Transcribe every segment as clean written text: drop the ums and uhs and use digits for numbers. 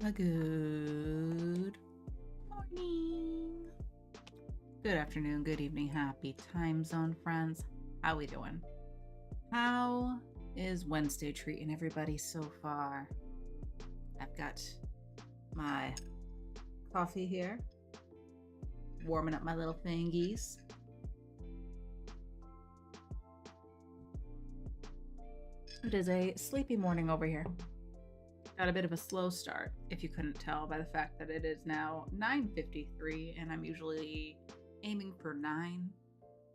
A good morning, good afternoon, good evening, happy time zone, friends. How we doing? How is Wednesday treating everybody so far? I've got my coffee here, warming up my little thingies. It is a sleepy morning over here. Got a bit of a slow start, if you couldn't tell by the fact that it is now 9:53 and I'm usually aiming for 9.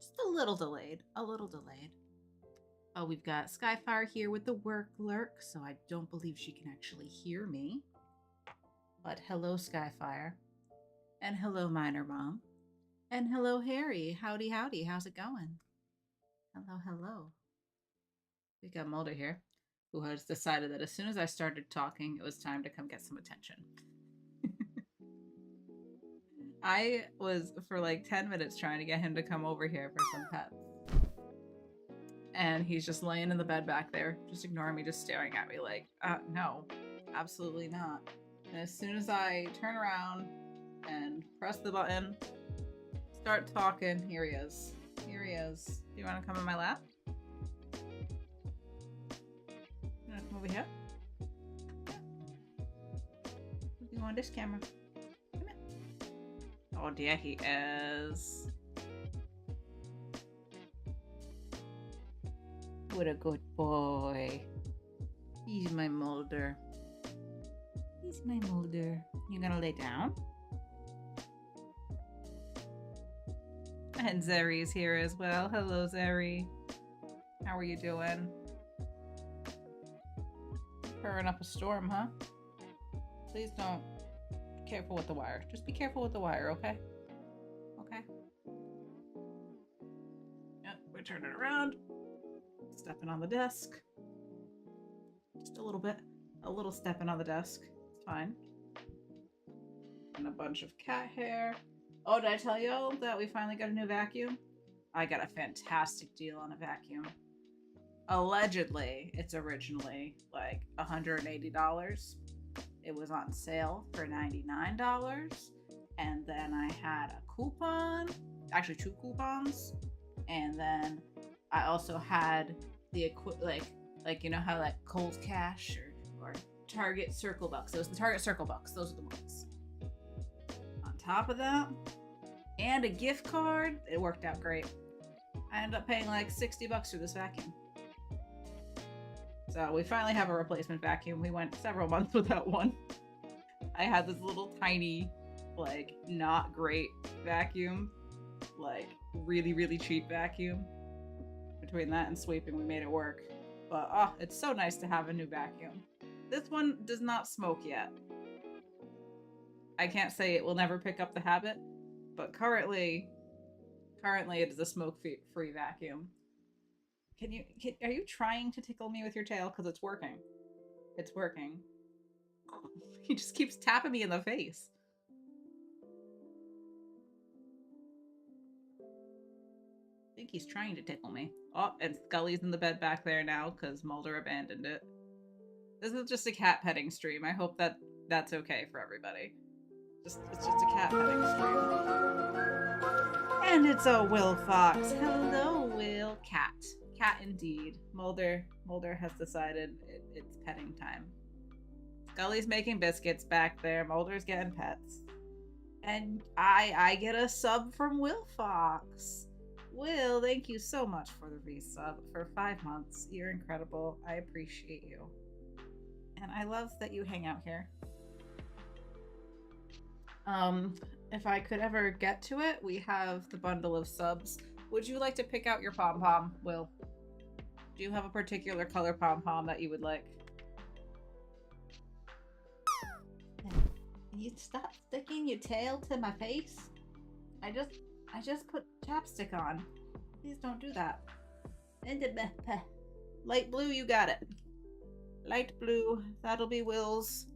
Just a little delayed, Oh, we've got Skyfire here with the work lurk, so I don't believe she can actually hear me. But hello, Skyfire. And hello, Minor Mom. And hello, Harry. Howdy, howdy. How's it going? Hello. We got Mulder here, who has decided that as soon as I started talking, it was time to come get some attention. I was for like 10 minutes trying to get him to come over here for some pets. And he's just laying in the bed back there, just ignoring me, just staring at me like, no, absolutely not. And as soon as I turn around and press the button, start talking, here he is. Do you want to come in my lap? Over here. You on this camera? Come here. Oh dear, he is. What a good boy. He's my Mulder. You gonna lay down? And Zeri's here as well. Hello, Zeri. How are you doing? Purring up a storm, huh? Please don't. Be careful with the wire. Just be careful with the wire, okay? Okay. Yep, we're turning around. Stepping on the desk. Just a little bit. A little stepping on the desk. It's fine. And a bunch of cat hair. Oh, did I tell y'all that we finally got a new vacuum? I got a fantastic deal on a vacuum. Allegedly, it's originally like $180. It was on sale for $99. And then I had a coupon, actually 2 coupons. And then I also had the like you know how like Kohl's Cash or Target Circle Bucks. It was the Target Circle Bucks. Those are the ones. On top of that, and a gift card. It worked out great. I ended up paying like $60 for this vacuum. So we finally have a replacement vacuum. We went several months without one. I had this little tiny, like, not great vacuum. Like, really, really cheap vacuum. Between that and sweeping, we made it work. But, oh, it's so nice to have a new vacuum. This one does not smoke yet. I can't say it will never pick up the habit, but currently it is a smoke-free vacuum. Are you trying to tickle me with your tail? Because it's working. It's working. He just keeps tapping me in the face. I think he's trying to tickle me. Oh, and Scully's in the bed back there now because Mulder abandoned it. This is just a cat petting stream. I hope that that's okay for everybody. It's just a cat petting stream. And it's a Will Fox. Hello, Will. Cat indeed. Mulder has decided it's petting time. Scully's making biscuits back there. Mulder's getting pets. And I get a sub from Will Fox. Will, thank you so much for the resub for 5 months. You're incredible. I appreciate you. And I love that you hang out here. If I could ever get to it, we have the bundle of subs. Would you like to pick out your pom-pom, Will? Do you have a particular color pom-pom that you would like? Can you stop sticking your tail to my face? I just put chapstick on. Please don't do that. Light blue, you got it. Light blue, that'll be Will's.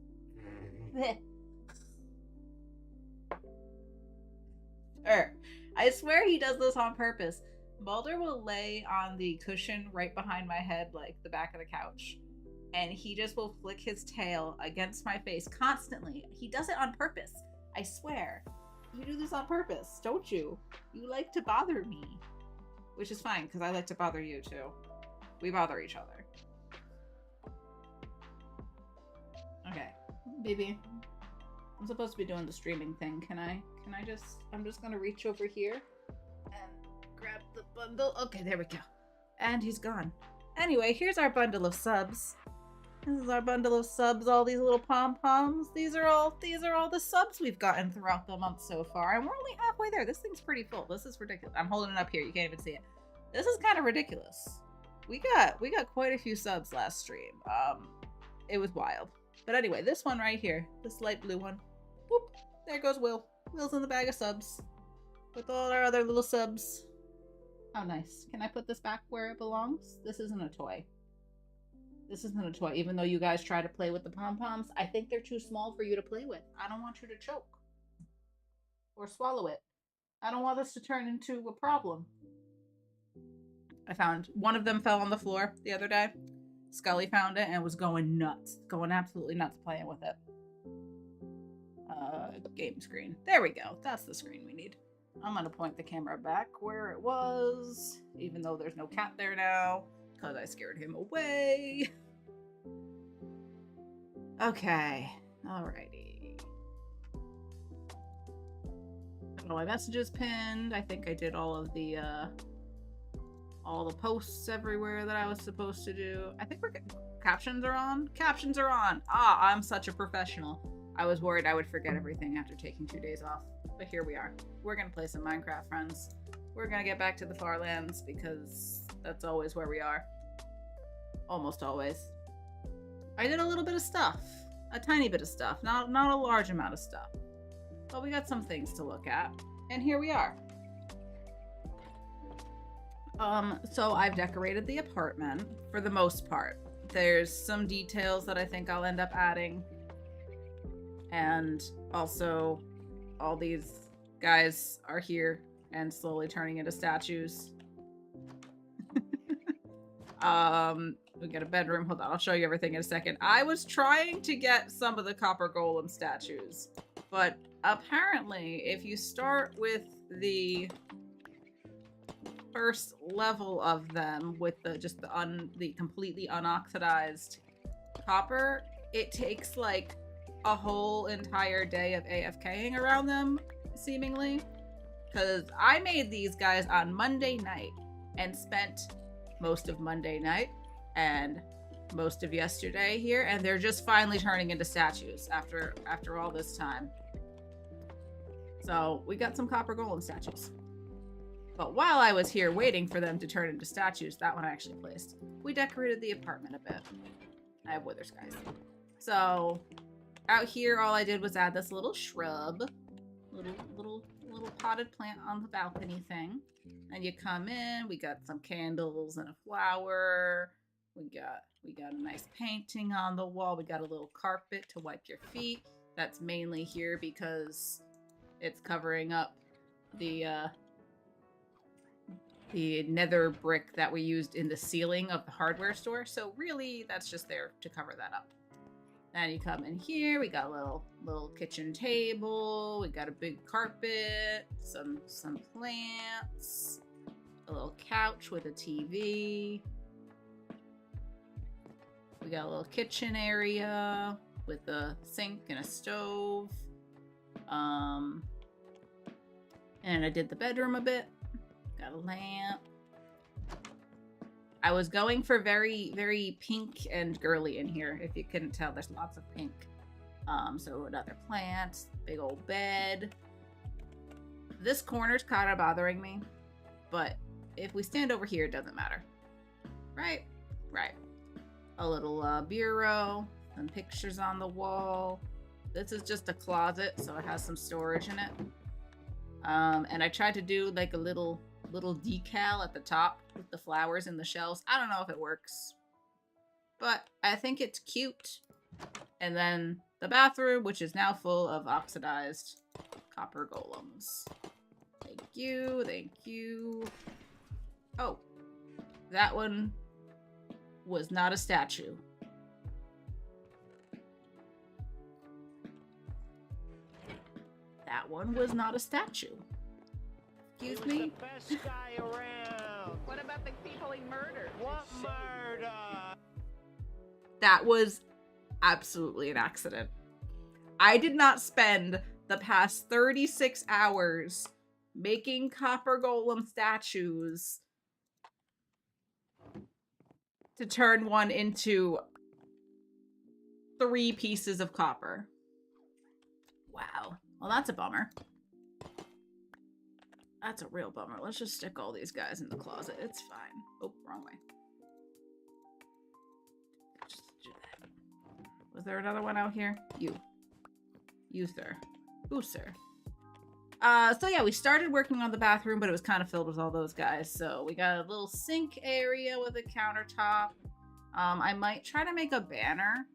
I swear he does this on purpose. Mulder will lay on the cushion right behind my head, like the back of the couch, and he just will flick his tail against my face constantly. He does it on purpose. I swear. You do this on purpose, don't you? You like to bother me. Which is fine, because I like to bother you too. We bother each other. Okay, baby. I'm supposed to be doing the streaming thing. I'm just gonna reach over here and grab the bundle. Okay, there we go. And he's gone. Anyway, here's our bundle of subs. This is our bundle of subs, all these little pom-poms. These are all the subs we've gotten throughout the month so far, and we're only halfway there. This thing's pretty full. This is ridiculous. I'm holding it up here. You can't even see it. This is kind of ridiculous. We got quite a few subs last stream. It was wild. But anyway, this one right here, this light blue one. Whoop, there goes Will. Will's in the bag of subs with all our other little subs. How nice. Can I put this back where it belongs? This isn't a toy. This isn't a toy, even though you guys try to play with the pom-poms. I think they're too small for you to play with. I don't want you to choke or swallow it. I don't want this to turn into a problem. I found one of them fell on the floor the other day. Scully found it and was going nuts, going absolutely nuts playing with it. Game screen. There we go. That's the screen we need. I'm gonna point the camera back where it was, even though there's no cat there now. Because I scared him away. Okay. Alrighty. Got all my messages pinned. I think I did all the posts everywhere that I was supposed to do. I think we're good. Captions are on? Captions are on! Ah, I'm such a professional. I was worried I would forget everything after taking 2 days off. But here we are. We're gonna play some Minecraft, friends. We're gonna get back to the Farlands because that's always where we are. Almost always. I did a little bit of stuff. A tiny bit of stuff. Not a large amount of stuff. But we got some things to look at. And here we are. So I've decorated the apartment for the most part. There's some details that I think I'll end up adding. And also all these guys are here and slowly turning into statues. We got a bedroom. Hold on, I'll show you everything in a second. I was trying to get some of the copper golem statues, but apparently if you start with the first level of them with the completely unoxidized copper, it takes like a whole entire day of AFKing around them, seemingly. Because I made these guys on Monday night and spent most of Monday night and most of yesterday here, and they're just finally turning into statues after all this time. So we got some copper golem statues. But while I was here waiting for them to turn into statues, that one I actually placed, we decorated the apartment a bit. I have wither skies. So out here, all I did was add this little shrub, little potted plant on the balcony thing. And you come in, we got some candles and a flower. We got a nice painting on the wall. We got a little carpet to wipe your feet. That's mainly here because it's covering up the nether brick that we used in the ceiling of the hardware store. So really, that's just there to cover that up. And you come in here, we got a little kitchen table, we got a big carpet, some plants, a little couch with a TV. We got a little kitchen area with a sink and a stove. And I did the bedroom a bit. Got a lamp. I was going for very, very pink and girly in here. If you couldn't tell, there's lots of pink. So another plant, big old bed. This corner's kind of bothering me, but if we stand over here, it doesn't matter. Right? Right. A little bureau, some pictures on the wall. This is just a closet, so it has some storage in it. And I tried to do like a little decal at the top with the flowers and the shells. I don't know if it works, but I think it's cute. And then the bathroom, which is now full of oxidized copper golems. Thank you, thank you. Oh, that one was not a statue. That one was not a statue. Excuse me? The best guy around. What about the people he murdered? What murder? That was absolutely an accident. I did not spend the past 36 hours making copper golem statues to turn one into 3 pieces of copper. Wow. Well, that's a bummer. That's a real bummer. Let's just stick all these guys in the closet. It's fine. Oh, wrong way. Just do that. Was there another one out here? You. You, sir. Who, sir? So yeah, we started working on the bathroom, but it was kind of filled with all those guys. So we got a little sink area with a countertop. I might try to make a banner,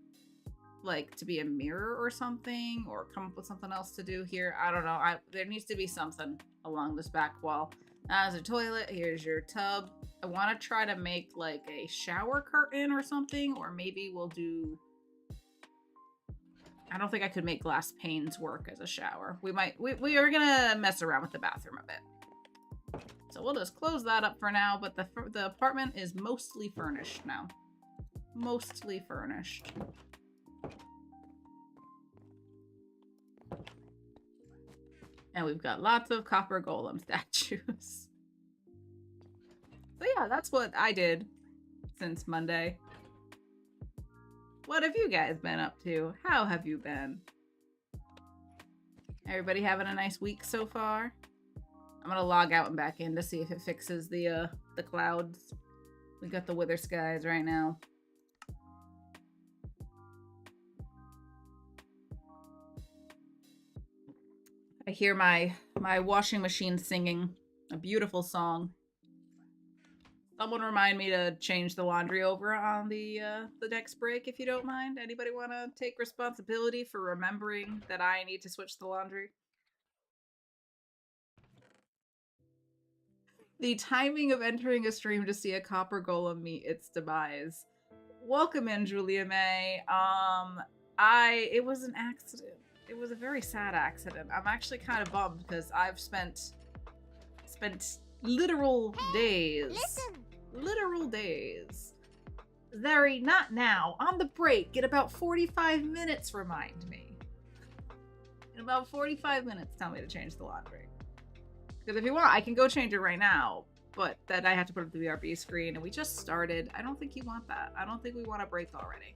like to be a mirror or something, or come up with something else to do here. I don't know. There needs to be something along this back wall. As a toilet, here's your tub. I want to try to make like a shower curtain or something, or maybe we'll do... I don't think I could make glass panes work as a shower. We are gonna mess around with the bathroom a bit. So we'll just close that up for now, but the apartment is mostly furnished now. Mostly furnished. And we've got lots of copper golem statues. So yeah, that's what I did since Monday. What have you guys been up to? How have you been? Everybody having a nice week so far? I'm gonna log out and back in to see if it fixes the clouds. We got the wither skies right now. I hear my washing machine singing a beautiful song. Someone remind me to change the laundry over on the next break, if you don't mind. Anybody want to take responsibility for remembering that I need to switch the laundry? The timing of entering a stream to see a copper golem meet its demise. Welcome in, Julia May. It was an accident. It was a very sad accident. I'm actually kind of bummed because I've spent literal days. Literal days. Zeri, not now. On the break. In about 45 minutes, remind me. In about 45 minutes, tell me to change the laundry. Because if you want, I can go change it right now. But then I have to put up the BRB screen, and we just started. I don't think you want that. I don't think we want a break already.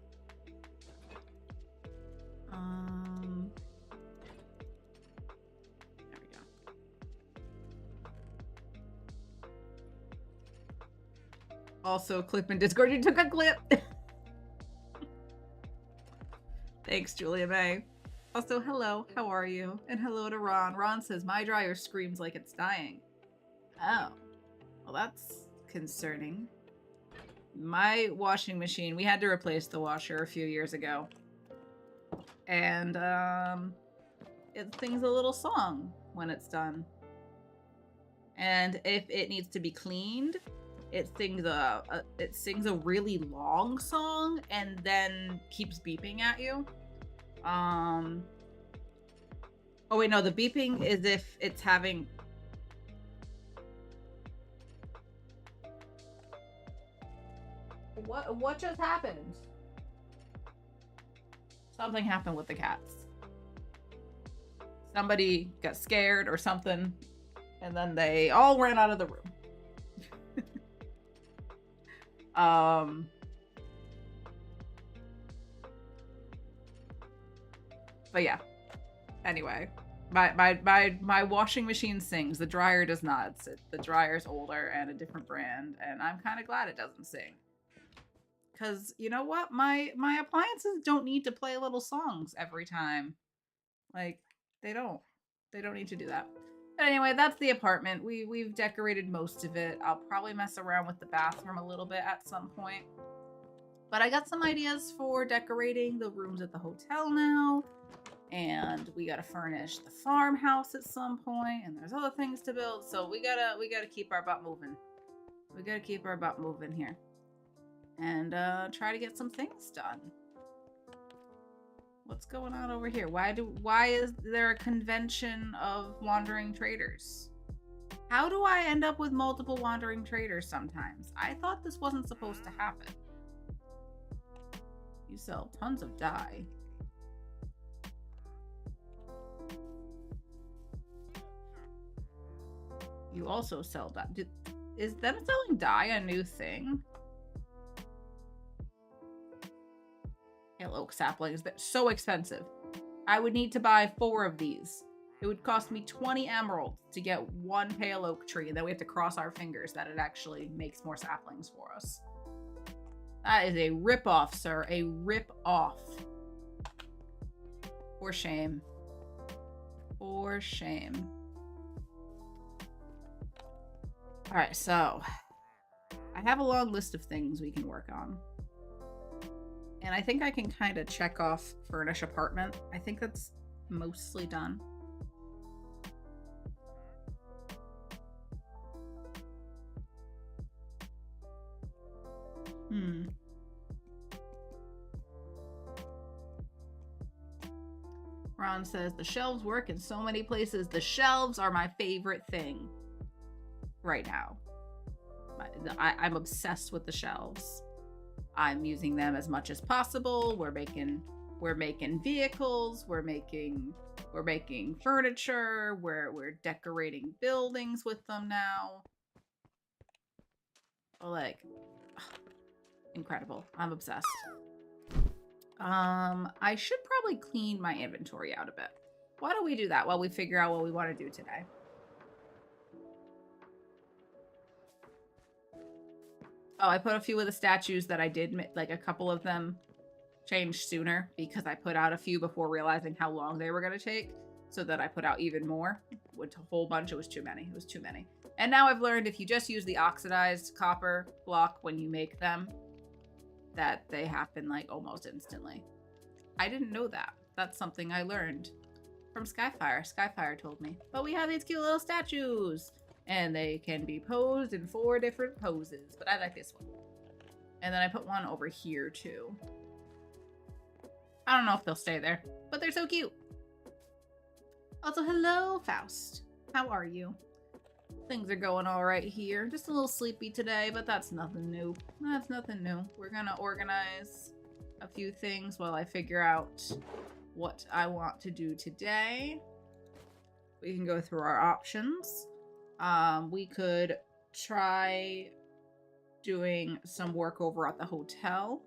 There we go. Also, clip in Discord. You took a clip. Thanks, Julia May. Also, hello. How are you? And hello to Ron. Ron says, my dryer screams like it's dying. Oh. Well, that's concerning. My washing machine, we had to replace the washer a few years ago. And, it sings a little song when it's done. And if it needs to be cleaned, it sings a really long song and then keeps beeping at you. Oh wait, no, the beeping is if it's having... What just happened? Something happened with the cats. Somebody got scared or something, and then they all ran out of the room. But yeah. Anyway, my washing machine sings. The dryer does not. The dryer's older and a different brand, and I'm kind of glad it doesn't sing. Because you know what? My appliances don't need to play little songs every time. Like, they don't need to do that. But anyway, that's the apartment. We've decorated most of it. I'll probably mess around with the bathroom a little bit at some point. But I got some ideas for decorating the rooms at the hotel now. And we gotta furnish the farmhouse at some point, and there's other things to build. So we gotta keep our butt moving. We gotta keep our butt moving here. And try to get some things done. What's going on over here? Why is there a convention of wandering traders? How do I end up with multiple wandering traders sometimes? I thought this wasn't supposed to happen. You sell tons of dye. You also sell dye. Is them selling dye a new thing? Pale oak saplings. They're so expensive. I would need to buy 4 of these. It would cost me 20 emeralds to get 1 pale oak tree, and then we have to cross our fingers that it actually makes more saplings for us. That is a rip-off, sir. A rip-off. For shame. For shame. Alright, so I have a long list of things we can work on. And I think I can kind of check off furnish apartment. I think that's mostly done. Ron says, the shelves work in so many places. The shelves are my favorite thing right now. I'm obsessed with the shelves. I'm using them as much as possible. We're making vehicles. We're making furniture. We're decorating buildings with them now. Like, incredible. I'm obsessed. I should probably clean my inventory out a bit. Why don't we do that while we figure out what we want to do today? Oh, I put a few of the statues that I did, like a couple of them changed sooner because I put out a few before realizing how long they were going to take. So that I put out even more. With a whole bunch, it was too many. It was too many. And now I've learned if you just use the oxidized copper block when you make them, that they happen like almost instantly. I didn't know that. That's something I learned from Skyfire. Skyfire told me. But we have these cute little statues. And they can be posed in 4 different poses. But I like this one. And then I put one over here too. I don't know if they'll stay there. But they're so cute. Also, hello, Faust. How are you? Things are going all right here. Just a little sleepy today, but that's nothing new. That's nothing new. We're gonna organize a few things while I figure out what I want to do today. We can go through our options. We could try doing some work over at the hotel.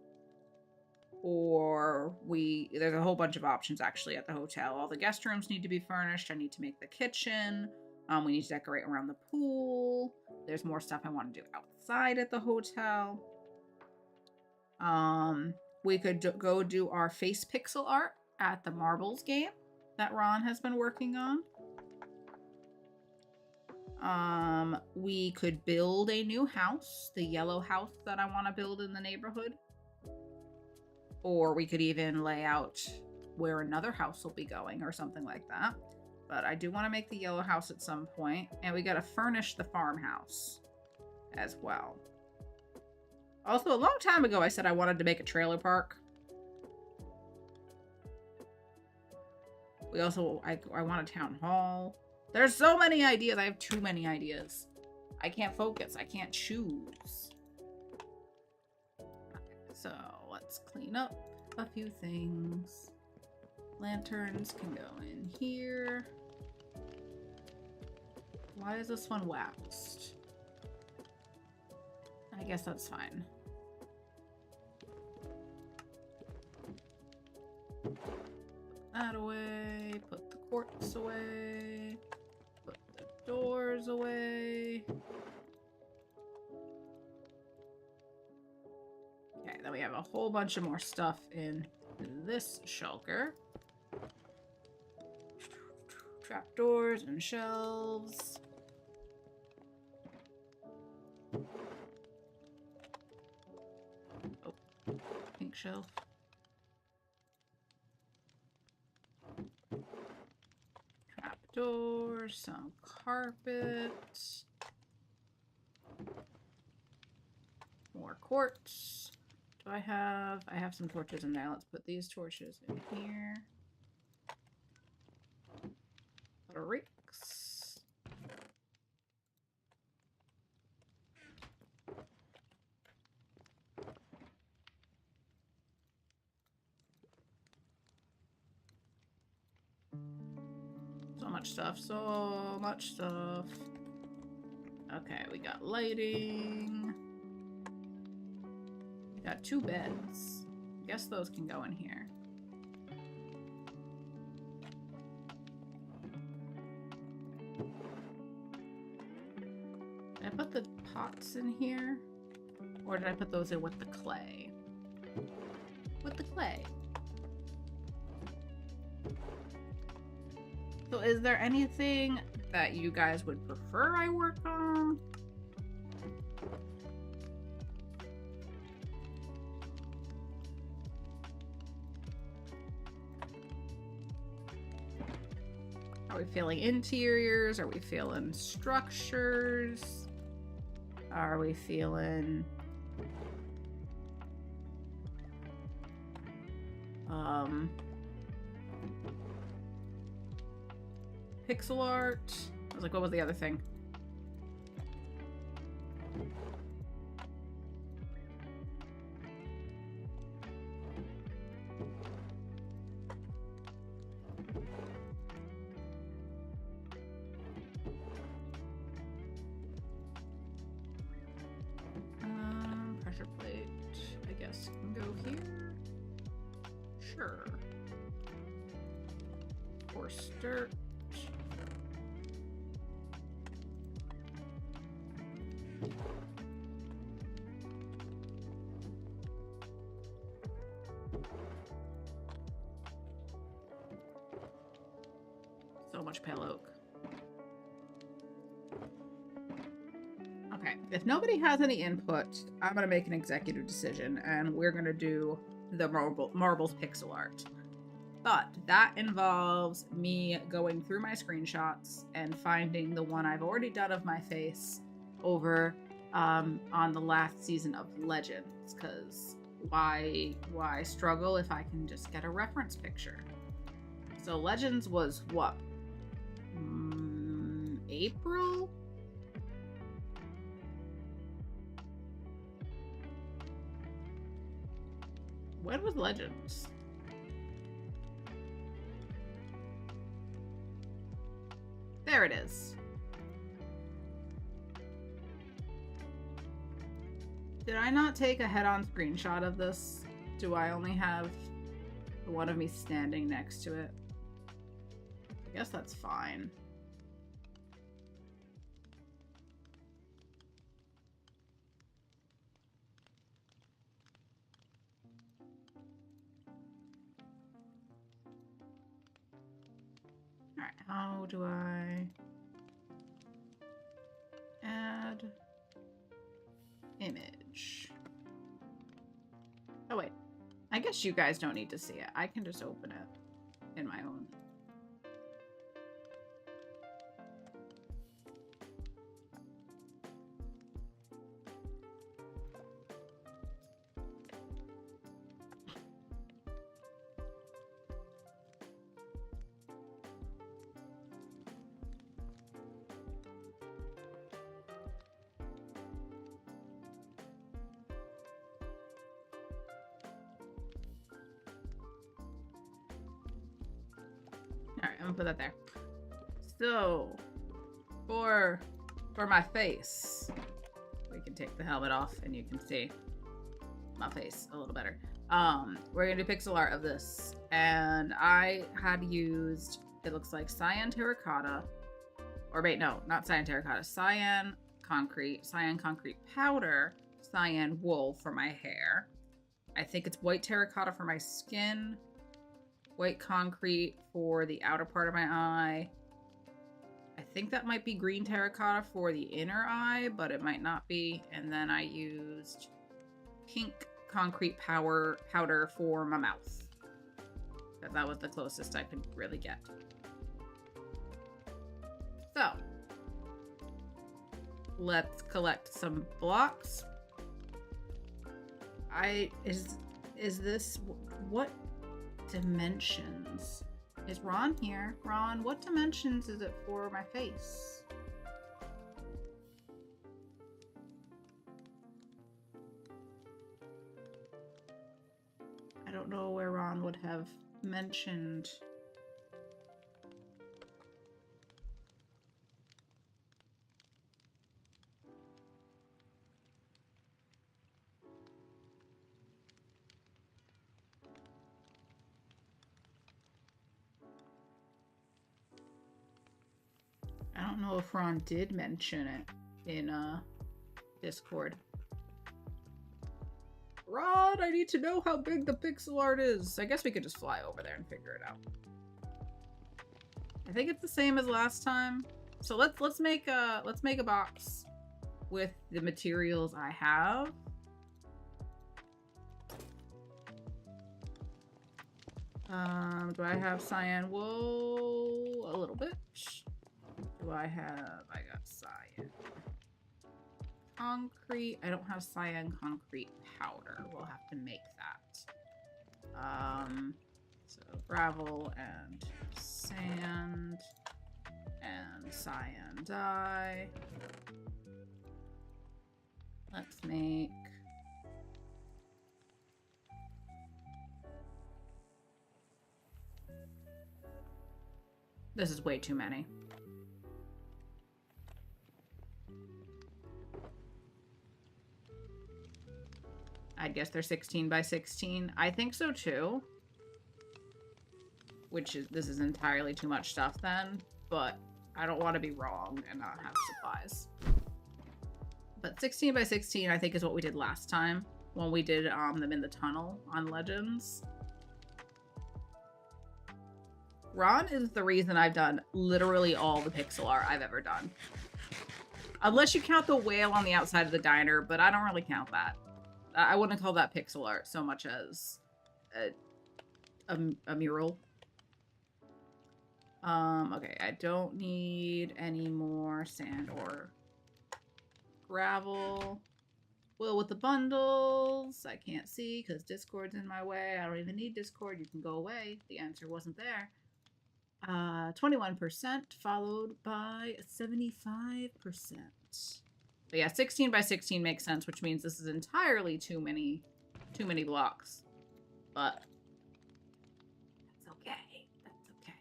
Or there's a whole bunch of options actually at the hotel. All the guest rooms need to be furnished. I need to make the kitchen. We need to decorate around the pool. There's more stuff I want to do outside at the hotel. We could go do our face pixel art at the marbles game that Ron has been working on. We could build a new house, the yellow house that I want to build in the neighborhood. Or we could even lay out where another house will be going or something like that. But I do want to make the yellow house at some point. And we got to furnish the farmhouse as well. Also, a long time ago, I said I wanted to make a trailer park. We also, I want a town hall. There's so many ideas. I have too many ideas. I can't focus. I can't choose. So let's clean up a few things. Lanterns can go in here. Why is this one waxed? I guess that's fine. Put that away. Put the quartz away. Put the doors away. Okay, then we have a whole bunch of more stuff in this shulker. Trapdoors and shelves. Oh, pink shelf. Trapdoors, some carpet. More quartz. So I have some torches in there. Let's put these torches in here. Bricks. So much stuff, so much stuff. Okay, we got lighting. We got 2 beds. Guess those can go in here. Did I put the pots in here? Or did I put those in with the clay? With the clay. So is there anything that you guys would prefer I work on? Are we feeling interiors? Are we feeling structures? Are we feeling pixel art? I was like, what was the other thing? Pressure plate, I guess can go here. Sure. Coarse dirt. So much pale oak. Okay, if nobody has any input, I'm gonna make an executive decision, and we're gonna do the marbles pixel art. But that involves me going through my screenshots and finding the one I've already done of my face over on the last season of Legends, because why struggle if I can just get a reference picture? So Legends was what? April? When was Legends? There it is. Did I not take a head-on screenshot of this? Do I only have the one of me standing next to it? I guess that's fine. Alright, how do I add image? Oh wait, I guess you guys don't need to see it. I can just open it in my own. Alright, I'm gonna put that there. So, for my face, we can take the helmet off and you can see my face a little better. We're gonna do pixel art of this. And I had used, it looks like cyan terracotta, or wait, no, not cyan terracotta, cyan concrete powder, cyan wool for my hair. I think it's white terracotta for my skin, white concrete for the outer part of my eye. I think that might be green terracotta for the inner eye, but it might not be. And then I used pink concrete powder for my mouth. That was the closest I could really get. So, let's collect some blocks. Is this... What dimensions? Is Ron here? Ron, what dimensions is it for my face? I don't know where Ron would have mentioned. I don't know if Ron did mention it in Discord. Ron, I need to know how big the pixel art is. I guess we could just fly over there and figure it out. I think it's the same as last time. So let's make a box with the materials I have. Do I have cyan wool? A little bit. Do I got cyan concrete. I don't have cyan concrete powder. We'll have to make that. So gravel and sand and cyan dye. Let's make... This is way too many. I guess they're 16 by 16. I think so too. This is entirely too much stuff then, but I don't want to be wrong and not have supplies. But 16 by 16 I think is what we did last time when we did them in the tunnel on Legends. Ron is the reason I've done literally all the pixel art I've ever done. Unless you count the whale on the outside of the diner, but I don't really count that. I wouldn't call that pixel art so much as a mural. Okay, I don't need any more sand or gravel. Well, with the bundles, I can't see because Discord's in my way. I don't even need Discord. You can go away. The answer wasn't there. 21% followed by 75%. But yeah, 16 by 16 makes sense, which means this is entirely too many blocks. But that's okay. That's okay.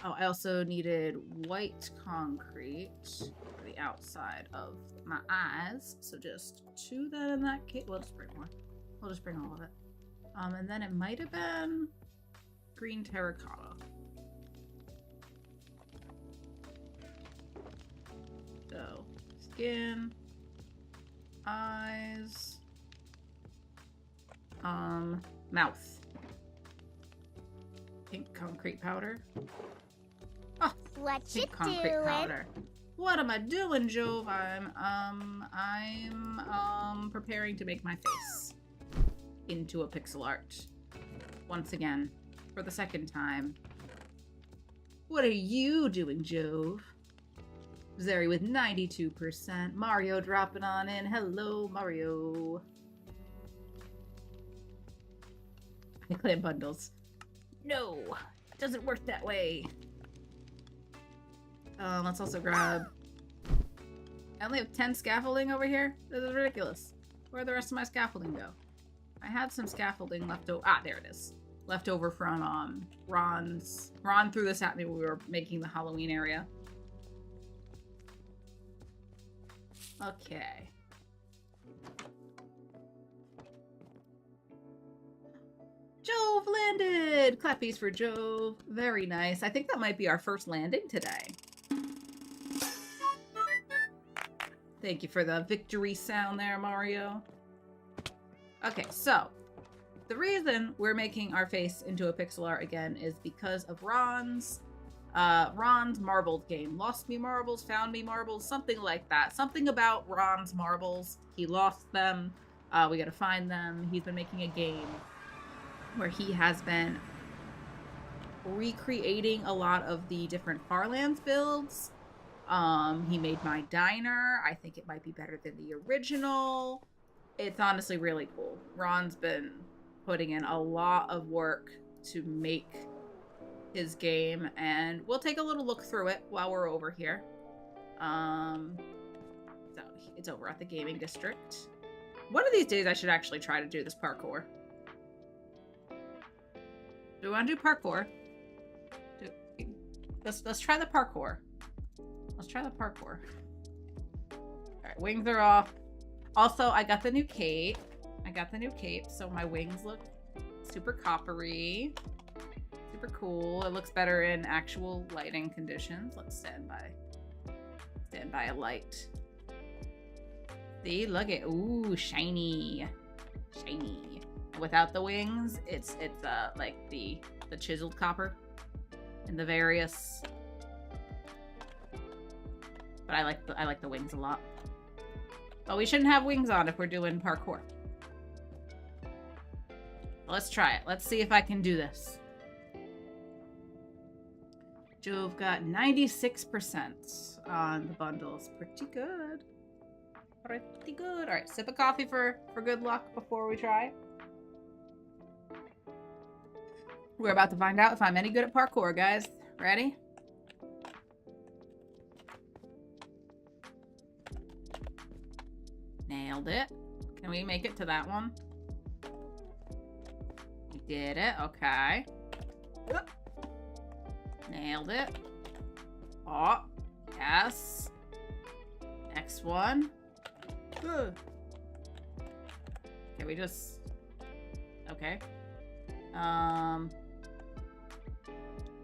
Oh, I also needed white concrete for the outside of my eyes. So just 2 then in that case. We'll just bring more. We'll just bring all of it. And then it might have been green terracotta. So skin, eyes, mouth. Pink concrete powder. Oh, What you pink concrete doing? powder. What am I doing, Jove? I'm preparing to make my face into a pixel art. Once again, for the second time. What are you doing, Jove? Zeri with 92%. Mario dropping on in. Hello, Mario. I claim bundles. No, it doesn't work that way. Let's also grab... I only have 10 scaffolding over here? This is ridiculous. Where'd the rest of my scaffolding go? I had some scaffolding left over. Ah, there it is. Left over from Ron threw this at me when we were making the Halloween area. Okay. Jove landed! Clappies for Jove. Very nice. I think that might be our first landing today. Thank you for the victory sound there, Mario. Okay, so the reason we're making our face into a pixel art again is because of Ron's marbled game. Lost me marbles, found me marbles, something like that. Something about Ron's marbles. He lost them. We gotta find them. He's been making a game where he has been recreating a lot of the different Farlands builds. He made my diner. I think it might be better than the original. It's honestly really cool. Ron's been putting in a lot of work to make his game, and we'll take a little look through it while we're over here. So it's over at the gaming district. One of these days I should actually try to do this parkour. Do we want to do parkour? Let's try the parkour. Let's try the parkour. Alright, wings are off. Also, I got the new cape. So my wings look super coppery. Super cool. It looks better in actual lighting conditions. Let's stand by a light. See, look at, ooh, shiny. Shiny. And without the wings, it's like the chiseled copper and the various. But I like the wings a lot. But we shouldn't have wings on if we're doing parkour. Let's try it. Let's see if I can do this. Jove got 96% on the bundles. Pretty good. Pretty good. Alright, sip of coffee for good luck before we try. We're about to find out if I'm any good at parkour, guys. Ready? Nailed it. Can we make it to that one? We did it. Okay. Nailed it. Oh, yes. Next one. Okay, we just... Okay.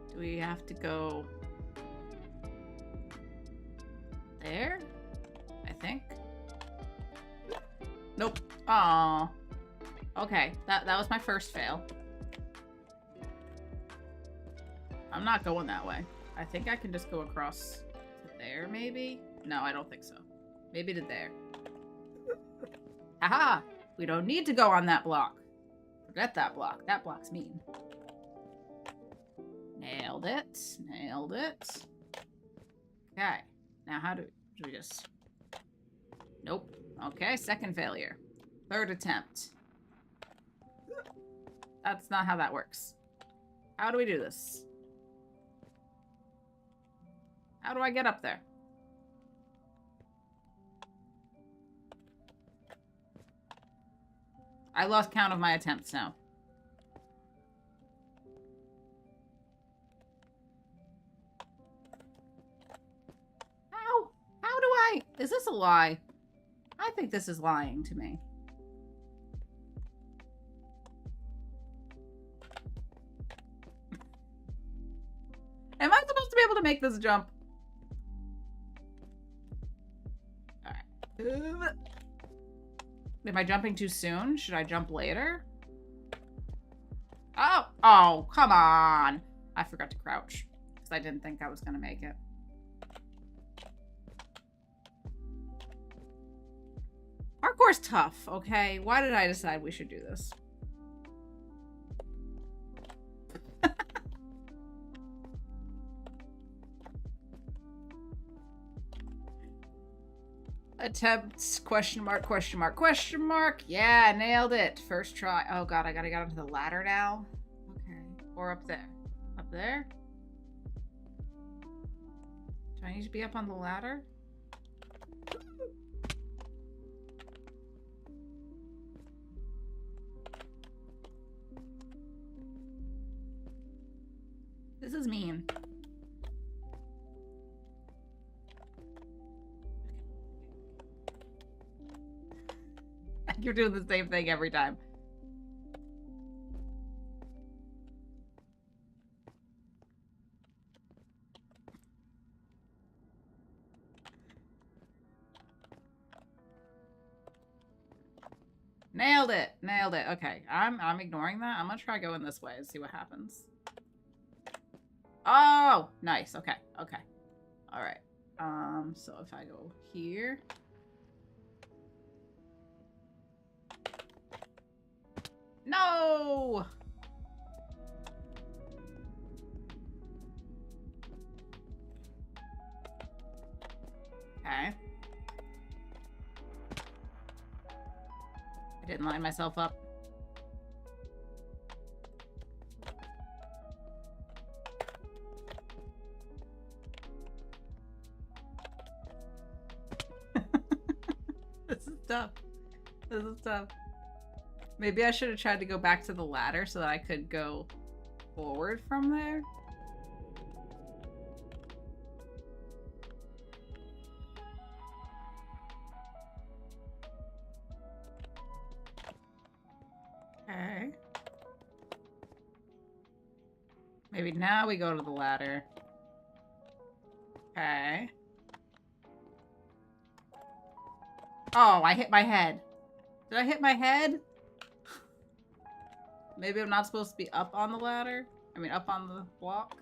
Do we have to go... there? I think. Nope. Aw. Okay, that was my first fail. I'm not going that way. I think I can just go across to there, maybe? No, I don't think so. Maybe to there. Haha! We don't need to go on that block. Forget that block. That block's mean. Nailed it. Nailed it. Okay. Now how do we just... Nope. Okay, second failure. Third attempt. That's not how that works. How do we do this? How do I get up there? I lost count of my attempts now. How do I... Is this a lie? I think this is lying to me. Am I supposed to be able to make this jump? Alright. Am I jumping too soon? Should I jump later? Oh! Oh, come on! I forgot to crouch. Because I didn't think I was going to make it. Parkour's tough, okay? Why did I decide we should do this? Attempts, question mark, question mark, question mark. Yeah, nailed it. First try. Oh god, I gotta get onto the ladder now. Okay. Or up there. Up there? Do I need to be up on the ladder? This is mean. You're doing the same thing every time. Nailed it. Nailed it. Okay. I'm ignoring that. I'm gonna try going this way and see what happens. Oh, nice. Okay. Okay. All right. So if I go here. No! Okay. Didn't line myself up. This is tough. This is tough. Maybe I should have tried to go back to the ladder so that I could go forward from there. Okay. Maybe now we go to the ladder. Okay. Oh, I hit my head. Did I hit my head? Maybe I'm not supposed to be up on the ladder? I mean, up on the block?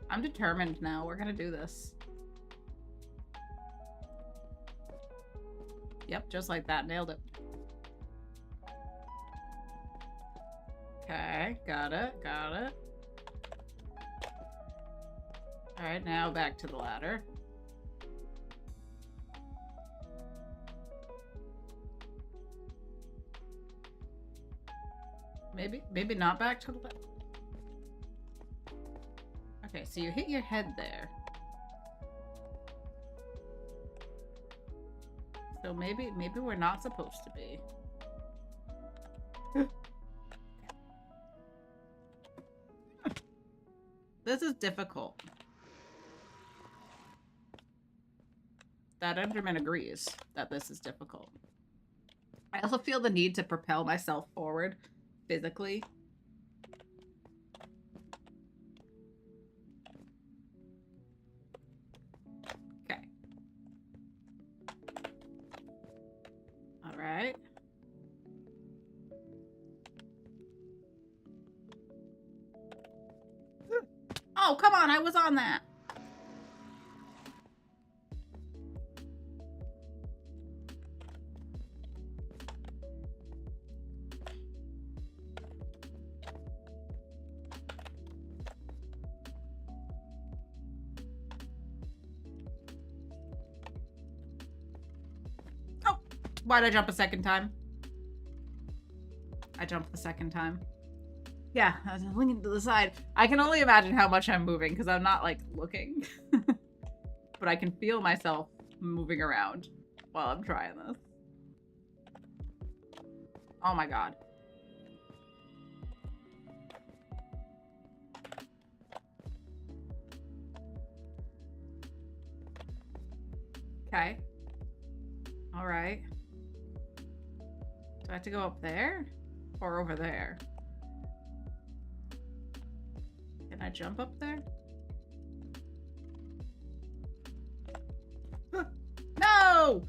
I'm determined now. We're gonna do this. Yep, just like that. Nailed it. Okay, got it, got it. Alright, now back to the ladder. Maybe not back to the ladder. Okay, so you hit your head there. So maybe we're not supposed to be. This is difficult. That Enderman agrees that this is difficult. I also feel the need to propel myself forward physically. Okay. All right. Oh, come on, I was on that. Oh, why'd I jump a second time? I jumped the second time. Yeah, I was looking to the side. I can only imagine how much I'm moving because I'm not, like, looking. But I can feel myself moving around while I'm trying this. Oh my god. Okay. Alright. Do I have to go up there? Or over there? Can I jump up there? No!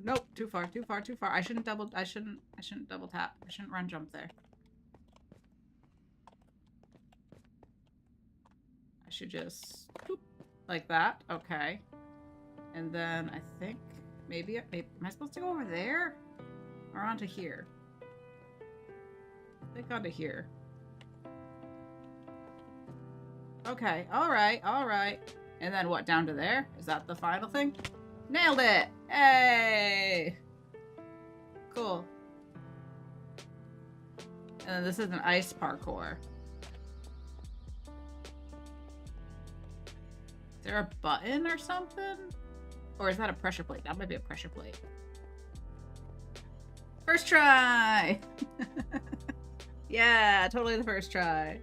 Nope, too far, too far, too far. I shouldn't double tap. I shouldn't run jump there. I should just boop, like that. Okay. And then I think maybe am I supposed to go over there? Or onto here? I think onto here. Okay, alright, alright. And then what, down to there? Is that the final thing? Nailed it! Hey! Cool. And then this is an ice parkour. Is there a button or something? Or is that a pressure plate? That might be a pressure plate. First try! Yeah, totally the first try.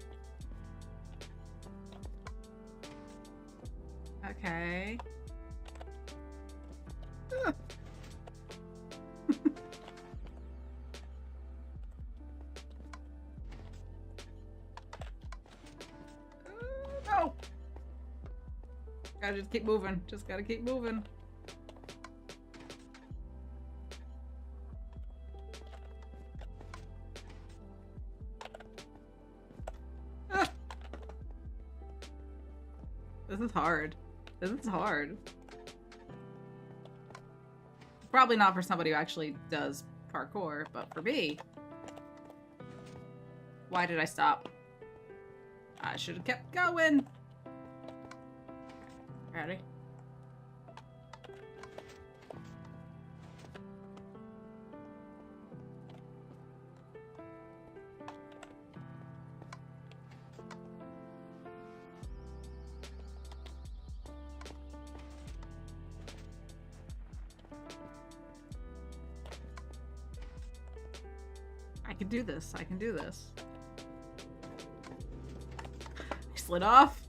Okay. No! Gotta just keep moving. Just gotta keep moving. This is hard. This is hard. Probably not for somebody who actually does parkour, but for me. Why did I stop? I should have kept going. Ready? I can do this. I can do this. I slid off.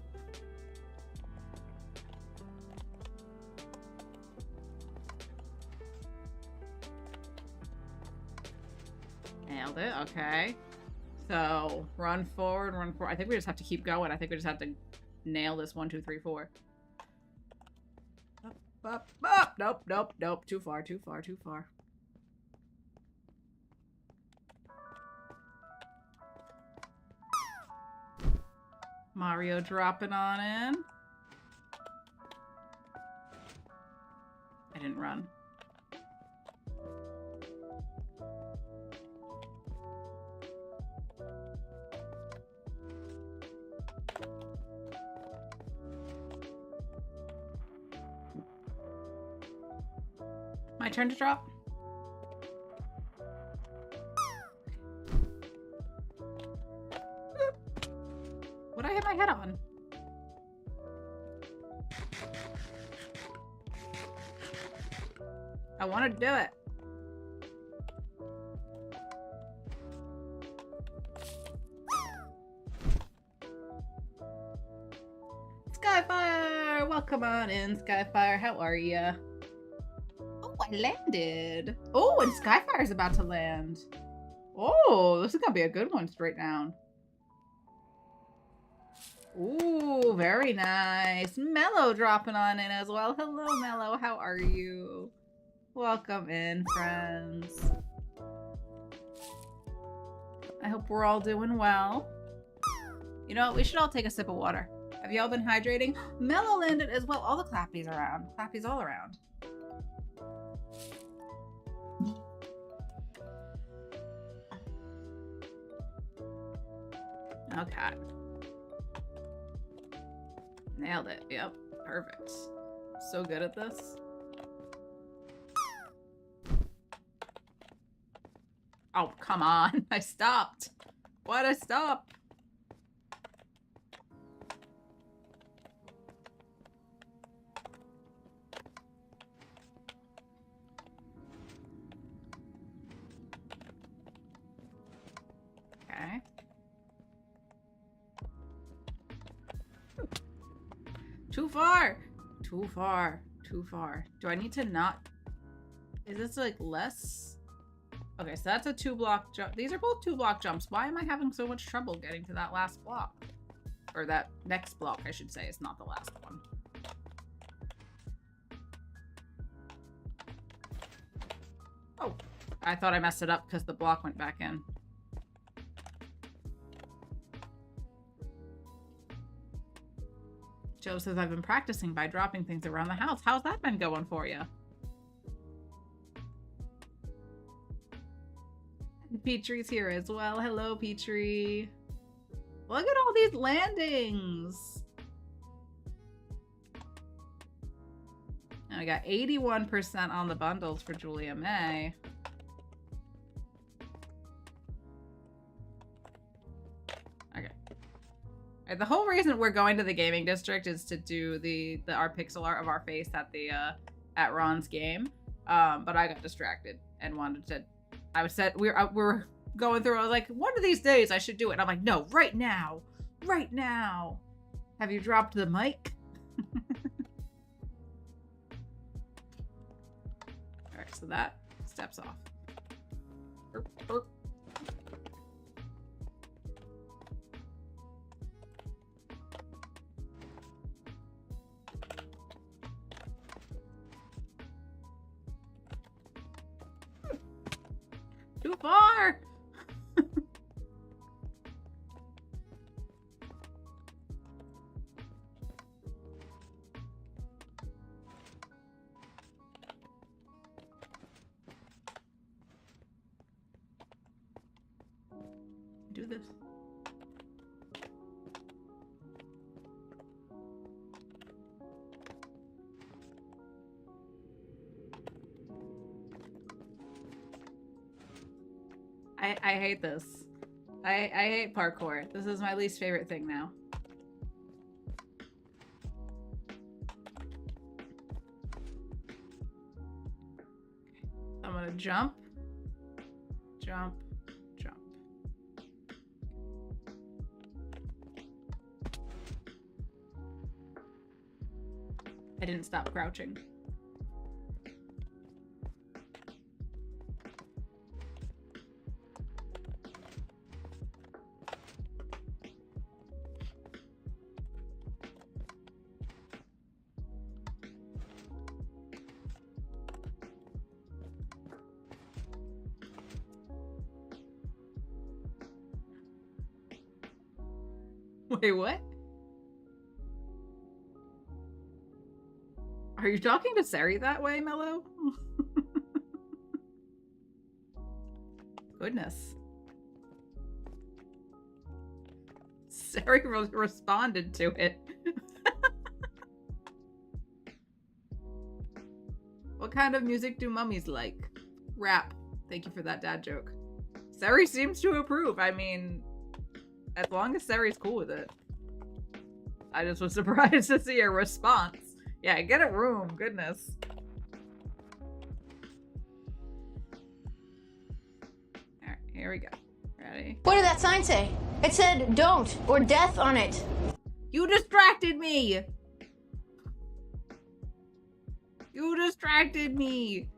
Nailed it. Okay. So run forward, run forward. I think we just have to keep going. I think we just have to nail this 1, 2, 3, 4. Up, up, up. Nope, nope, nope. Too far, too far, too far. Mario dropping on in. I didn't run. My turn to drop? What'd I hit my head on? I want to do it. Skyfire! Welcome on in, Skyfire. How are ya? Oh, I landed. Oh, and Skyfire's about to land. Oh, this is gonna be a good one straight down. Ooh, very nice. Mello dropping on in as well. Hello, Mello. How are you? Welcome in, friends. I hope we're all doing well. You know what? We should all take a sip of water. Have you all been hydrating? Mello landed as well. All the clappies around. Clappies all around. Okay. Nailed it. Yep. Perfect. So good at this. Oh, come on. I stopped. Why'd I stop? Okay. Too far! Too far. Too far. Do I need to not... Is this like less? Okay, so that's a 2-block jump. These are both 2-block jumps. Why am I having so much trouble getting to that last block? Or that next block, I should say. It's not the last one. Oh, I thought I messed it up because the block went back in. Joe says, I've been practicing by dropping things around the house. How's that been going for you? Petrie's here as well. Hello, Petrie. Look at all these landings. And we got 81% on the bundles for Julia May. Okay. The whole reason we're going to the gaming district is to do our pixel art of our face at the at Ron's game. But I got distracted and wanted to. I said we were going through. I was like, one of these days I should do it. And I'm like, no, right now, right now. Have you dropped the mic? All right, so that steps off. Burp, burp. Too far! Do this. I hate this. I hate parkour. This is my least favorite thing now. I'm gonna jump. Jump. Jump. I didn't stop crouching. Wait, what? Are you talking to Sari that way, Mello? Goodness. Sari responded to it. What kind of music do mummies like? Rap. Thank you for that dad joke. Sari seems to approve. I mean, as long as Sari's cool with it. I just was surprised to see her response. Yeah, get a room. Goodness. Alright, here we go. Ready? What did that sign say? It said don't or death on it. You distracted me! You distracted me!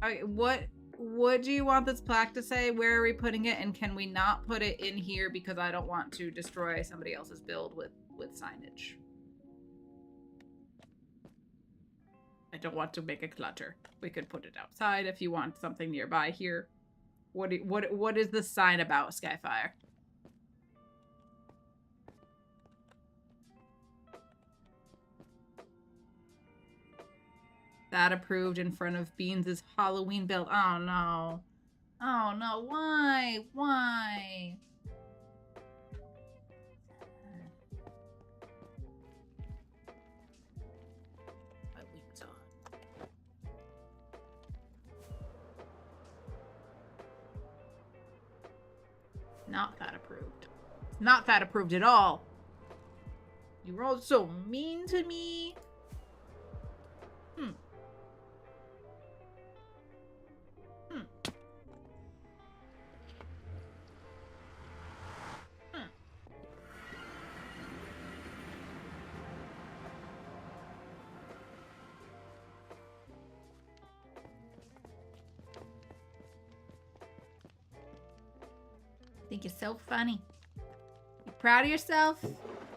Okay, what do you want this plaque to say? Where are we putting it? And can we not put it in here because I don't want to destroy somebody else's build with signage? I don't want to make a clutter. We could put it outside if you want something nearby here. What is the sign about, Skyfire? That approved in front of Beans' Halloween build. Oh no. Oh no, why? Why? My wings on. Not that approved. Not that approved at all. You were all so mean to me. I think you're so funny. You proud of yourself?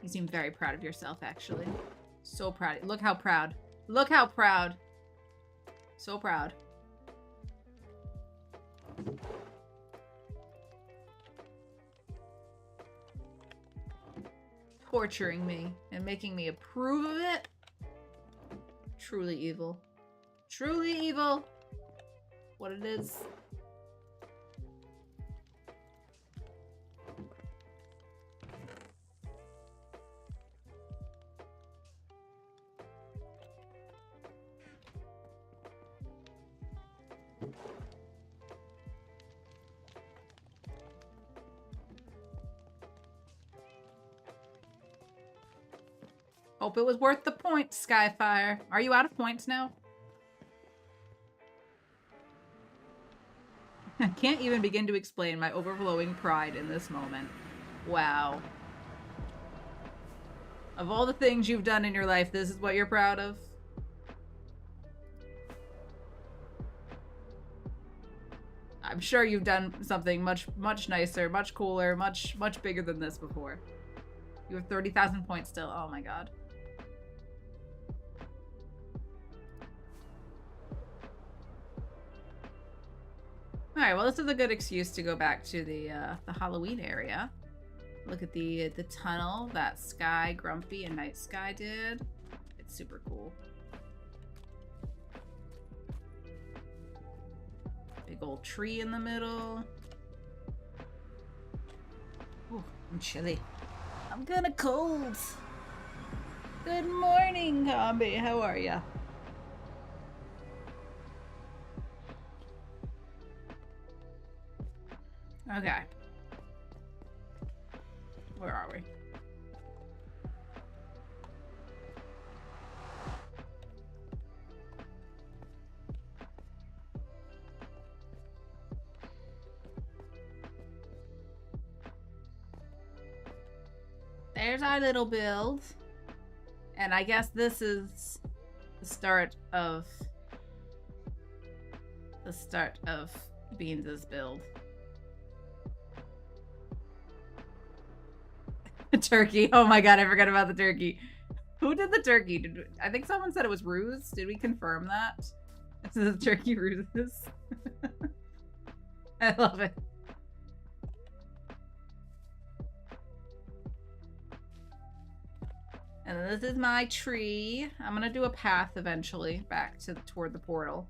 You seem very proud of yourself, actually. So proud. Look how proud. Look how proud. So proud. Torturing me and making me approve of it. Truly evil. Truly evil. What it is. Hope it was worth the points, Skyfire. Are you out of points now? I can't even begin to explain my overflowing pride in this moment. Wow. Of all the things you've done in your life, this is what you're proud of? I'm sure you've done something much nicer, much cooler, much bigger than this before. You have 30,000 points still. Oh my god. Alright, well this is a good excuse to go back to the Halloween area. Look at the tunnel that Sky, Grumpy, and Night Sky did. It's super cool. Big old tree in the middle. Ooh, I'm chilly. I'm kinda cold. Good morning, Combi. How are ya? Okay. Where are we? There's our little build. And I guess this is the start of Beans' build. Turkey. Oh my god, I forgot about the turkey. Who did the turkey? I think someone said it was Ruse. Did we confirm that? This is turkey ruses. I love it. And then this is my tree. I'm gonna do a path eventually back to toward the portal.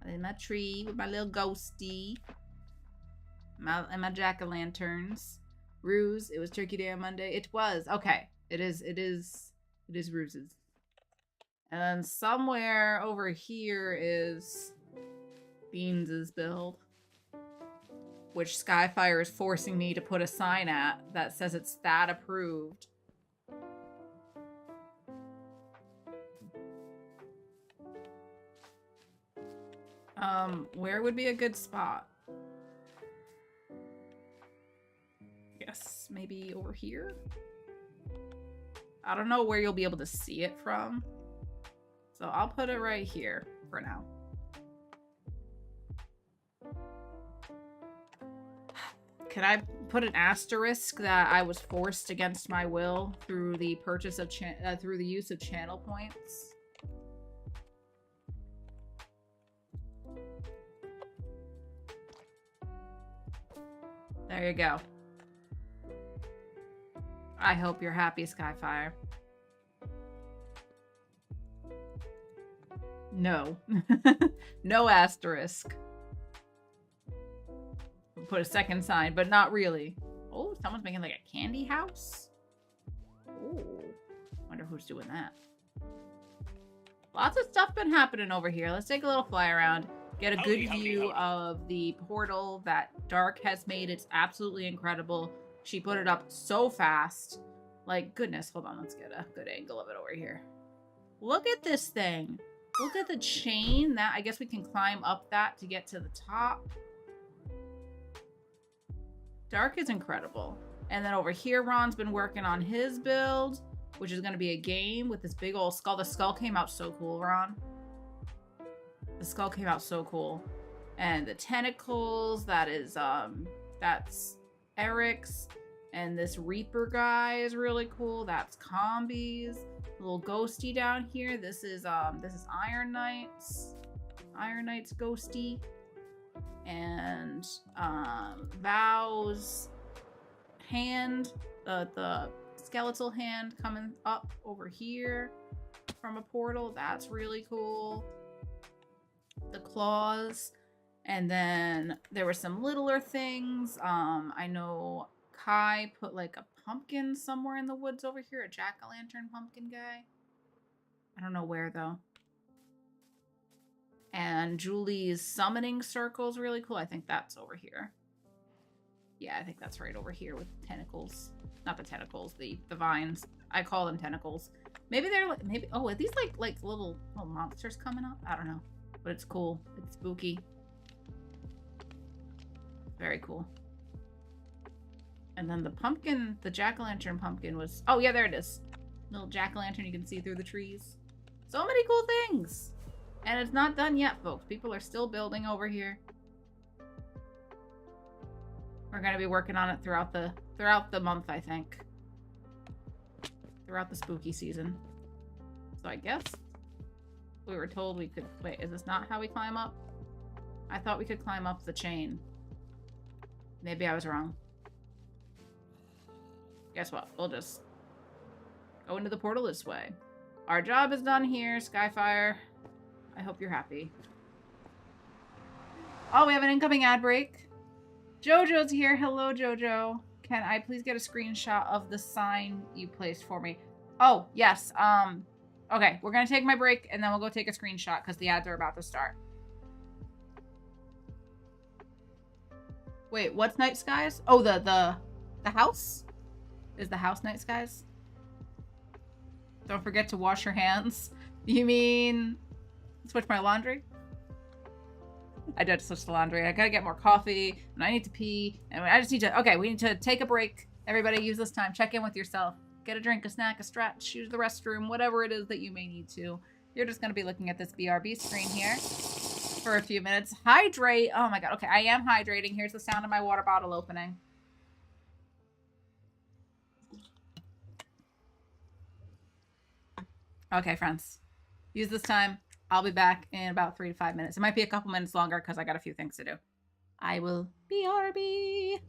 And my tree with my little ghosty. And my jack-o'-lanterns. Ruse. It was Turkey Day on Monday. It was. Okay. It is Ruse's. And then somewhere over here is Beans' build. Which Skyfire is forcing me to put a sign at that says it's that approved. Where would be a good spot? Yes, maybe over here? I don't know where you'll be able to see it from. So I'll put it right here for now. Can I put an asterisk that I was forced against my will through the purchase of through the use of channel points? There you go. I hope you're happy, Skyfire. No. No asterisk. We'll put a second sign, but not really. Oh, someone's making like a candy house? Oh, wonder who's doing that. Lots of stuff been happening over here. Let's take a little fly around. Get a good view of the portal that Dark has made. It's absolutely incredible. She put it up so fast. Like, goodness. Hold on. Let's get a good angle of it over here. Look at this thing. Look at the chain. That I guess we can climb up that to get to the top. Dark is incredible. And then over here, Ron's been working on his build, which is going to be a game with this big old skull. The skull came out so cool, Ron. The skull came out so cool. And the tentacles, that's Eric's. And this Reaper guy is really cool. That's Combi's. A little ghosty down here. This is Iron Knight's. Iron Knight's ghosty. And Vow's hand, the skeletal hand coming up over here from a portal. That's really cool. The claws. And then there were some littler things. I know Kai put like a pumpkin somewhere in the woods over here. A jack-o'-lantern pumpkin guy. I don't know where though. And Julie's summoning circle is really cool. I think that's over here. Yeah, I think that's right over here with tentacles. Not the tentacles, the vines. I call them tentacles. Maybe they're like, oh, are these like little monsters coming up? I don't know. But it's cool. It's spooky. Very cool. And then the pumpkin, the jack-o'-lantern pumpkin was... Oh, yeah, there it is. Little jack-o'-lantern you can see through the trees. So many cool things. And it's not done yet, folks. People are still building over here. We're going to be working on it throughout the month, I think. Throughout the spooky season. So I guess we were told we could... Wait, is this not how we climb up? I thought we could climb up the chain. Maybe I was wrong. Guess what? We'll just go into the portal this way. Our job is done here, Skyfire. I hope you're happy. Oh, we have an incoming ad break. Jojo's here. Hello, Jojo. Can I please get a screenshot of the sign you placed for me? Oh, yes. Okay, we're going to take my break, and then we'll go take a screenshot because the ads are about to start. Wait, what's night skies? Oh, the house? Is the house night skies? Don't forget to wash your hands. You mean switch my laundry? I did switch the laundry. I gotta get more coffee, and I need to pee, and I just need to... Okay, we need to take a break. Everybody use this time. Check in with yourself. Get a drink, a snack, a stretch, use the restroom, whatever it is that you may need to. You're just gonna be looking at this BRB screen here for a few minutes. Hydrate. Oh my god. Okay, I am hydrating. Here's the sound of my water bottle opening. Okay, friends. Use this time. I'll be back in about 3 to 5 minutes. It might be a couple minutes longer because I got a few things to do. I will BRB.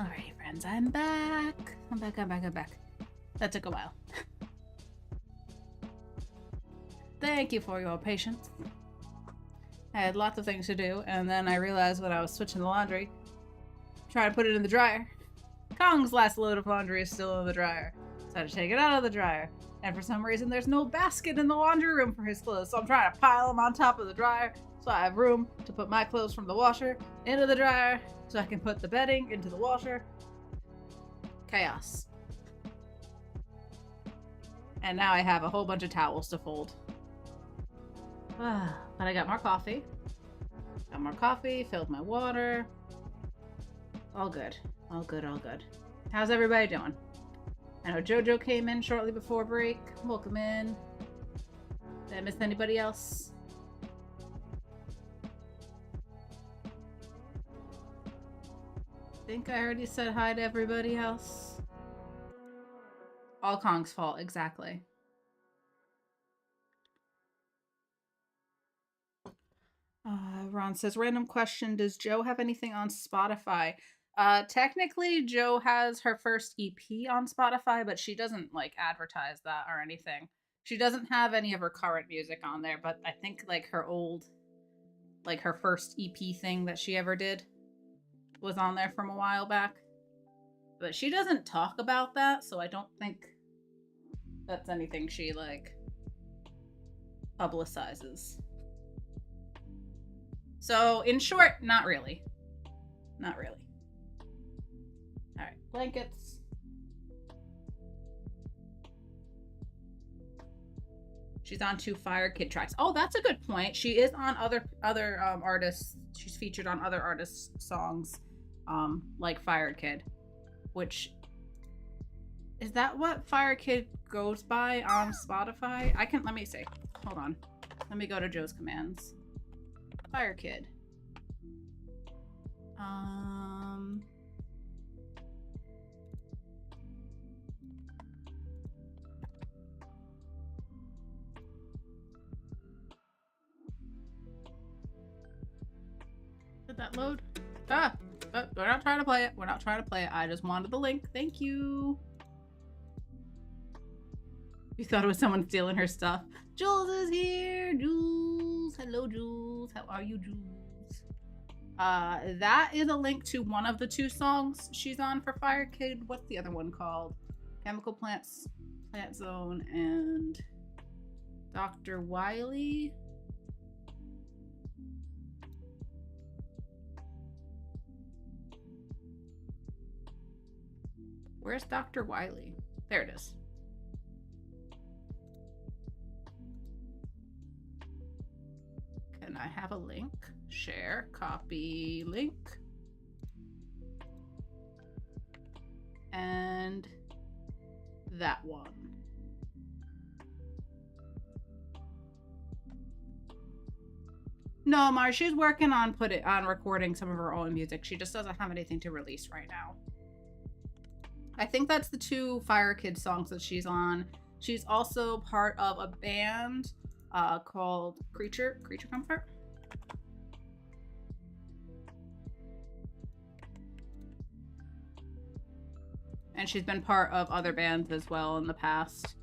Alrighty, friends, I'm back. I'm back. That took a while. Thank you for your patience. I had lots of things to do, and then I realized when I was switching the laundry, trying to put it in the dryer, Kong's last load of laundry is still in the dryer. So I had to take it out of the dryer. And for some reason, there's no basket in the laundry room for his clothes, so I'm trying to pile them on top of the dryer so I have room to put my clothes from the washer into the dryer so I can put the bedding into the washer. Chaos. And now I have a whole bunch of towels to fold. But I got more coffee. Filled my water. All good. How's everybody doing? I know JoJo came in shortly before break. Welcome in. Did I miss anybody else? I think I already said hi to everybody else. All Kong's fault, exactly. Ron says, random question, does Joe have anything on Spotify? Technically, Joe has her first EP on Spotify, but she doesn't, like, advertise that or anything. She doesn't have any of her current music on there, but I think, like, her old, like, her first EP thing that she ever did was on there from a while back. But she doesn't talk about that, so I don't think that's anything she, like, publicizes. So, in short, not really. Not really. Alright, blankets. She's on 2 Fire Kid tracks. Oh, that's a good point. She is on other artists. She's featured on other artists' songs, like Fire Kid. Which, is that what Fire Kid goes by on Spotify? Let me see. Hold on. Let me go to Joe's commands. Fire Kid. Did that load? We're not trying to play it. I just wanted the link. Thank you. You thought it was someone stealing her stuff. Jules is here. Jules. Hello, Jules. How are you, Jules? That is a link to one of the 2 songs she's on for Fire Kid. What's the other one called? Chemical Plants, Plant Zone, and Dr. Wiley. Where's Dr. Wiley? There it is. Can I have a link? Share, copy, link. And that one. No, Mar, she's working on recording some of her own music. She just doesn't have anything to release right now. I think that's the 2 Fire Kid songs that she's on. She's also part of a band called Creature Comfort. And she's been part of other bands as well in the past.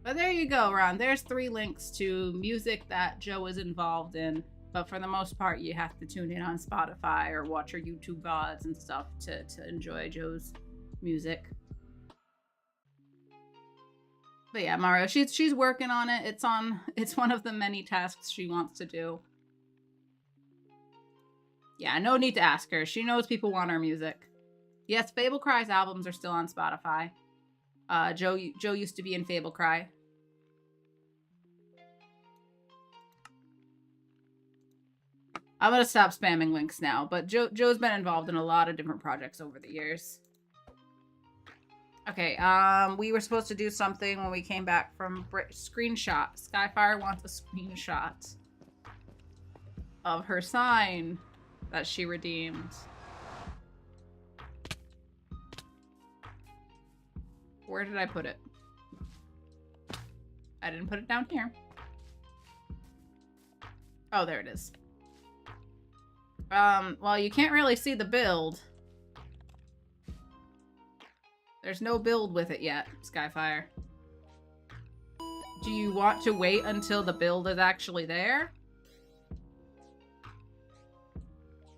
But there you go, Ron. There's 3 links to music that Joe is involved in. But for the most part, you have to tune in on Spotify or watch her YouTube VODs and stuff to enjoy Joe's music. But yeah, Mario, she's working on it. It's one of the many tasks she wants to do. Yeah, no need to ask her. She knows people want her music. Yes, Fable Cry's albums are still on Spotify. Joe used to be in Fable Cry. I'm gonna stop spamming links now, but Joe's been involved in a lot of different projects over the years. Okay, we were supposed to do something when we came back from screenshot. Skyfire wants a screenshot of her sign that she redeemed. Where did I put it? I didn't put it down here. Oh, there it is. Well, you can't really see the build. There's no build with it yet, Skyfire. Do you want to wait until the build is actually there?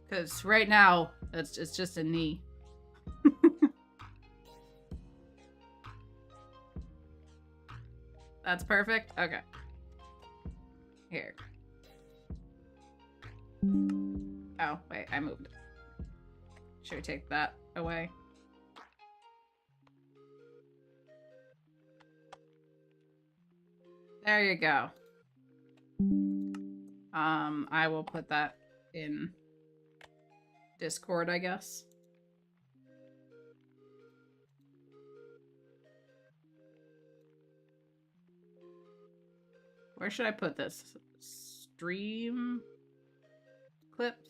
Because right now, it's just a knee. That's perfect? Okay. Here. Oh, wait, I moved it. Should we take that away? There you go. I will put that in Discord, I guess. Where should I put this? Stream clips?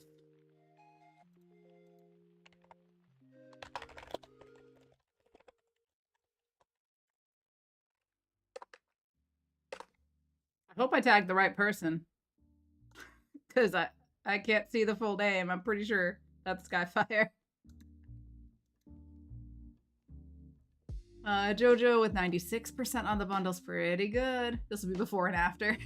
I hope I tagged the right person. Because I can't see the full name. I'm pretty sure that's Skyfire. Jojo with 96% on the bundles. Pretty good. This will be before and after.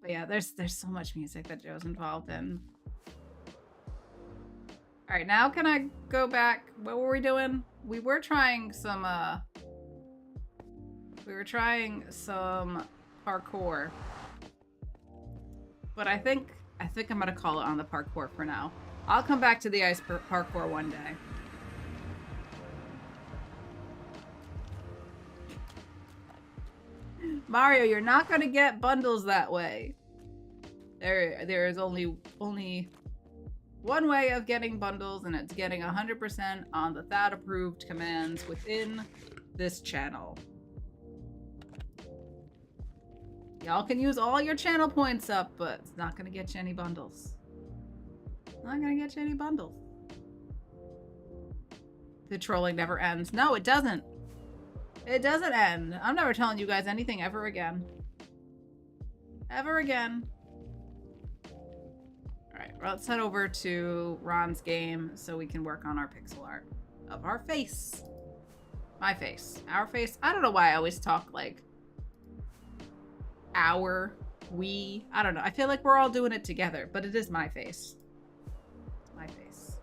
But yeah, there's so much music that Joe's involved in. Alright, now can I go back? What were we doing? We were trying some parkour. But I think I'm gonna call it on the parkour for now. I'll come back to the ice parkour one day. Mario, you're not gonna get bundles that way. There is only one way of getting bundles, and it's getting 100% on the Thad approved commands within this channel. Y'all can use all your channel points up, but it's not gonna get you any bundles. Not gonna get you any bundles. The trolling never ends. No, it doesn't. It doesn't end. I'm never telling you guys anything ever again. Ever again. Alright, well, let's head over to Ron's game so we can work on our pixel art of our face. My face. Our face. I don't know why I always talk like our, we. I don't know. I feel like we're all doing it together, but it is my face. My face.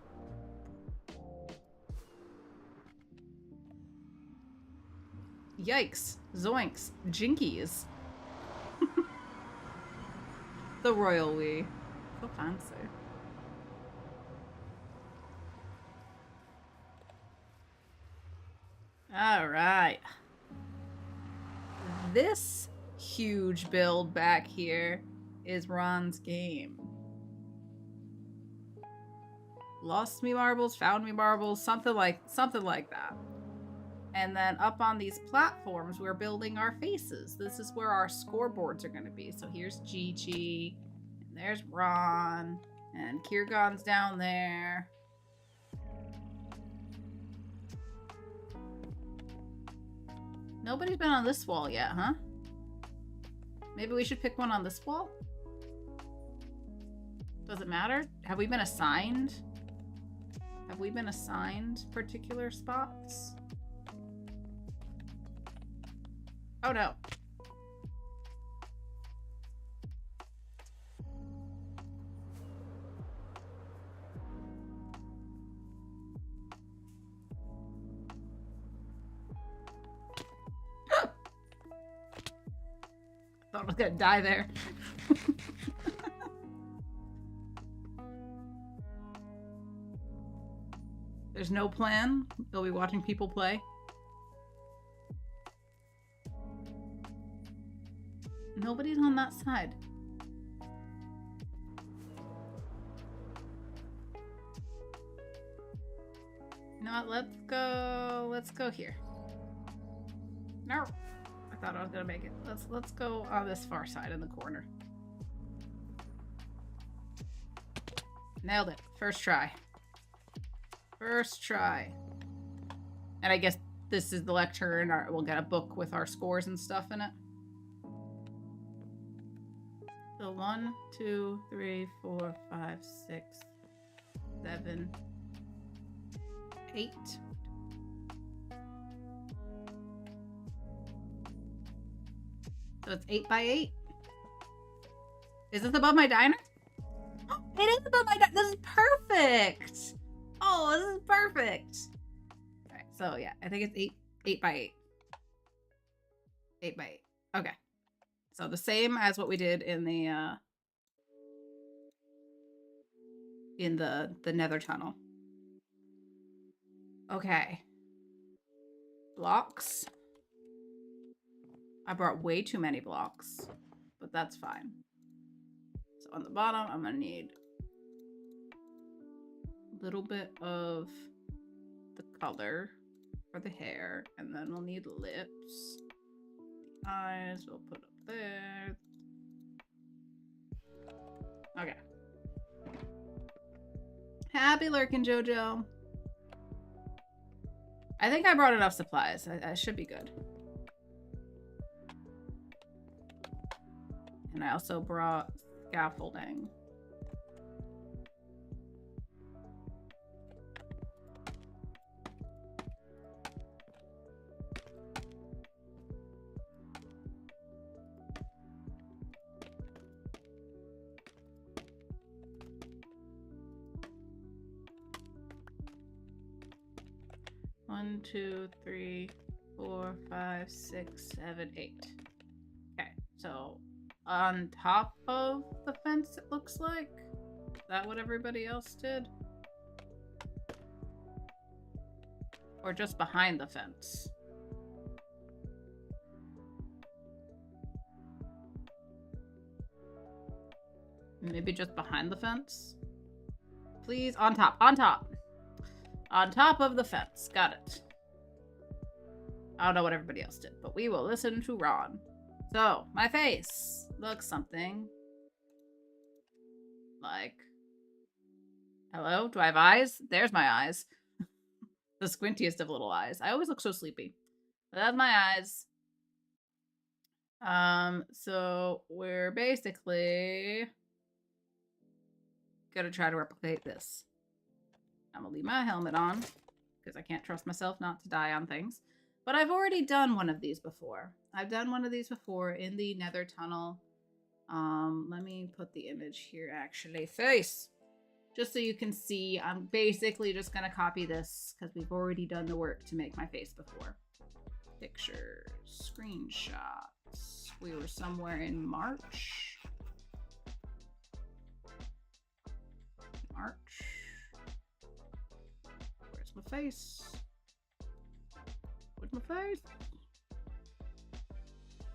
Yikes. Zoinks. Jinkies. The royal we. So fancy. Alright. This huge build back here is Ron's game. Lost me marbles, found me marbles, something like that. And then up on these platforms, we're building our faces. This is where our scoreboards are going to be. So here's Gigi, and there's Ron, and Kirgon's down there. Nobody's been on this wall yet, huh? Maybe we should pick one on this wall? Does it matter? Have we been assigned? Have we been assigned particular spots? Oh no. Thought I was gonna die there. There's no plan. You'll be watching people play. Nobody's on that side. You know what? Let's go here. No. I thought I was gonna make it. Let's go on this far side in the corner. Nailed it. First try. First try. And I guess this is the lecture, and we'll get a book with our scores and stuff in it. So 1, 2, 3, 4, 5, 6, 7, 8. So it's 8 by 8. Is this above my diner? It is above my diner. This is perfect. Oh, this is perfect. All right, so yeah, I think it's 8 by 8. 8 by 8. Okay. So the same as what we did in the nether tunnel. Okay. Blocks. I brought way too many blocks, but that's fine. So on the bottom, I'm gonna need a little bit of the color for the hair, and then we'll need lips. Eyes, we'll put up there. Okay. Happy lurking, Jojo. I think I brought enough supplies. I should be good. And I also brought scaffolding. One, 2, 3, 4, 5, 6, 7, 8. Okay, so on top of the fence, it looks like. Is that what everybody else did? Or just behind the fence? Maybe just behind the fence? Please, on top, on top. On top of the fence. Got it. I don't know what everybody else did, but we will listen to Ron. So, my face looks something like... Hello? Do I have eyes? There's my eyes. The squintiest of little eyes. I always look so sleepy. But that's my eyes. So we're basically gonna try to replicate this. I'm gonna leave my helmet on because I can't trust myself not to die on things. But I've already done one of these before. I've done one of these before in the nether tunnel. Let me put the image here actually. Face! Just so you can see, I'm basically just gonna copy this because we've already done the work to make my face before. Pictures, screenshots. We were somewhere in March. Where's my face? Where's my face?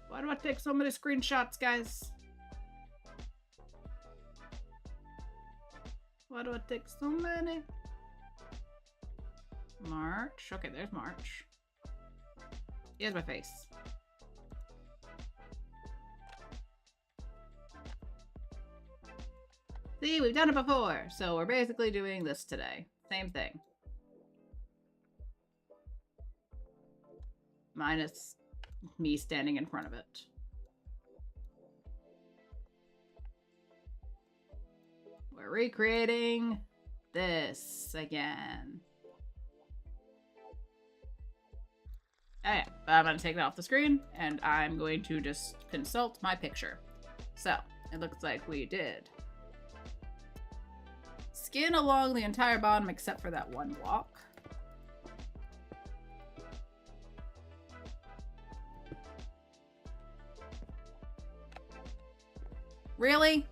Why do I take so many screenshots, guys? Why do I take so many? March. Okay, there's March. Here's my face. See, we've done it before, so we're basically doing this today. Same thing. Minus me standing in front of it. We're recreating this again. Okay, I'm going to take that off the screen, and I'm going to just consult my picture. So, it looks like we did skin along the entire bottom except for that one block. Really?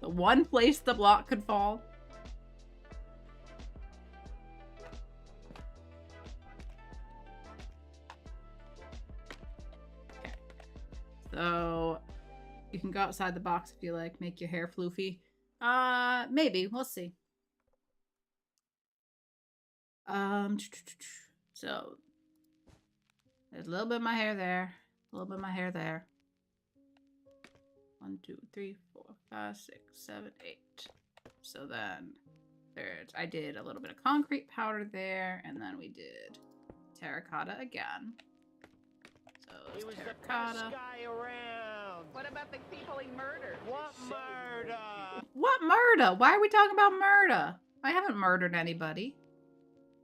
The one place the block could fall? Okay. So, you can go outside the box if you like, make your hair floofy. Maybe. We'll see. So, there's a little bit of my hair there. A little bit of my hair there. 1, 2, 3, 4, 5, 6, 7, 8. So then I did a little bit of concrete powder there, and then we did terracotta again. So He was the terracotta. best guy around. people he murdered. What murder? What murder? Why are we talking about murder? I haven't murdered anybody.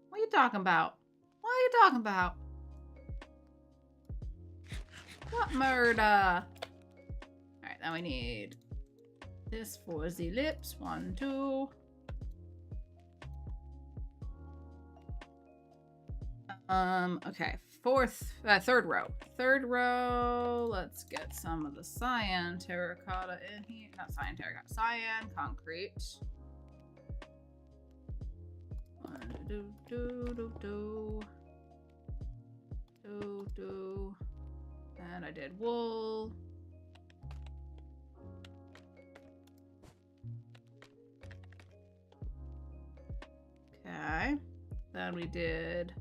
What are you talking about? What are you talking about? What murder? Alright, now we need this for the lips. 1, 2. Okay. Third row. Third row. Let's get some of the cyan terracotta in here. Not cyan terracotta, cyan concrete. And I did wool. Okay. Then we did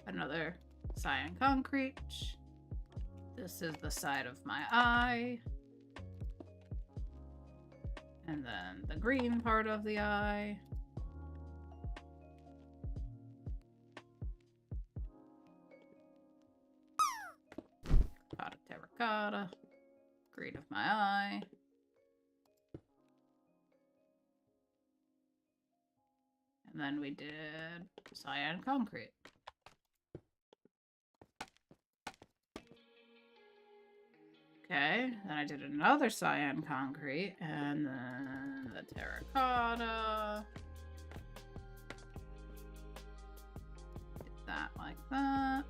another cyan concrete. This is the side of my eye. And then the green part of the eye. Pot of terracotta. Green of my eye. And then we did cyan concrete. Okay, then I did another cyan concrete, and then the terracotta. Did that like that.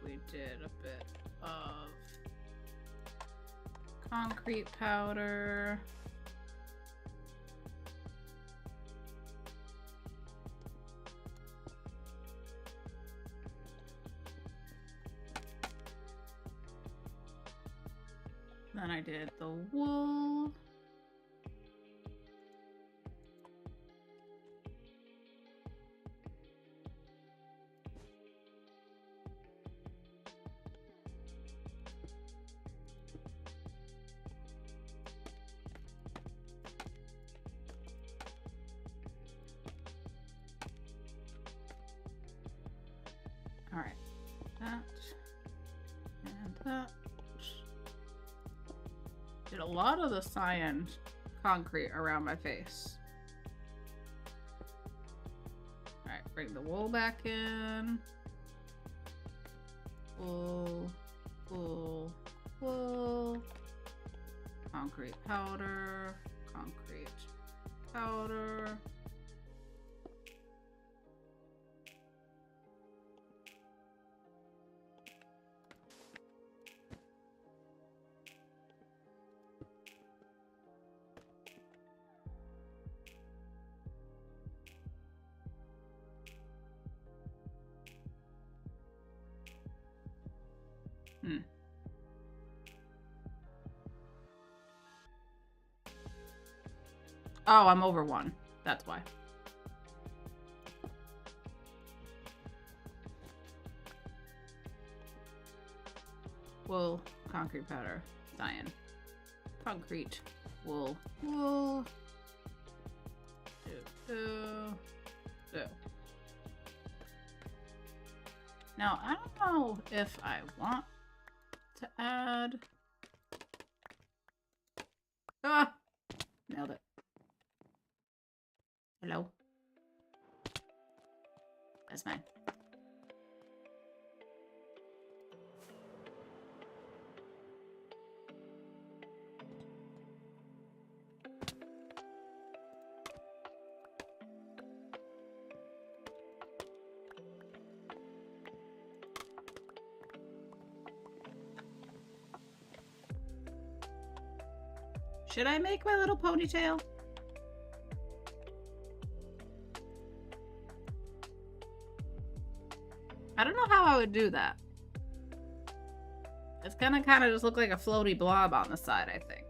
We did a bit of concrete powder. Then I did the wool. All right, that and that. Did a lot of the cyan concrete around my face. All right, bring the wool back in. Wool, wool, wool. Concrete powder, concrete powder. Oh, I'm over 1. That's why. Wool, concrete powder, cyan. Concrete, wool, wool. Do. Now, I don't know if I want to add... Ah! Nailed it. Hello? That's mine. Should I make my little ponytail? I don't know how I would do that. It's gonna kind of just look like a floaty blob on the side, I think.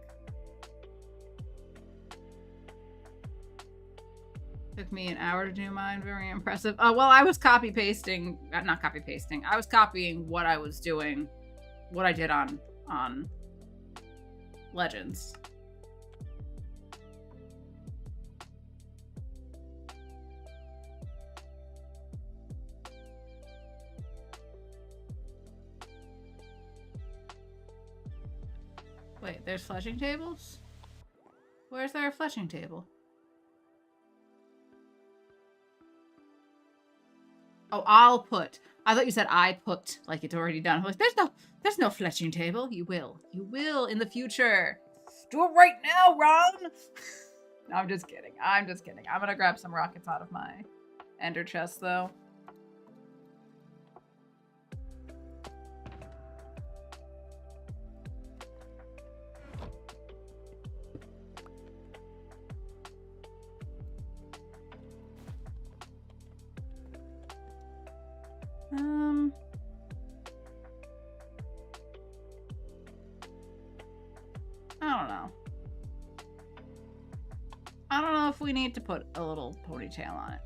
Took me an hour to do mine. Very impressive. Oh, well, I was copy pasting. Not copy pasting. I was copying what I was doing. What I did on Legends. Wait, there's fletching tables? Where's there a fletching table? Oh, I'll put. I thought you said I put, like it's already done. I was like, there's no fletching table. You will. You will in the future. Do it right now, Ron! No, I'm just kidding. I'm just kidding. I'm gonna grab some rockets out of my ender chest, though. I don't know. I don't know if we need to put a little ponytail on it.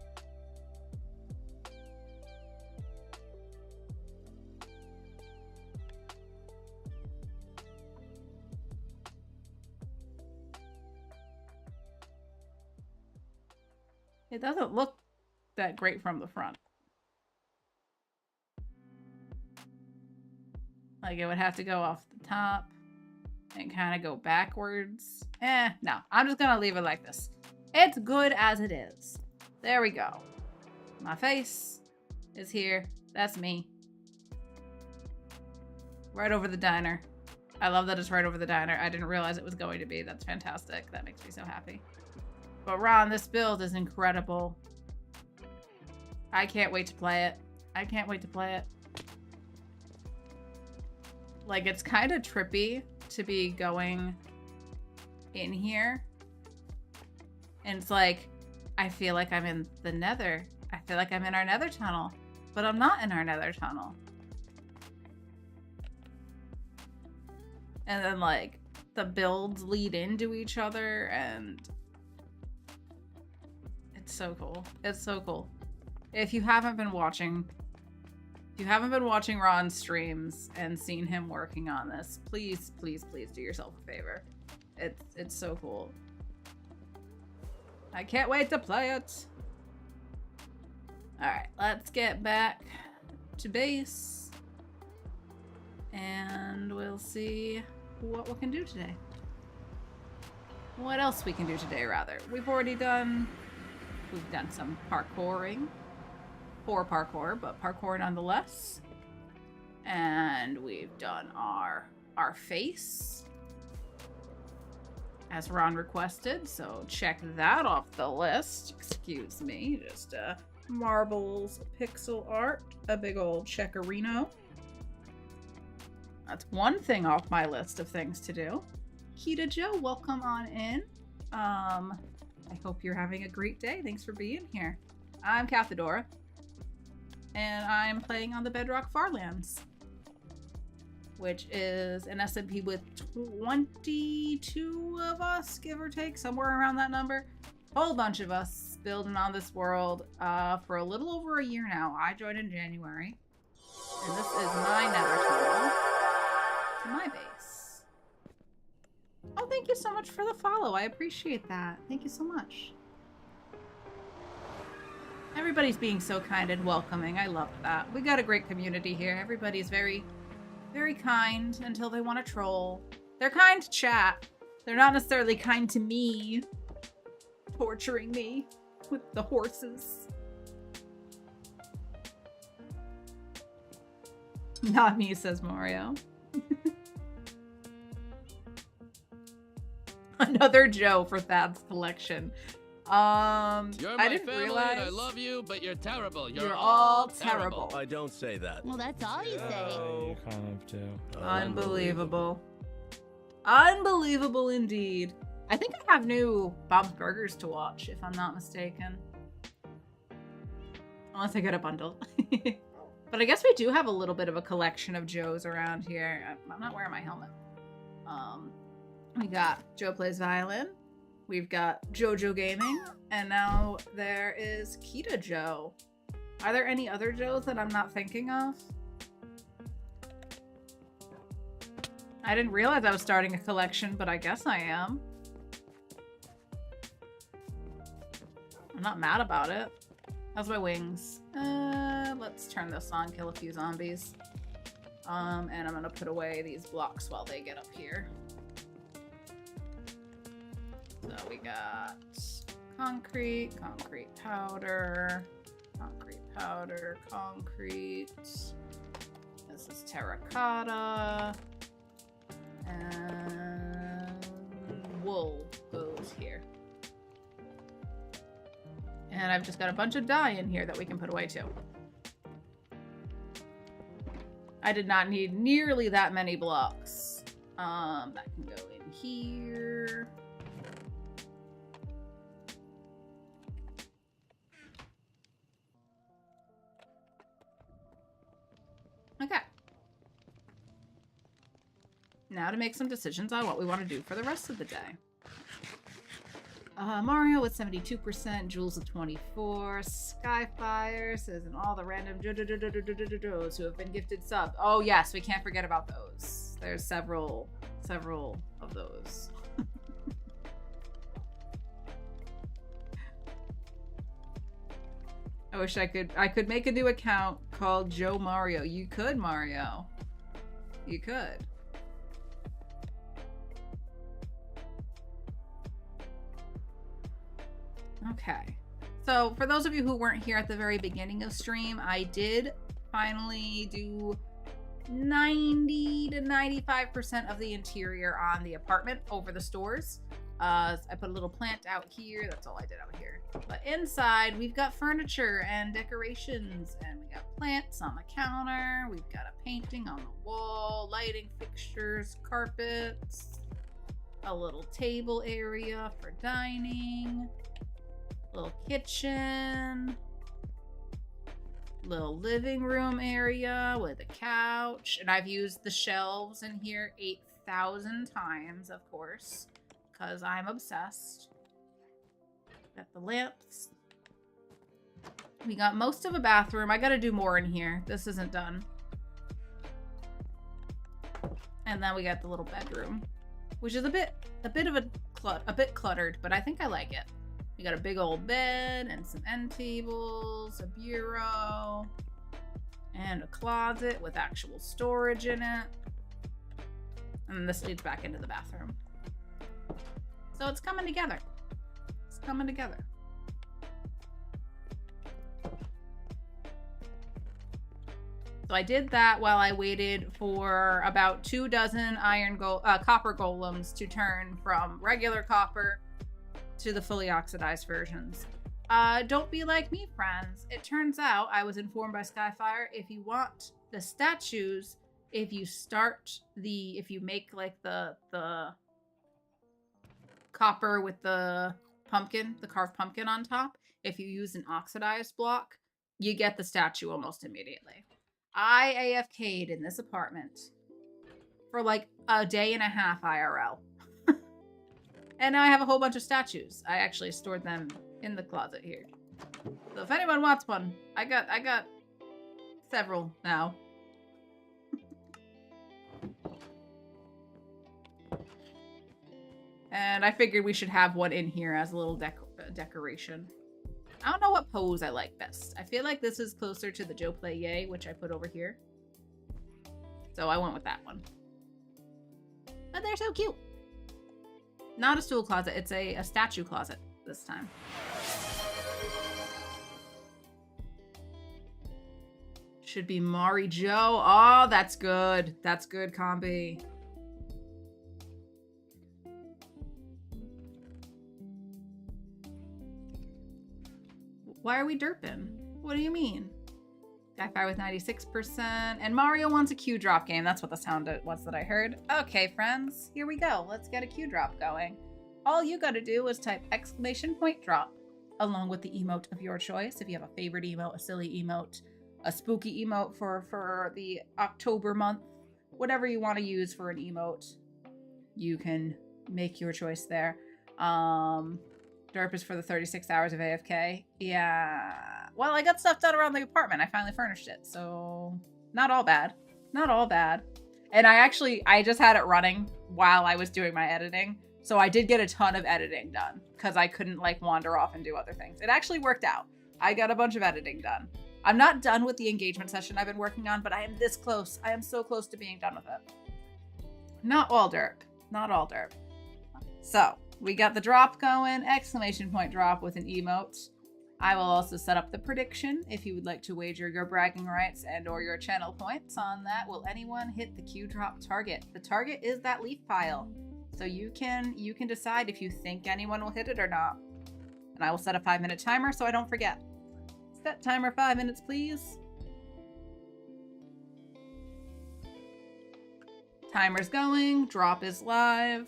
It doesn't look that great from the front. Like it would have to go off the top and kind of go backwards. No, I'm just gonna leave it like this. It's good as it is. There we go. My face is here. That's me. Right over the diner. I love that it's right over the diner. I didn't realize it was going to be. That's fantastic. That makes me so happy. But Ron, this build is incredible. I can't wait to play it. I can't wait to play it. Like, it's kind of trippy to be going in here. And it's like, I feel like I'm in the nether. I feel like I'm in our nether tunnel. But I'm not in our nether tunnel. And then, like, the builds lead into each other, and it's so cool. It's so cool. If you haven't been watching Ron's streams and seen him working on this, please, please, please do yourself a favor. It's so cool. I can't wait to play it. All right, let's get back to base, and we'll see what we can do today. What else we can do today, rather. We've done some parkouring. Poor parkour, but parkour nonetheless. And we've done our face, as Ron requested, so check that off the list. Excuse me, just marbles, pixel art, a big old checkerino. That's one thing off my list of things to do. Kita Joe, welcome on in. I hope you're having a great day. Thanks for being here. I'm Kathadora, and I'm playing on the Bedrock Farlands, which is an SMP with 22 of us, give or take, somewhere around that number. Whole bunch of us building on this world for a little over a year now. I joined in January, and this is my nether tunnel to my base. Oh, thank you so much for the follow. I appreciate that. Thank you so much. Everybody's being so kind and welcoming. I love that. We got a great community here. Everybody's very, very kind until they want to troll. They're kind to chat. They're not necessarily kind to me, torturing me with the horses. Not me, says Mario. Another Joe for Thad's collection. You're my I didn't family realize. and I love you, but you're terrible. You're all terrible. I don't say that. Well, that's all you say. You kind of do. Unbelievable. Unbelievable indeed. I think I have new Bob's Burgers to watch, if I'm not mistaken. Unless I get a bundle. But I guess we do have a little bit of a collection of Joes around here. I'm not wearing my helmet. We got Joe Plays Violin. We've got JoJo Gaming. And now there is Kita Joe. Are there any other Joes that I'm not thinking of? I didn't realize I was starting a collection, but I guess I am. I'm not mad about it. How's my wings? Let's turn this on, kill a few zombies. And I'm gonna put away these blocks while they get up here. So we got concrete, concrete powder, concrete powder, concrete. This is terracotta. And wool goes here. And I've just got a bunch of dye in here that we can put away too. I did not need nearly that many blocks. That can go in here. Okay. Now to make some decisions on what we want to do for the rest of the day. Mario with 72%, Jules with 24, Skyfire says, and all the random JoJo's who have been gifted subs. Oh yes, we can't forget about those. There's several of those. I wish I could make a new account called Joe Mario. You could, Mario. You could. Okay. So for those of you who weren't here at the very beginning of stream, I did finally do 90 to 95% of the interior on the apartment over the stores. I put a little plant out here. That's all I did out here. But inside, we've got furniture and decorations, and we got plants on the counter. We've got a painting on the wall, lighting fixtures, carpets, a little table area for dining, little kitchen, little living room area with a couch. And I've used the shelves in here 8,000 times, of course, because I'm obsessed. Got the lamps. We got most of a bathroom. I gotta do more in here. This isn't done. And then we got the little bedroom, which is a bit cluttered, but I think I like it. We got a big old bed and some end tables, a bureau, and a closet with actual storage in it. And then this leads back into the bathroom. So it's coming together. It's coming together. So I did that while I waited for about 24 copper golems to turn from regular copper to the fully oxidized versions. Don't be like me, friends. It turns out, I was informed by Skyfire, if you want the statues, if you make like the copper with the pumpkin, the carved pumpkin on top, if you use an oxidized block, you get the statue almost immediately. I AFK'd in this apartment for like a day and a half IRL. And now I have a whole bunch of statues. I actually stored them in the closet here. So if anyone wants one, I got several now. And I figured we should have one in here as a little decoration. I don't know what pose I like best. I feel like this is closer to the Joe Play Yay, which I put over here. So I went with that one. But they're so cute. Not a stool closet, it's a statue closet this time. Should be Mari Joe. Oh, that's good. That's good, Combi. Why are we derping? What do you mean? Skyfire with 96%. And Mario wants a Q drop game. That's what the sound was that I heard. Okay, friends, here we go. Let's get a Q drop going. All you gotta do is type !drop along with the emote of your choice. If you have a favorite emote, a silly emote, a spooky emote for the October month, whatever you want to use for an emote, you can make your choice there. Derp is for the 36 hours of AFK. Yeah. Well, I got stuff done around the apartment. I finally furnished it. So not all bad. Not all bad. And I just had it running while I was doing my editing. So I did get a ton of editing done because I couldn't like wander off and do other things. It actually worked out. I got a bunch of editing done. I'm not done with the engagement session I've been working on, but I am this close. I am so close to being done with it. Not all derp. Not all derp. So We got the drop going, exclamation point drop with an emote. I will also set up the prediction if you would like to wager your bragging rights and or your channel points on that. Will anyone hit the Q drop target? The target is that leaf pile. So you can decide if you think anyone will hit it or not. And I will set a 5-minute timer so I don't forget. Set timer 5 minutes, please. Timer's going, drop is live.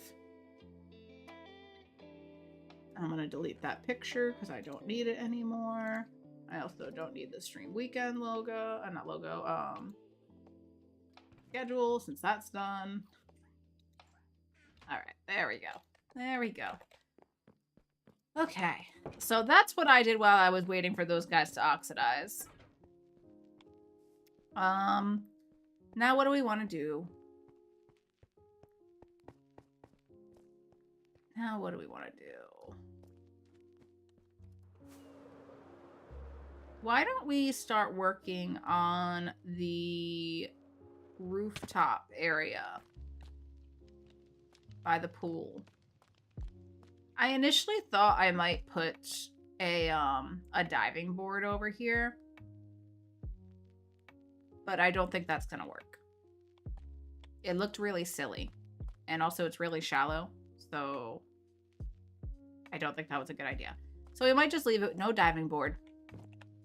I'm gonna delete that picture because I don't need it anymore. I also don't need the stream weekend logo, not logo, schedule since that's done. All right, there we go. There we go. Okay, so that's what I did while I was waiting for those guys to oxidize. Now what do we want to do? Now what do we want to do? Why don't we start working on the rooftop area by the pool? I initially thought I might put a diving board over here, but I don't think that's gonna work. It looked really silly, and also it's really shallow, so I don't think that was a good idea. So we might just leave it, no diving board.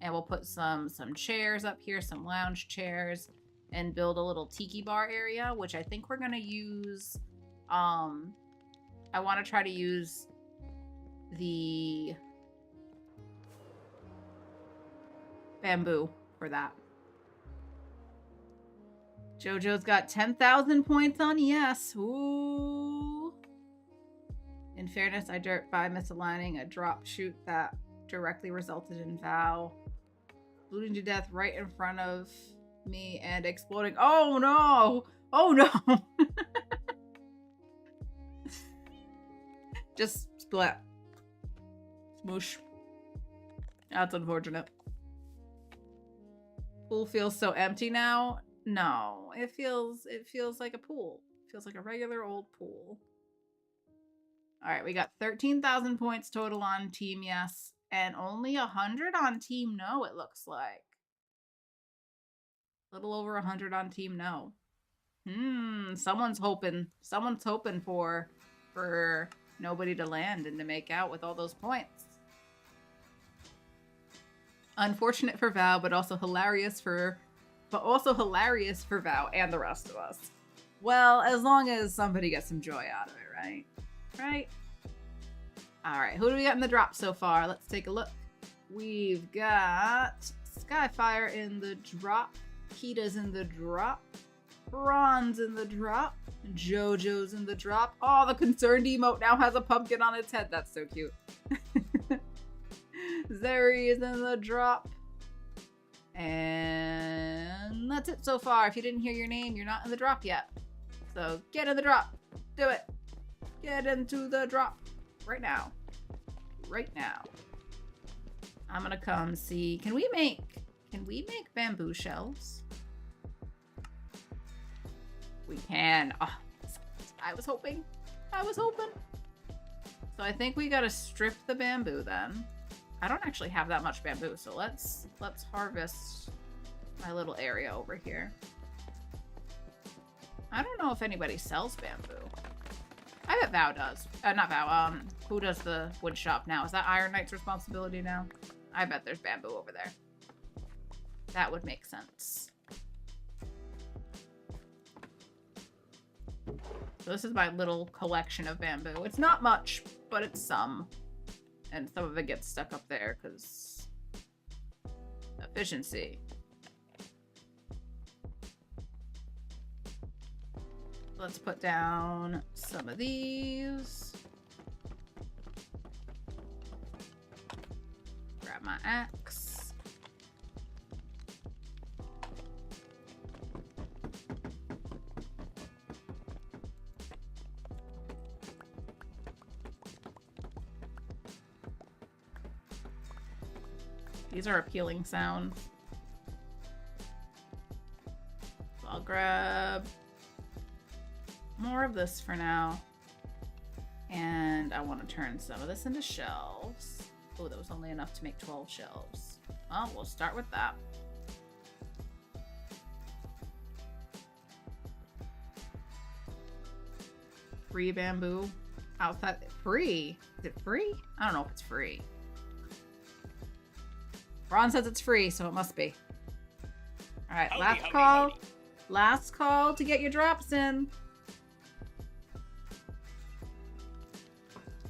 And we'll put some chairs up here, some lounge chairs, and build a little tiki bar area, which I think we're gonna use. I want to try to use the bamboo for that. JoJo's got 10,000 points on yes. Ooh. In fairness, I dirt by misaligning a drop shoot that directly resulted in Vow bleeding to death right in front of me and exploding. Oh no! Oh no! Just splat. Smoosh. That's unfortunate. Pool feels so empty now. No, it feels like a pool. It feels like a regular old pool. All right, we got 13,000 points total on Team Yes. And only 100 on Team No, it looks like. A little over 100 on Team No. Someone's hoping for nobody to land and to make out with all those points. Unfortunate for Val, but also hilarious for Val and the rest of us. Well, as long as somebody gets some joy out of it, right? Right? All right, who do we got in the drop so far? Let's take a look. We've got Skyfire in the drop, Kita's in the drop, Ron's in the drop, JoJo's in the drop. Oh, the concerned emote now has a pumpkin on its head. That's so cute. Zeri is in the drop. And that's it so far. If you didn't hear your name, you're not in the drop yet. So get in the drop. Do it. Get into the drop. Right now. Right now. I'm gonna come see. Can we make bamboo shelves? We can. Oh, I was hoping. So I think we gotta strip the bamboo then. I don't actually have that much bamboo, so let's harvest my little area over here. I don't know if anybody sells bamboo. I bet Vow does. Not Vow, who does the wood shop now? Is that Iron Knight's responsibility now? I bet there's bamboo over there. That would make sense. So this is my little collection of bamboo. It's not much, but it's some. And some of it gets stuck up there because efficiency. Let's put down some of these. Grab my axe. These are appealing sounds. So I'll grab more of this for now. And I want to turn some of this into shelves. Oh, that was only enough to make 12 shelves. Well, we'll start with that. Free bamboo outside. Free? Is it free? I don't know if it's free. Ron says it's free, so it must be. All right, last call. Last call to get your drops in.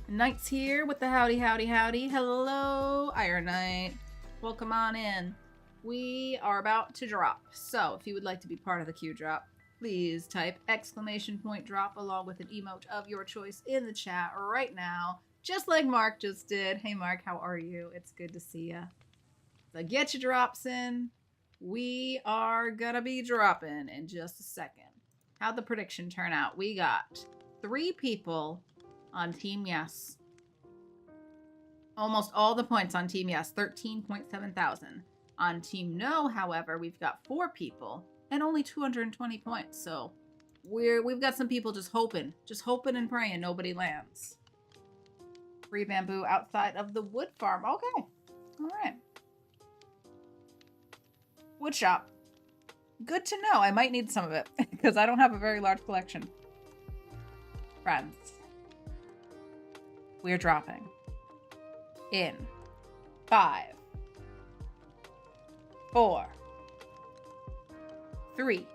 Knight's here with the howdy, howdy, howdy. Hello, Iron Knight. Welcome on in. We are about to drop. So if you would like to be part of the Q drop, please type !drop along with an emote of your choice in the chat right now. Just like Mark just did. Hey Mark, how are you? It's good to see ya. So get your drops in. We are gonna be dropping in just a second. How'd the prediction turn out? We got 3 people on Team Yes. Almost all the points on Team Yes, 13.7 thousand. On Team No, however, we've got 4 people and only 220 points. So we've got some people just hoping and praying nobody lands. Free bamboo outside of the wood farm. Okay, all right. Wood shop. Good to know. I might need some of it because I don't have a very large collection. Friends. We're dropping in 5, 4, 3,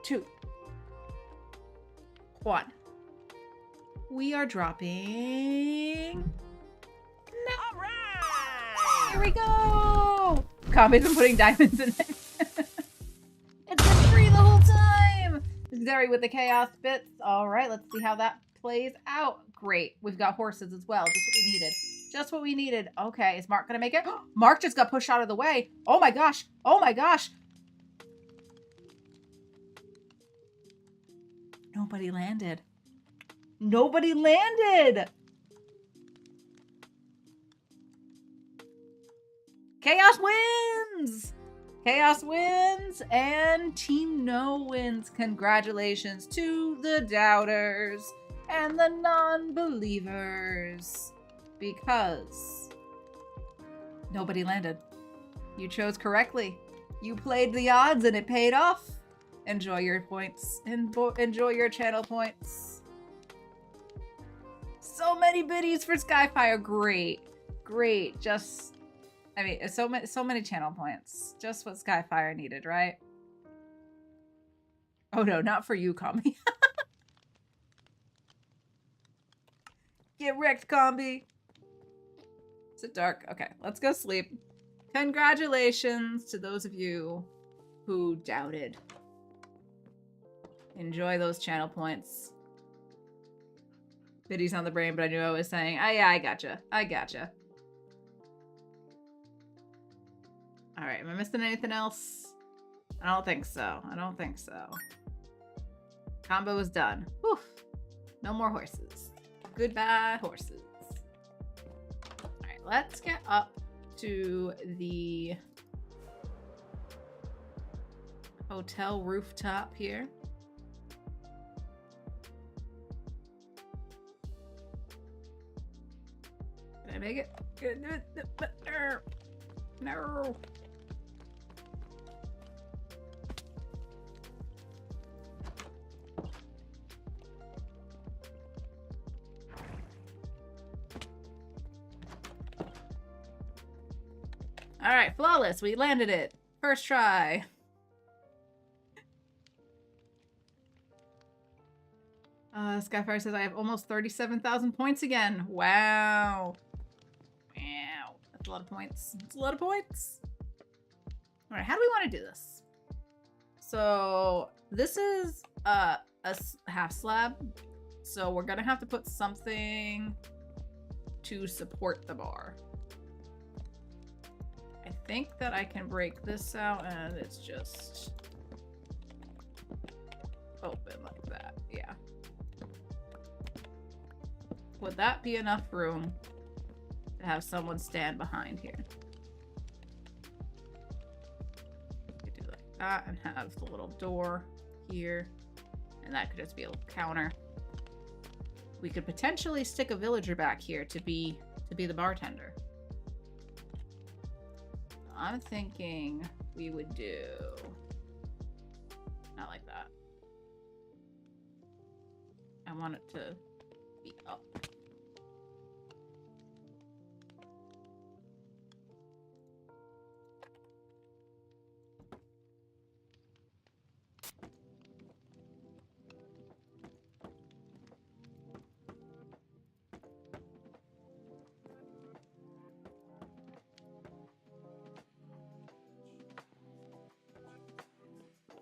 2, 1. We are dropping now. All right. Here we go. Combi's been putting diamonds in there. It's been free the whole time. Zeri with the chaos bits. All right, let's see how that plays out. Great. We've got horses as well. Just what we needed. Just what we needed. Okay, is Mark gonna make it? Mark just got pushed out of the way. Oh my gosh. Oh my gosh. Nobody landed. Nobody landed. Chaos wins. Chaos wins and Team No wins. Congratulations to the doubters and the non-believers, because nobody landed. You chose correctly. You played the odds and it paid off. Enjoy your points. Enjoy your channel points. So many biddies for Skyfire. Great. Great. Just, I mean, so many channel points. Just what Skyfire needed, right? Oh no, not for you, Combi. Get wrecked, Combi. Is it dark? Okay, let's go sleep. Congratulations to those of you who doubted. Enjoy those channel points. Biddy's on the brain, but I knew I was saying, oh yeah, I gotcha. I gotcha. All right, am I missing anything else? I don't think so. I don't think so. Combo is done. Whew. No more horses. Goodbye, horses. All right, let's get up to the hotel rooftop here. Can I make it? No. All right, flawless. We landed it. First try. Skyfire says I have almost 37,000 points again. Wow. Wow. That's a lot of points. That's a lot of points. All right, how do we want to do this? So this is a half slab. So we're going to have to put something to support the bar. I think that I can break this out and it's just open like that. Yeah. Would that be enough room to have someone stand behind here? Could do like that and have the little door here, and that could just be a little counter. We could potentially stick a villager back here to be the bartender. I'm thinking we would do not like that. I want it to be up.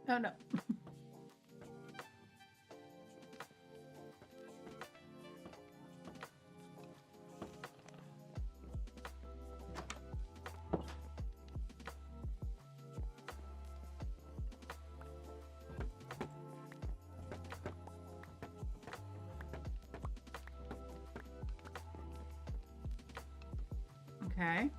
Oh no. Okay.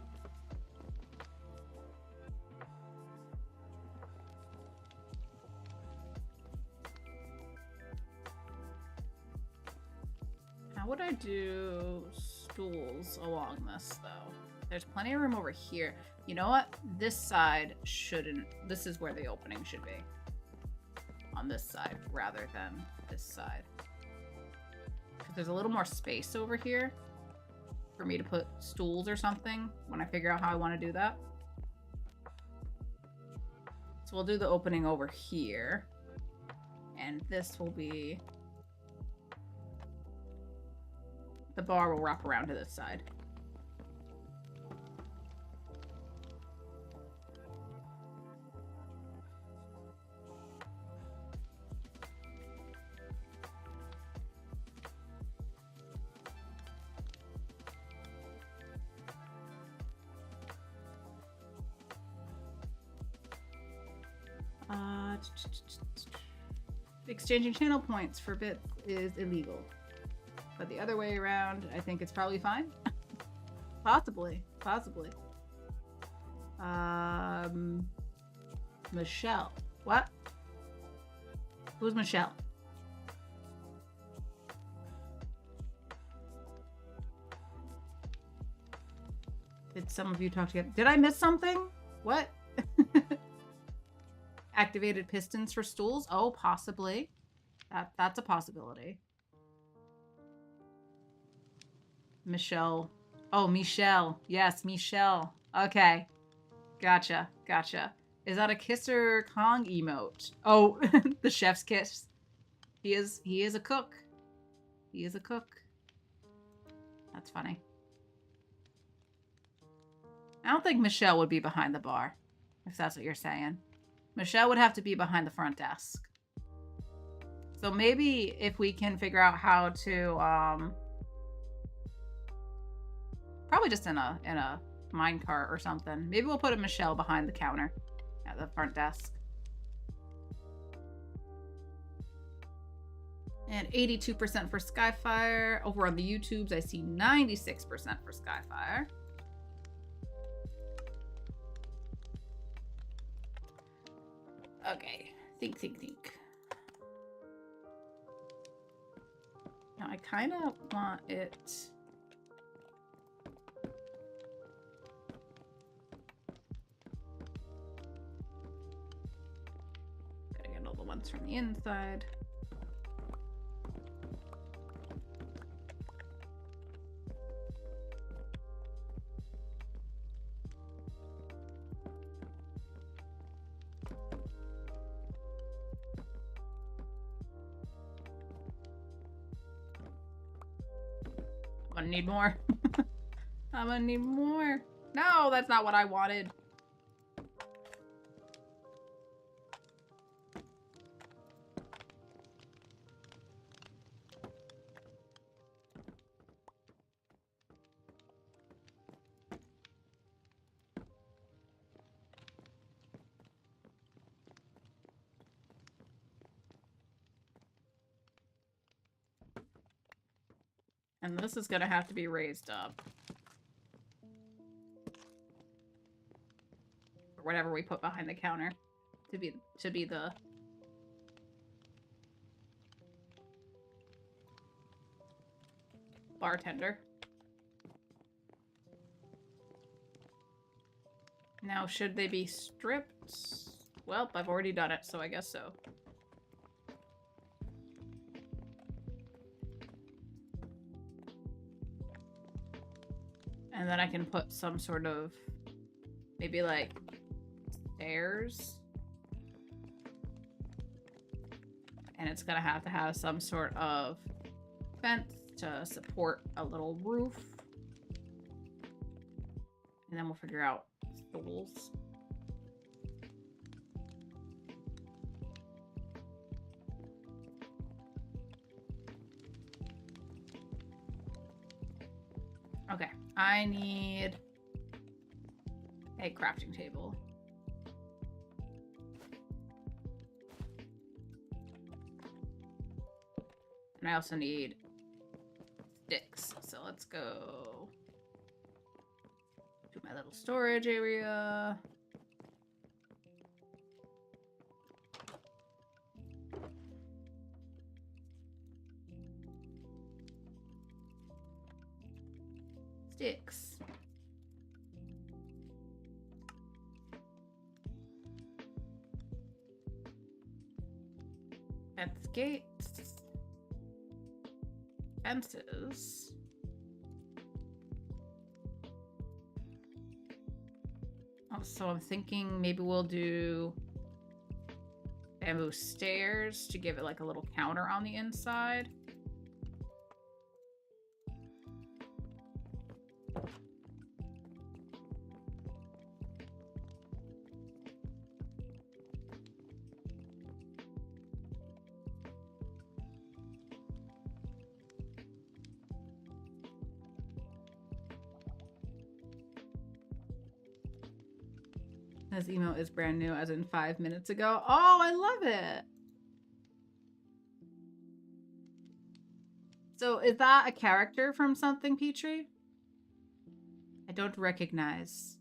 How would I do stools along this, though? There's plenty of room over here. You know what? This side shouldn't... This is where the opening should be. On this side, rather than this side. Because there's a little more space over here for me to put stools or something when I figure out how I want to do that. So we'll do the opening over here. And this will be... The bar will wrap around to this side. Exchanging channel points for bits is illegal. But the other way around, I think it's probably fine. Possibly. Possibly. Michelle. What? Who's Michelle? Did some of you talk together? Did I miss something? What? Activated pistons for stools? Oh, possibly. That's a possibility. Michelle. Oh, Michelle. Yes, Michelle. Okay. Gotcha. Gotcha. Is that a kisser Kong emote? Oh, the chef's kiss. He is a cook. He is a cook. That's funny. I don't think Michelle would be behind the bar, if that's what you're saying. Michelle would have to be behind the front desk. So maybe if we can figure out how to, probably just in a minecart or something. Maybe we'll put a Michelle behind the counter at the front desk. And 82% for Skyfire. Over on the YouTubes, I see 96% for Skyfire. Okay, think. Now I kind of want it... Gotta get all the ones from the inside. I'm gonna need more. I'm gonna need more. No, that's not what I wanted. And this is gonna have to be raised up. Or whatever we put behind the counter to be the... bartender. Now, should they be stripped? Well, I've already done it, so I guess so. And then I can put some sort of, maybe like, stairs. And it's gonna have to have some sort of fence to support a little roof. And then we'll figure out stools. Okay, I need a crafting table. And I also need sticks. So let's go to my little storage area. Sticks. Fence gates. Fences. Oh, so I'm thinking maybe we'll do bamboo stairs to give it like a little counter on the inside. This emote is brand new, as in 5 minutes ago. Oh, I love it. So is that a character from something, Petrie? I don't recognize.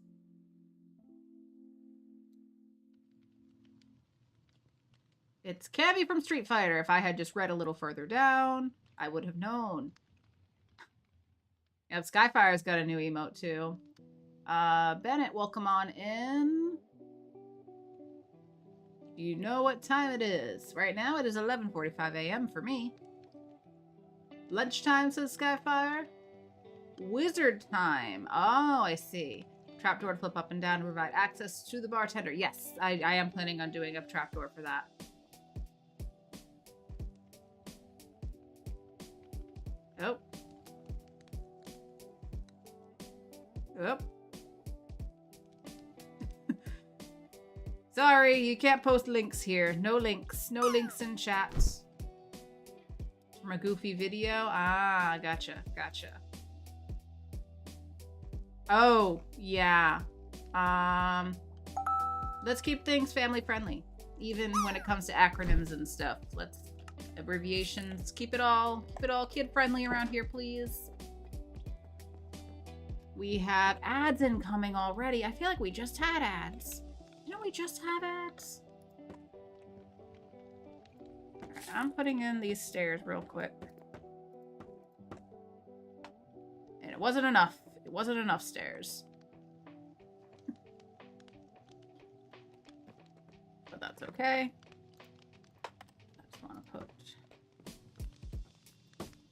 It's Cammy from Street Fighter. If I had just read a little further down, I would have known. Yep, Skyfire's got a new emote too. Bennett, welcome on in. You know what time it is. Right now it is 11:45 a.m. for me. Lunchtime, says Skyfire. Wizard time. Oh, I see. Trapdoor to flip up and down to provide access to the bartender. Yes, I am planning on doing a trapdoor for that. Oh. Oh. Sorry, you can't post links here. No links. No links in chat. From a goofy video? Ah, gotcha. Gotcha. Oh, yeah. Let's keep things family friendly. Even when it comes to acronyms and stuff. Let's abbreviations. Keep it all kid friendly around here, please. We have ads incoming already. I feel like we just had ads. Didn't we just have ads? Alright, I'm putting in these stairs real quick. And it wasn't enough. It wasn't enough stairs. But that's okay. I just want to put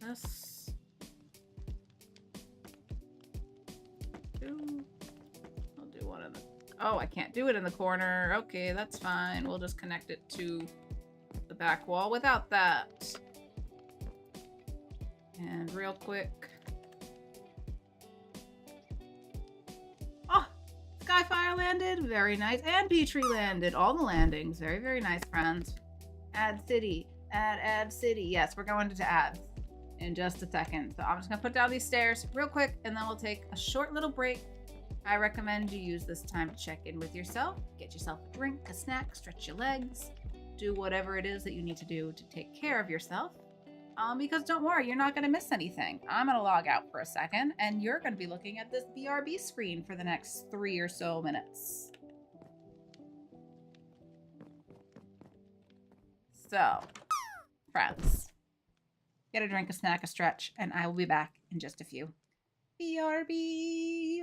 this. I'll do one in the... Oh, I can't do it in the corner. Okay, that's fine. We'll just connect it to the back wall without that. And real quick. Oh, Skyfire landed. Very nice. And Petrie landed. All the landings. Very, very nice, friends. Add city. Add city. Yes, we're going to ads in just a second. So I'm just going to put down these stairs real quick, and then we'll take a short little break. I recommend you use this time to check in with yourself, get yourself a drink, a snack, stretch your legs, do whatever it is that you need to do to take care of yourself. Because don't worry, you're not going to miss anything. I'm going to log out for a second, and you're going to be looking at this BRB screen for the next 3 or so minutes. So, friends, get a drink, a snack, a stretch, and I will be back in just a few. BRB!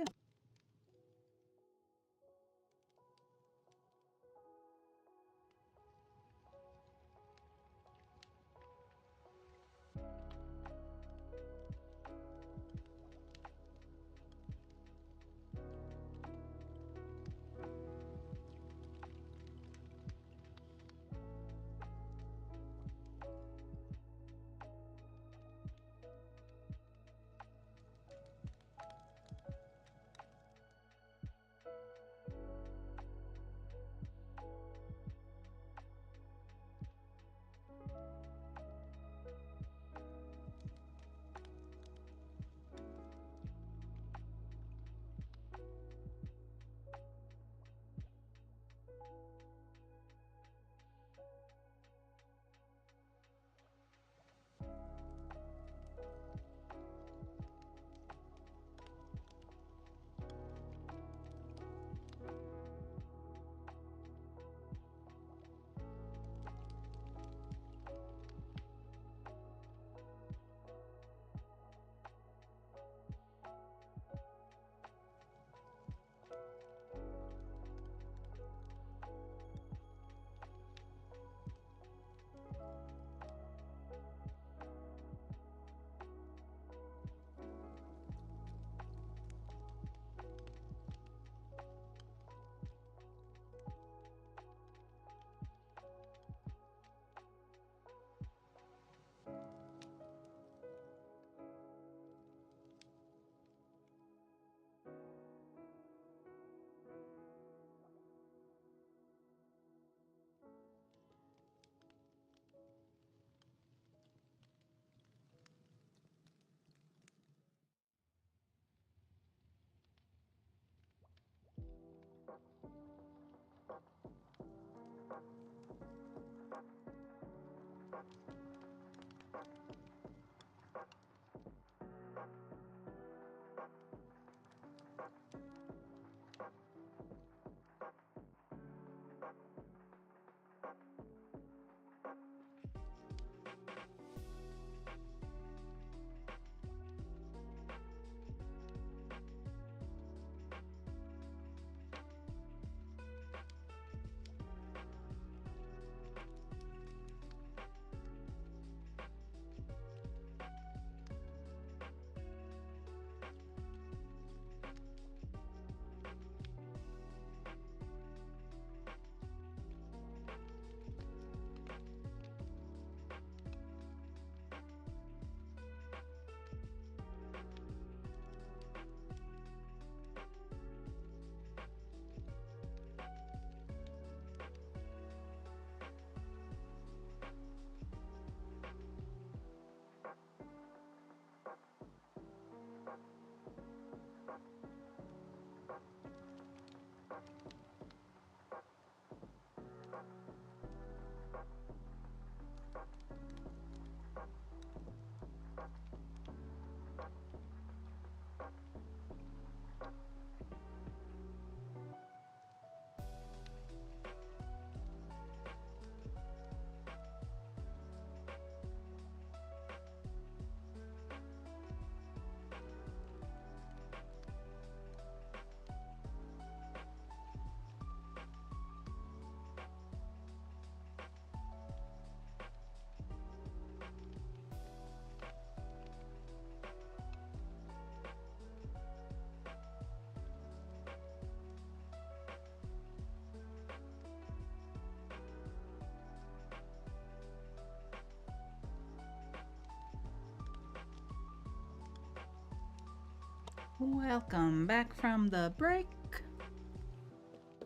Welcome back from the break.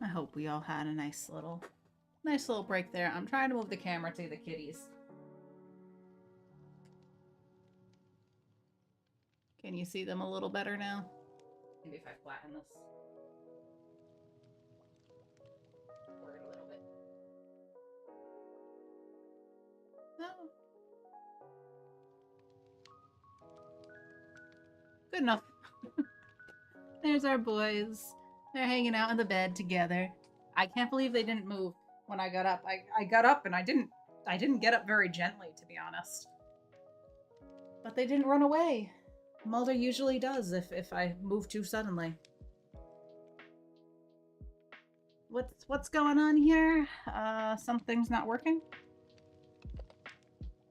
I hope we all had a nice little break there. I'm trying to move the camera to the kitties. Can you see them a little better now? Maybe if I flatten this. Forward a little bit. No. Good enough. There's our boys. They're hanging out in the bed together. I can't believe they didn't move when I got up. I got up and I didn't get up very gently, to be honest. But they didn't run away. Mulder usually does if I move too suddenly. What's going on here? Something's not working.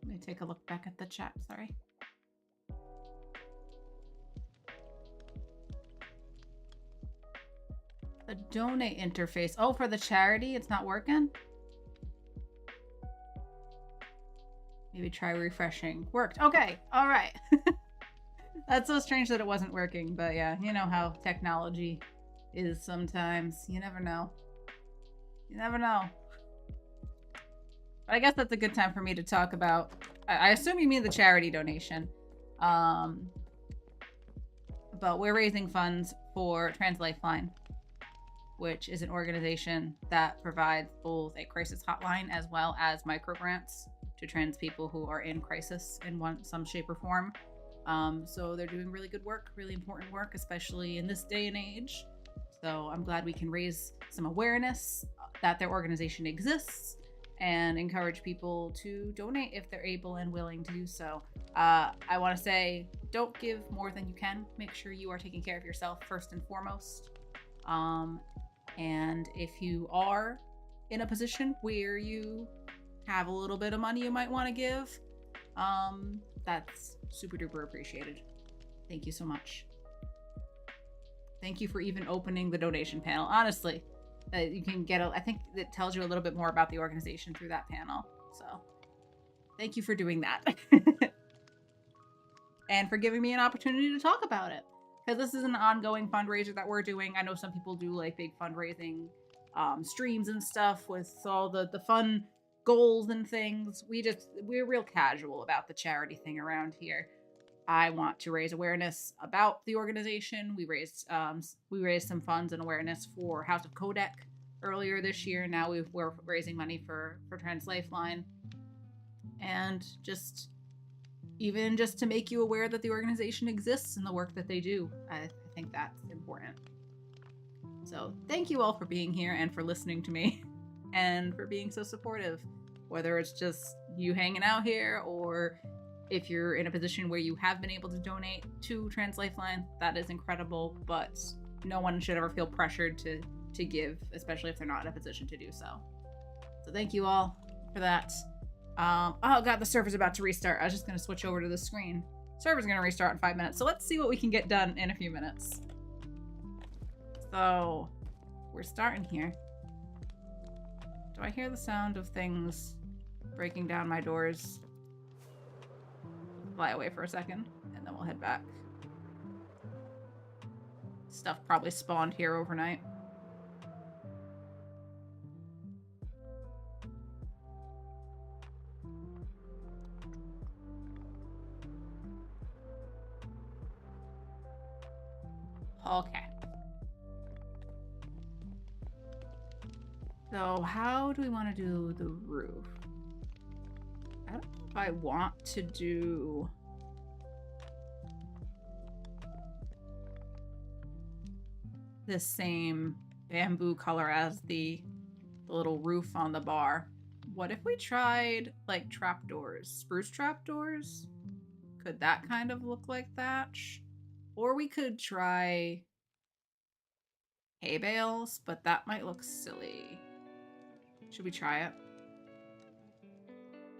Let me take a look back at the chat, sorry. The donate interface. Oh, for the charity, it's not working? Maybe try refreshing. Worked. Okay. All right. That's so strange that it wasn't working, but yeah, you know how technology is sometimes. You never know. You never know. But I guess that's a good time for me to talk about, I assume you mean the charity donation. But we're raising funds for Trans Lifeline, which is an organization that provides both a crisis hotline as well as microgrants to trans people who are in crisis in some shape or form. So they're doing really good work, really important work, especially in this day and age. So I'm glad we can raise some awareness that their organization exists and encourage people to donate if they're able and willing to do so. I want to say, don't give more than you can. Make sure you are taking care of yourself first and foremost. And if you are in a position where you have a little bit of money you might want to give, that's super duper appreciated. Thank you so much. Thank you for even opening the donation panel. Honestly, you can get I think it tells you a little bit more about the organization through that panel. So thank you for doing that. And for giving me an opportunity to talk about it. Because this is an ongoing fundraiser that we're doing. I know some people do like big fundraising streams and stuff with all the fun goals and things. We're real casual about the charity thing around here. I want to raise awareness about the organization. We raised some funds and awareness for House of Codec earlier this year. Now we're raising money for Trans Lifeline, and just to make you aware that the organization exists and the work that they do. I think that's important. So thank you all for being here and for listening to me and for being so supportive, whether it's just you hanging out here or if you're in a position where you have been able to donate to Trans Lifeline. That is incredible, but no one should ever feel pressured to give, especially if they're not in a position to do so. So thank you all for that. Oh god, the server's about to restart. I was just gonna switch over to the screen. Server's gonna restart in 5 minutes, so let's see what we can get done in a few minutes. So we're starting here. Do I hear the sound of things breaking down my doors? Fly away for a second, and then we'll head back. Stuff probably spawned here overnight. Okay. So how do we want to do the roof? I don't know if I want to do the same bamboo color as the little roof on the bar. What if we tried like trapdoors, spruce trapdoors? Could that kind of look like that? Or we could try hay bales, but that might look silly. Should we try it?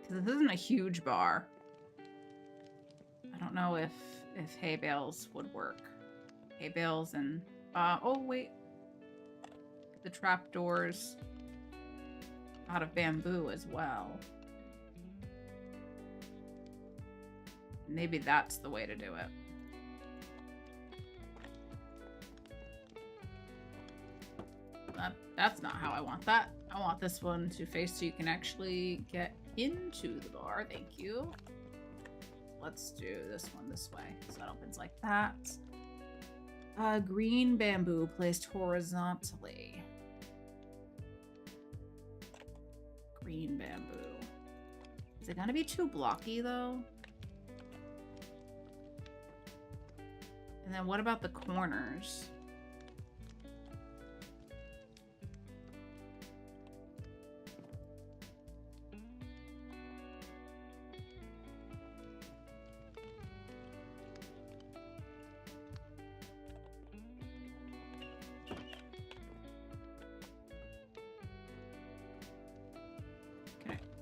Because this isn't a huge bar. I don't know if hay bales would work. Hay bales and oh wait, the trapdoors out of bamboo as well. Maybe that's the way to do it. That's not how I want that. I want this one to face so you can actually get into the bar. Thank you. Let's do this one this way. So it opens like that. Green bamboo placed horizontally. Green bamboo. Is it gonna be too blocky though? And then what about the corners?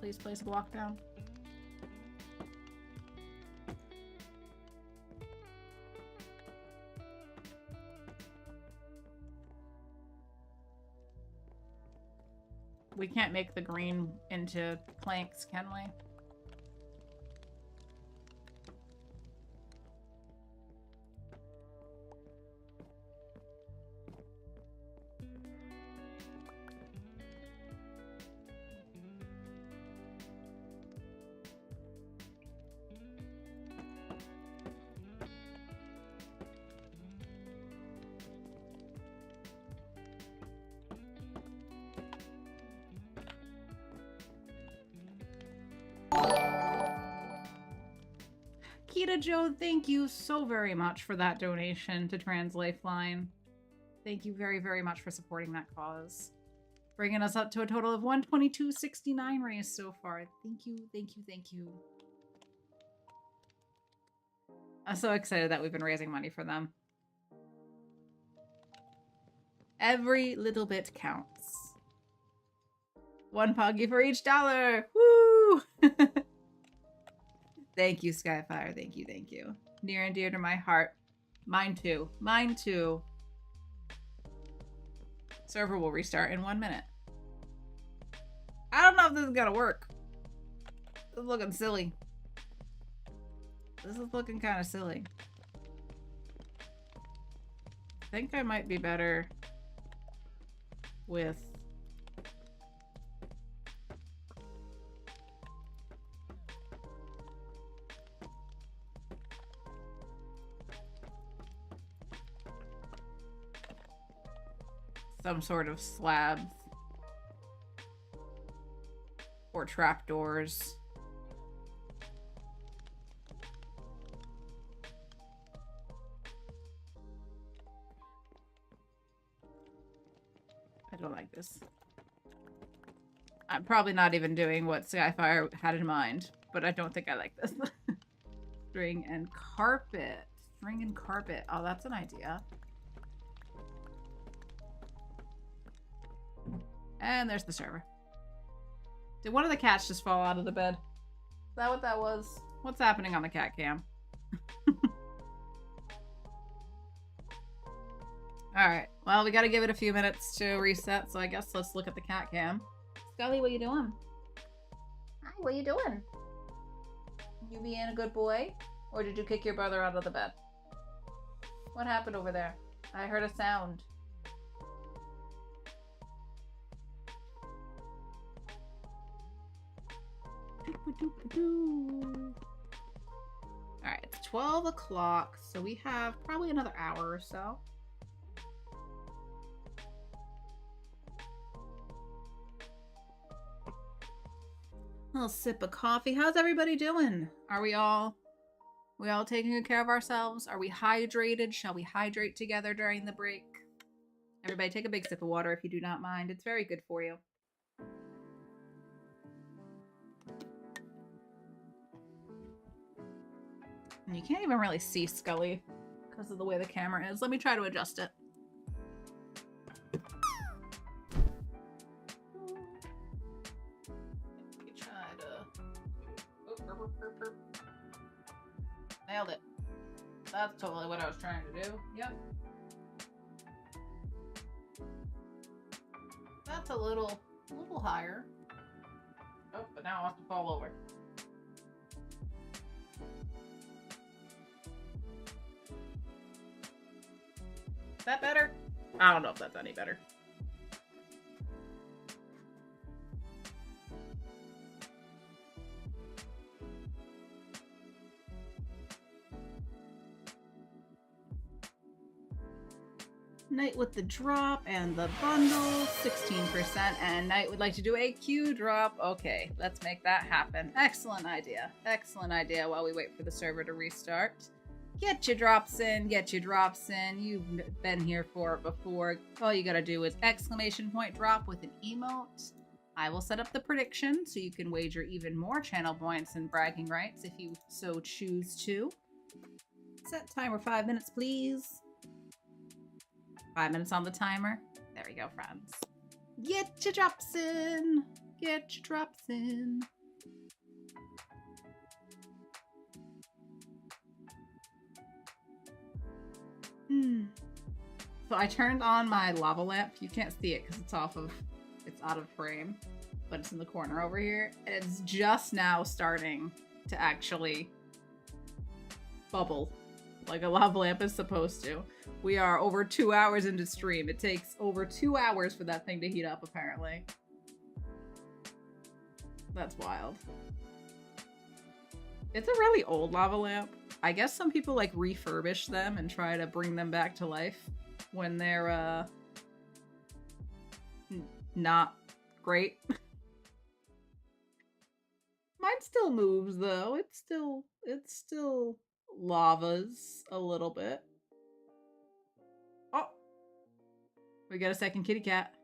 Please place a block down. We can't make the green into planks, can we? Kita Joe, thank you so very much for that donation to Trans Lifeline. Thank you very, very much for supporting that cause. Bringing us up to a total of 122.69 raised so far. Thank you, thank you, thank you. I'm so excited that we've been raising money for them. Every little bit counts. One Poggy for each dollar! Woo! Thank you, Skyfire. Thank you, thank you. Near and dear to my heart. Mine too. Mine too. Server will restart in 1 minute. I don't know if this is gonna work. This is looking silly. This is looking kind of silly. I think I might be better with... some sort of slabs or trapdoors. I don't like this. I'm probably not even doing what Skyfire had in mind, but I don't think I like this. String and carpet. String and carpet. Oh, that's an idea. And there's the server. Did one of the cats just fall out of the bed? Is that what that was? What's happening on the cat cam? Alright, well, we gotta give it a few minutes to reset, so I guess let's look at the cat cam. Scully, what you doing? Hi, what you doing? You being a good boy? Or did you kick your brother out of the bed? What happened over there? I heard a sound. Alright, it's 12 o'clock, so we have probably another hour or so. A little sip of coffee. How's everybody doing? Are we all taking good care of ourselves? Are we hydrated? Shall we hydrate together during the break? Everybody take a big sip of water if you do not mind. It's very good for you. And you can't even really see Scully because of the way the camera is. Let me try to adjust it. Let me try to... Nailed it. That's totally what I was trying to do. Yep. That's a little higher. Oh, but now it wants to fall over. Is that better? I don't know if that's any better. Night with the drop and the bundle, 16%, and Night would like to do a Q drop. Okay, let's make that happen. Excellent idea. Excellent idea while we wait for the server to restart. Get your drops in, get your drops in. You've been here for it before. All you gotta do is exclamation point drop with an emote. I will set up the prediction so you can wager even more channel points and bragging rights if you so choose to. Set timer 5 minutes, please. 5 minutes on the timer. There we go, friends. Get your drops in. Get your drops in. So I turned on my lava lamp. You can't see it because it's out of frame, but it's in the corner over here. And it's just now starting to actually bubble like a lava lamp is supposed to. We are over 2 hours into stream. It takes over 2 hours for that thing to heat up, apparently. That's wild. It's a really old lava lamp. I guess some people like refurbish them and try to bring them back to life when they're not great. Mine still moves though. It's still lavas a little bit. Oh, we got a second kitty cat.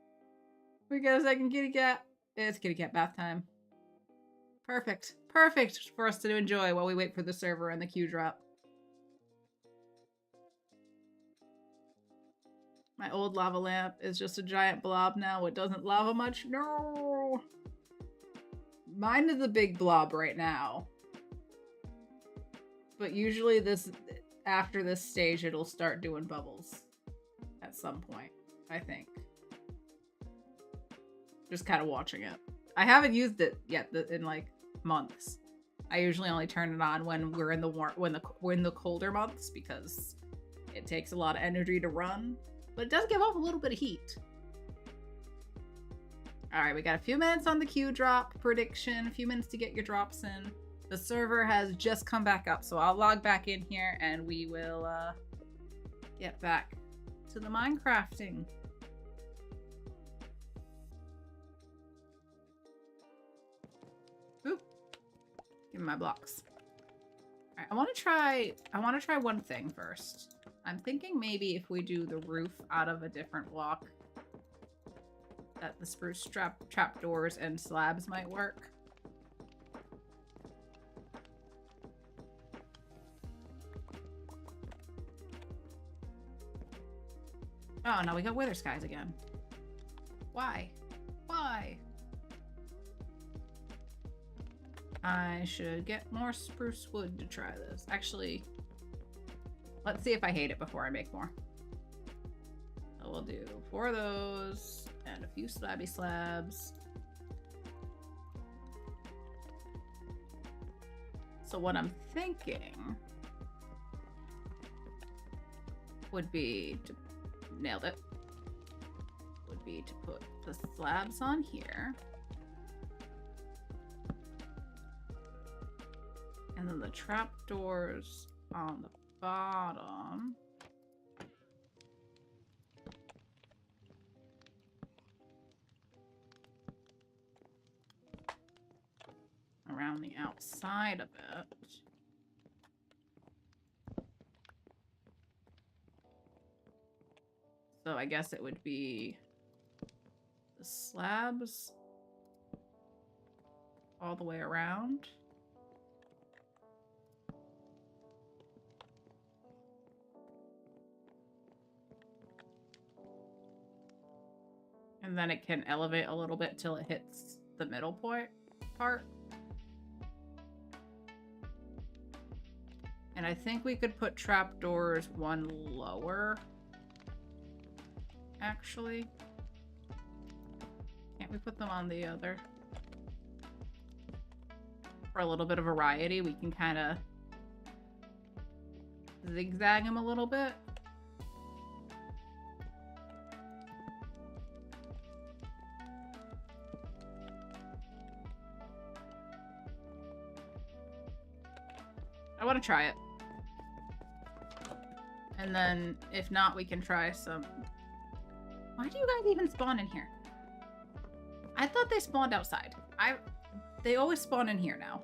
We got a second kitty cat. It's kitty cat bath time. Perfect. Perfect for us to enjoy while we wait for the server and the queue drop. My old lava lamp is just a giant blob now. It doesn't lava much. No! Mine is a big blob right now. But usually after this stage, it'll start doing bubbles at some point, I think. Just kind of watching it. I haven't used it yet in like months. I usually only turn it on when we're in the colder months because it takes a lot of energy to run, but it does give off a little bit of heat. All right, we got a few minutes on the queue drop prediction, a few minutes to get your drops in. The server has just come back up, so I'll log back in here and we will get back to the Minecrafting. Oop. Give me my blocks. All right, I want to try one thing first. I'm thinking maybe if we do the roof out of a different block, that the spruce trapdoors and slabs might work. Oh, no, we got wither skies again. Why? Why? I should get more spruce wood to try this. Actually, let's see if I hate it before I make more. So we'll do 4 of those and a few slabby slabs. So what I'm thinking would be to nailed it. Would be to put the slabs on here. And then the trapdoors on the bottom. Around the outside of it. So I guess it would be the slabs all the way around. And then it can elevate a little bit till it hits the middle part. And I think we could put trapdoors one lower. Actually, can't we put them on the other? For a little bit of variety, we can kind of zigzag them a little bit. I want to try it. And then, if not, we can try some... Why do you guys even spawn in here? I thought they spawned outside. They always spawn in here now.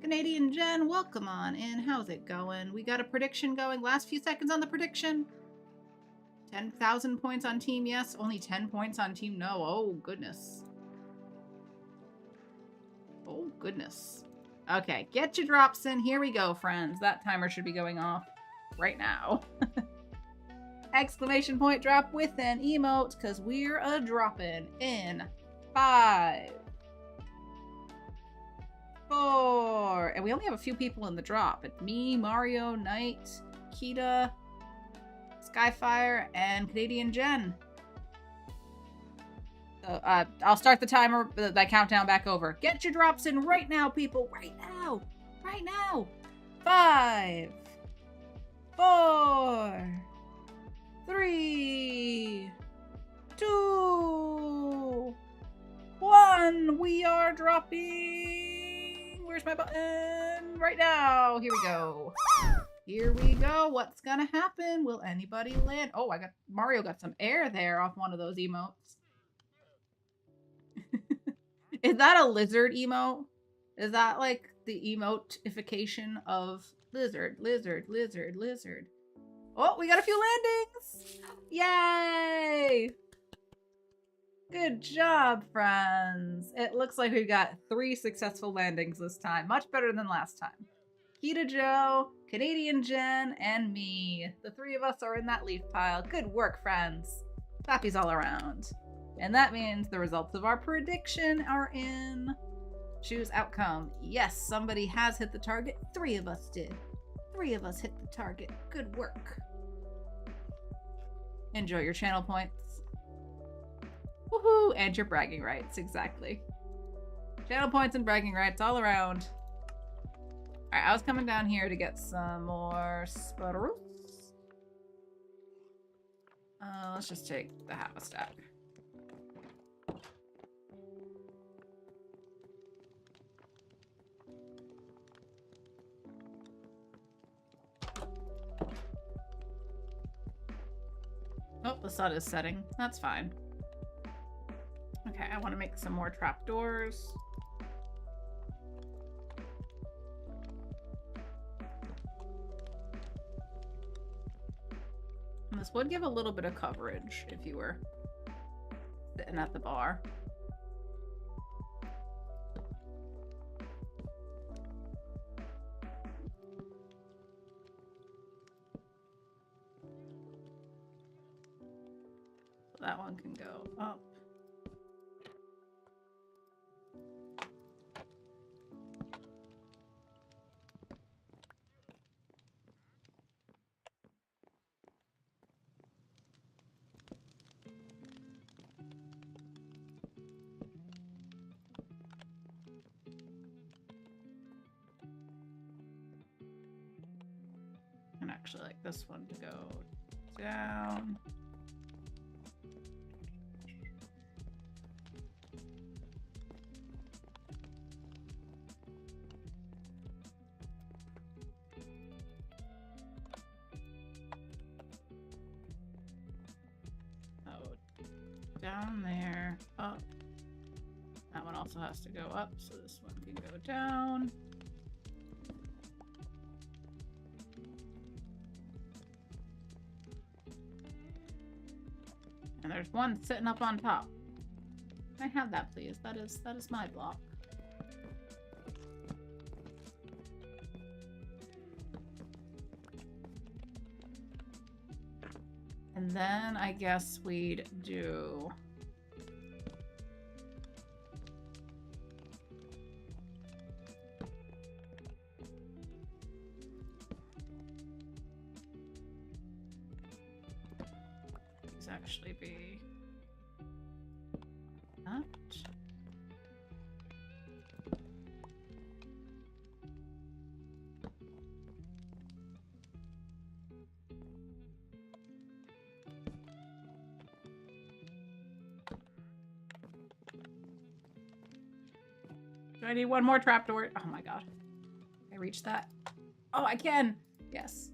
Canadian Jen, welcome on in. How's it going? We got a prediction going. Last few seconds on the prediction. 10,000 points on team yes. Only 10 points on team no. Oh, goodness. Oh, goodness. Okay, get your drops in. Here we go, friends. That timer should be going off right now. Exclamation point drop with an emote, because we're a-dropping in 5, 4. And we only have a few people in the drop. It's me, Mario, Knight, Kita, Skyfire, and Canadian Jen. I'll start the timer, the countdown back over. Get your drops in right now, people. Right now. Right now. 5, 4, 3, 2, 1. We are dropping. Where's my button? Right now. Here we go. Here we go. What's gonna happen? Will anybody land? Oh, Mario got some air there off one of those emotes. Is that a lizard emote? Is that like the emotification of lizard, lizard, lizard, lizard? Oh, we got a few landings! Yay! Good job, friends. It looks like we got 3 successful landings this time. Much better than last time. Kita Joe, Canadian Jen, and me. The 3 of us are in that leaf pile. Good work, friends. Clappies all around. And that means the results of our prediction are in. Choose outcome. Yes, somebody has hit the target. 3 of us did. 3 of us hit the target. Good work. Enjoy your channel points. Woohoo! And your bragging rights, exactly. Channel points and bragging rights all around. Alright, I was coming down here to get some more sputters. Let's just take the half a stack. Oh, the sun is setting. That's fine. Okay, I want to make some more trapdoors. And this would give a little bit of coverage if you were sitting at the bar. That one can go up. And actually like this one to go down. Down there, up. That one also has to go up, so this one can go down. And there's one sitting up on top. Can I have that, please? That is my block. And then I guess we'd do these actually be that. Do I need one more trapdoor? Oh my god. Can I reach that? Oh, I can! Yes.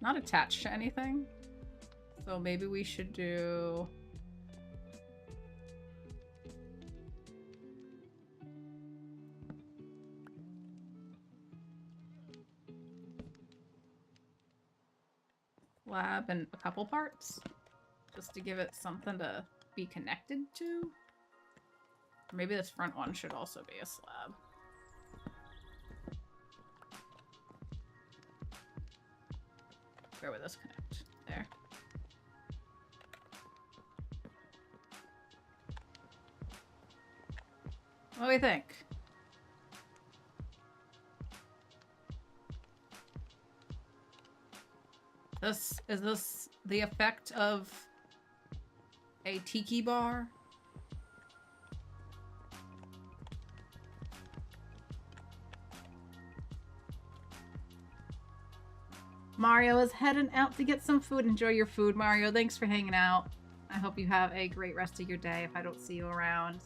Not attached to anything. So maybe we should do... slab and a couple parts. Just to give it something to be connected to. Or maybe this front one should also be a slab. Where would this connect? There. What do we think? Is this the effect of a tiki bar? Mario is heading out to get some food. Enjoy your food, Mario. Thanks for hanging out. I hope you have a great rest of your day if I don't see you around.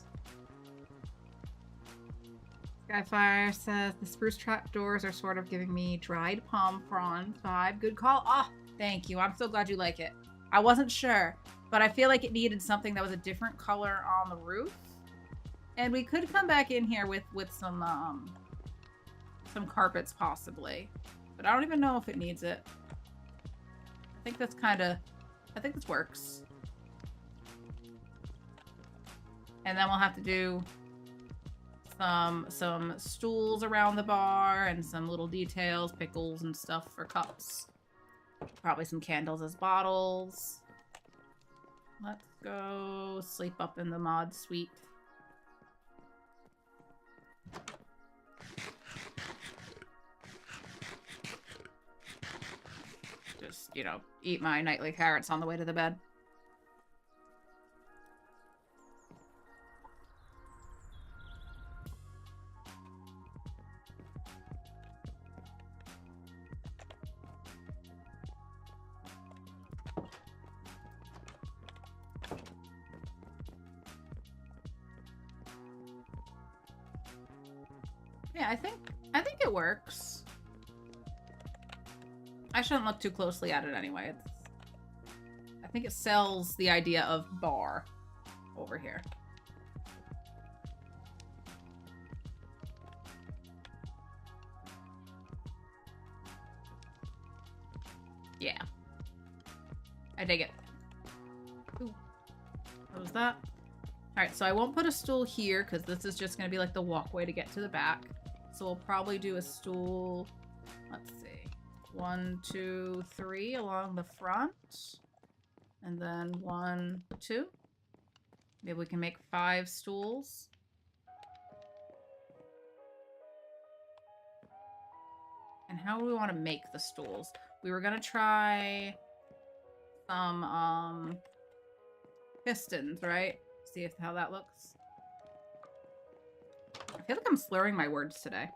Skyfire says, the spruce trapdoors are sort of giving me dried palm frond vibe. Good call. Oh, thank you. I'm so glad you like it. I wasn't sure, but I feel like it needed something that was a different color on the roof. And we could come back in here with some carpets possibly. But I don't even know if it needs it. I think that's I think this works. And then we'll have to do some stools around the bar and some little details, pickles and stuff for cups. Probably some candles as bottles. Let's go sleep up in the mod suite. Just, you know, eat my nightly carrots on the way to the bed. Yeah, I think it works. I shouldn't look too closely at it anyway. I think it sells the idea of bar over here. Yeah. I dig it. Ooh. What was that? Alright, so I won't put a stool here because this is just going to be like the walkway to get to the back. So we'll probably do a stool, let's see, 1, 2, 3 along the front. And then 1, 2. Maybe we can make 5 stools. And how do we want to make the stools? We were going to try some pistons, right? See how that looks. I feel like I'm slurring my words today.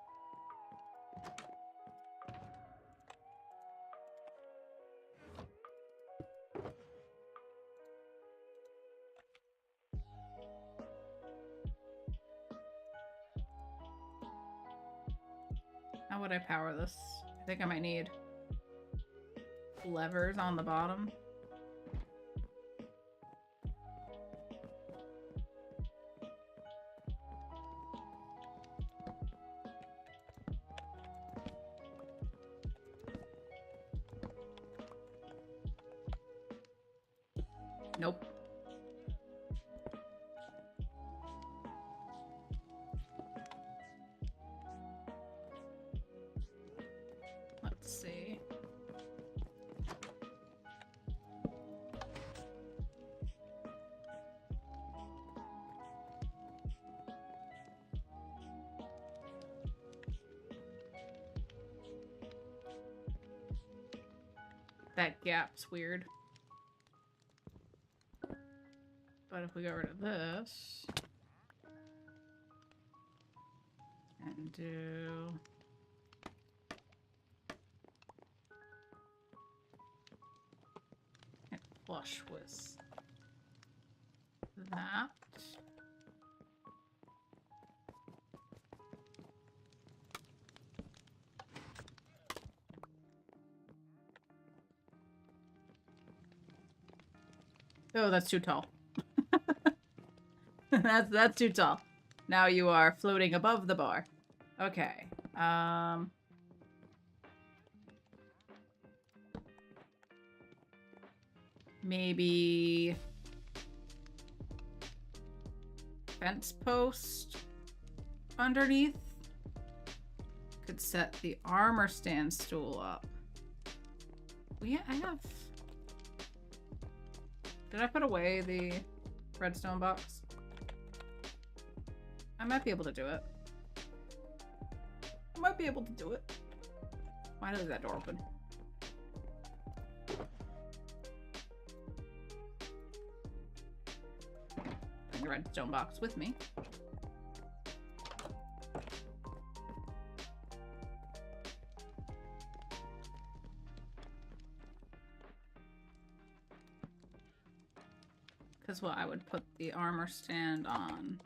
How would I power this? I think I might need levers on the bottom. Nope. Let's see. That gap's weird. But if we get rid of this and do it flush with that. Oh, that's too tall. That's too tall. Now you are floating above the bar. Okay. maybe fence post underneath. Could set the armor stand stool up. I have... Did I put away the redstone box? I might be able to do it. I might be able to do it. Why is that door open? Bring the redstone box with me. Because what I would put the armor stand on.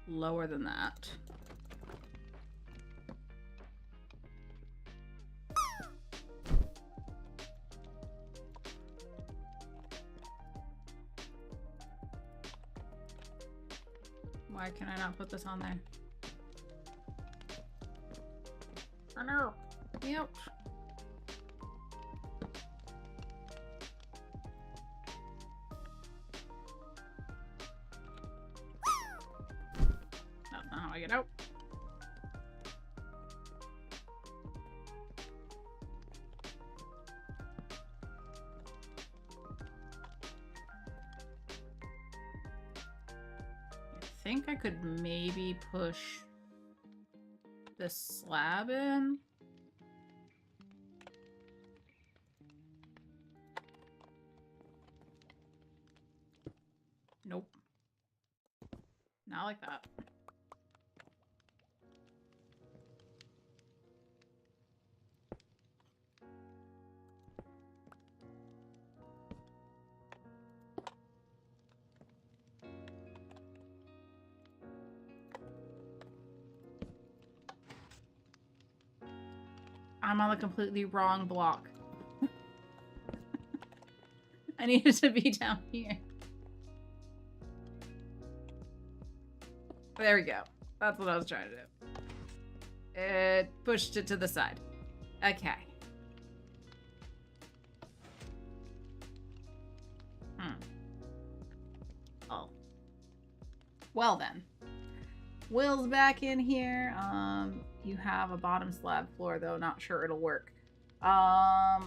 Lower than that. Why can I not put this on there? Oh no. Yep. That's not how I get out. I think I could maybe push this slab in. Nope. Not like that. I'm on the completely wrong block. I needed to be down here. There we go. That's what I was trying to do. It pushed it to the side. Okay. Oh. Well then. Will's back in here. You have a bottom slab floor though. Not sure it'll work. I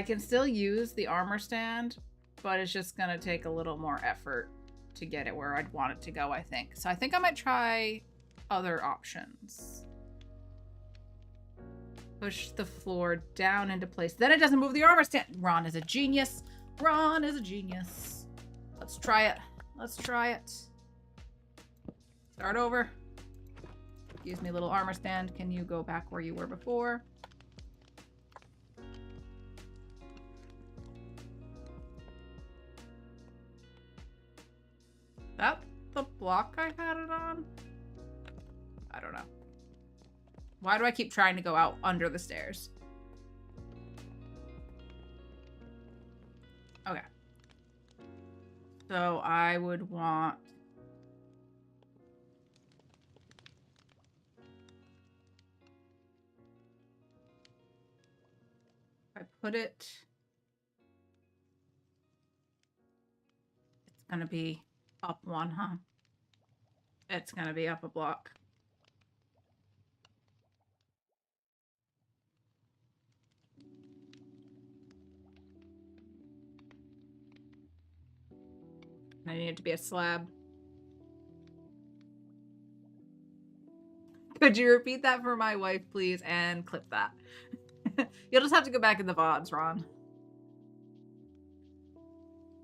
can still use the armor stand, but it's just gonna take a little more effort to get it where I'd want it to go, I think. So I think I might try other options. Push the floor down into place. Then it doesn't move the armor stand. Ron is a genius. Ron is a genius. Let's try it. Let's try it. Start over. Excuse me, little armor stand. Can you go back where you were before? That the block I had it on? I don't know. Why do I keep trying to go out under the stairs? Okay. So I would want... If I put it... It's gonna be up one, huh? It's gonna be up a block. I need it to be a slab. Could you repeat that for my wife, please, and clip that? You'll just have to go back in the VODs, Ron.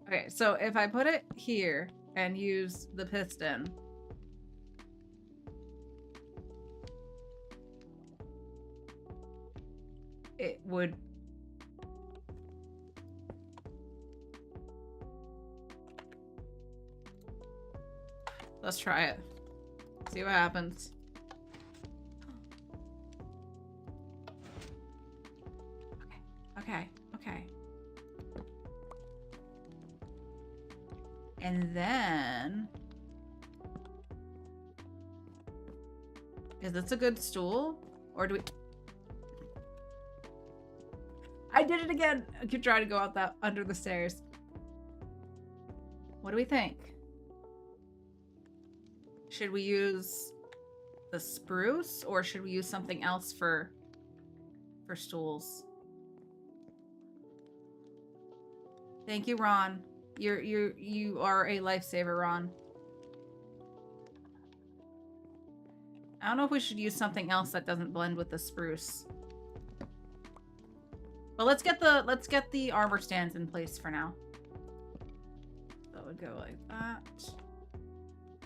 Okay, so if I put it here and use the piston, it would... Let's try it. See what happens. Okay, okay. And then... Is this a good stool? Or do we... I did it again! I keep trying to go out that under the stairs. What do we think? Should we use the spruce or should we use something else for stools? Thank you, Ron. You are a lifesaver, Ron. I don't know if we should use something else that doesn't blend with the spruce. But let's get the armor stands in place for now. So it would go like that.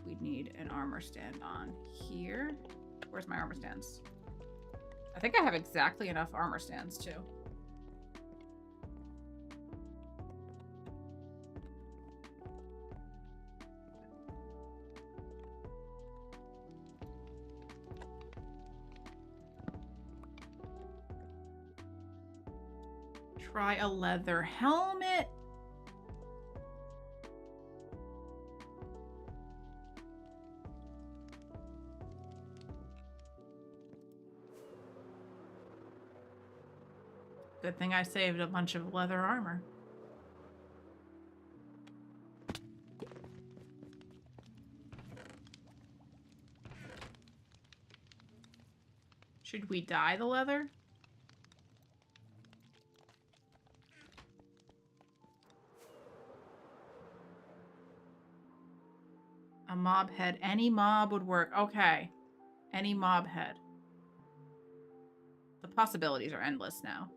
We'd need an armor stand on here. Where's my armor stands? I think I have exactly enough armor stands too. Try a leather helmet. Good thing I saved a bunch of leather armor. Should we dye the leather? A mob head. Any mob would work. Okay. Any mob head. The possibilities are endless now.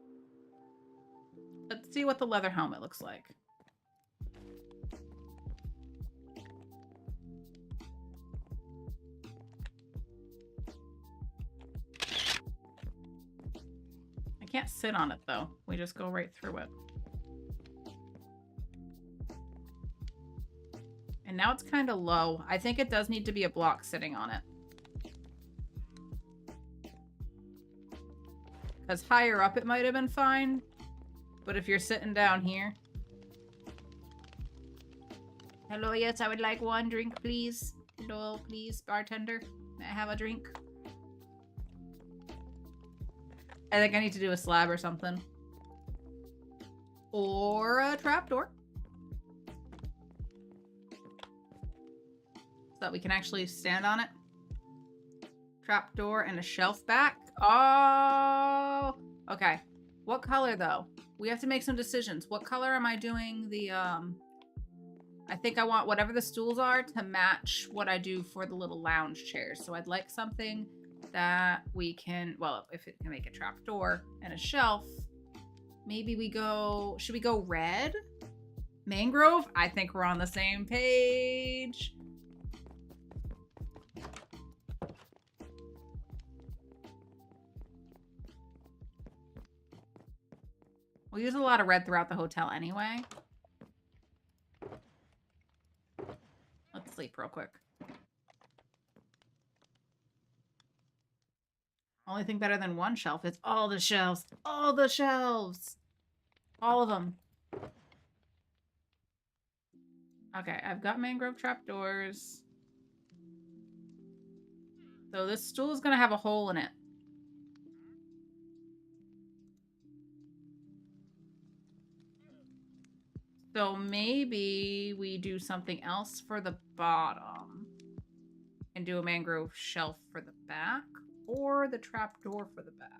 Let's see what the leather helmet looks like. I can't sit on it though. We just go right through it. And now it's kind of low. I think it does need to be a block sitting on it. Because higher up it might have been fine. But if you're sitting down here... Hello, yes, I would like one drink, please. Hello, please, bartender. May I have a drink? I think I need to do a slab or something. Or a trapdoor. So that we can actually stand on it. Trapdoor and a shelf back. Oh! Okay. What color, though? We have to make some decisions. What color am I doing the, I think I want whatever the stools are to match what I do for the little lounge chairs. So I'd like something that we can, well, if it can make a trapdoor and a shelf, maybe we go, should we go red? Mangrove? I think we're on the same page. We'll use a lot of red throughout the hotel anyway. Let's sleep real quick. Only thing better than one shelf is all the shelves. All the shelves. All of them. Okay, I've got mangrove trapdoors. So this stool is going to have a hole in it. So maybe we do something else for the bottom and do a mangrove shelf for the back or the trapdoor for the back.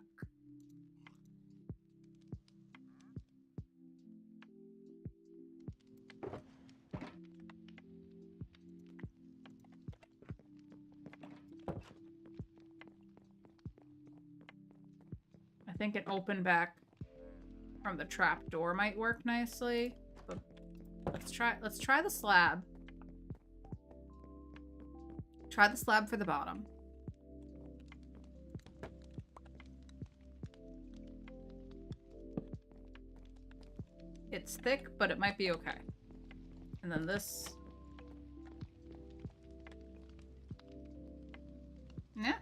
I think an open back from the trapdoor might work nicely. But let's try the slab. Try the slab for the bottom. It's thick, but it might be okay. And then this. Yeah.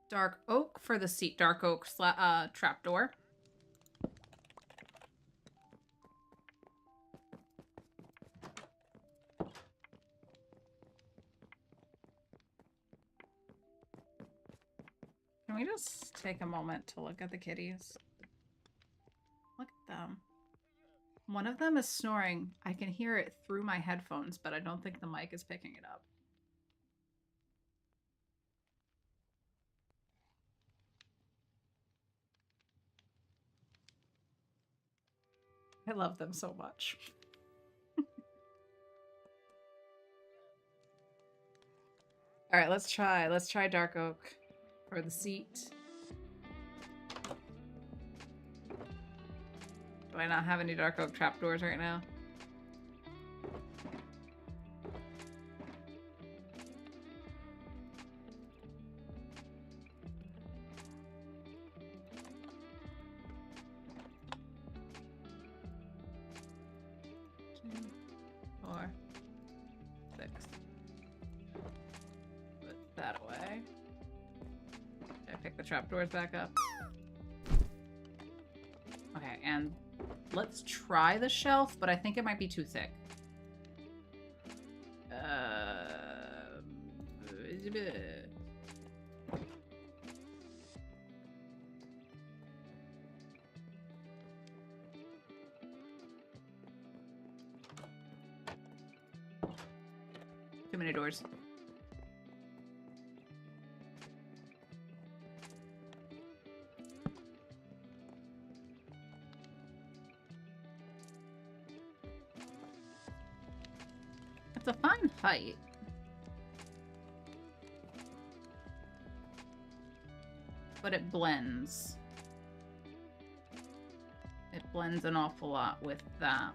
Dark oak for the seat. Dark oak trapdoor. Can we just take a moment to look at the kitties? Look at them. One of them is snoring. I can hear it through my headphones, but I don't think the mic is picking it up. I love them so much. All right, let's try dark oak for the seat. Do I not have any dark oak trapdoors right now? Trapdoors back up. Okay, and let's try the shelf, but I think it might be too thick. Too many doors. It's a fine height. But it blends. It blends an awful lot with that.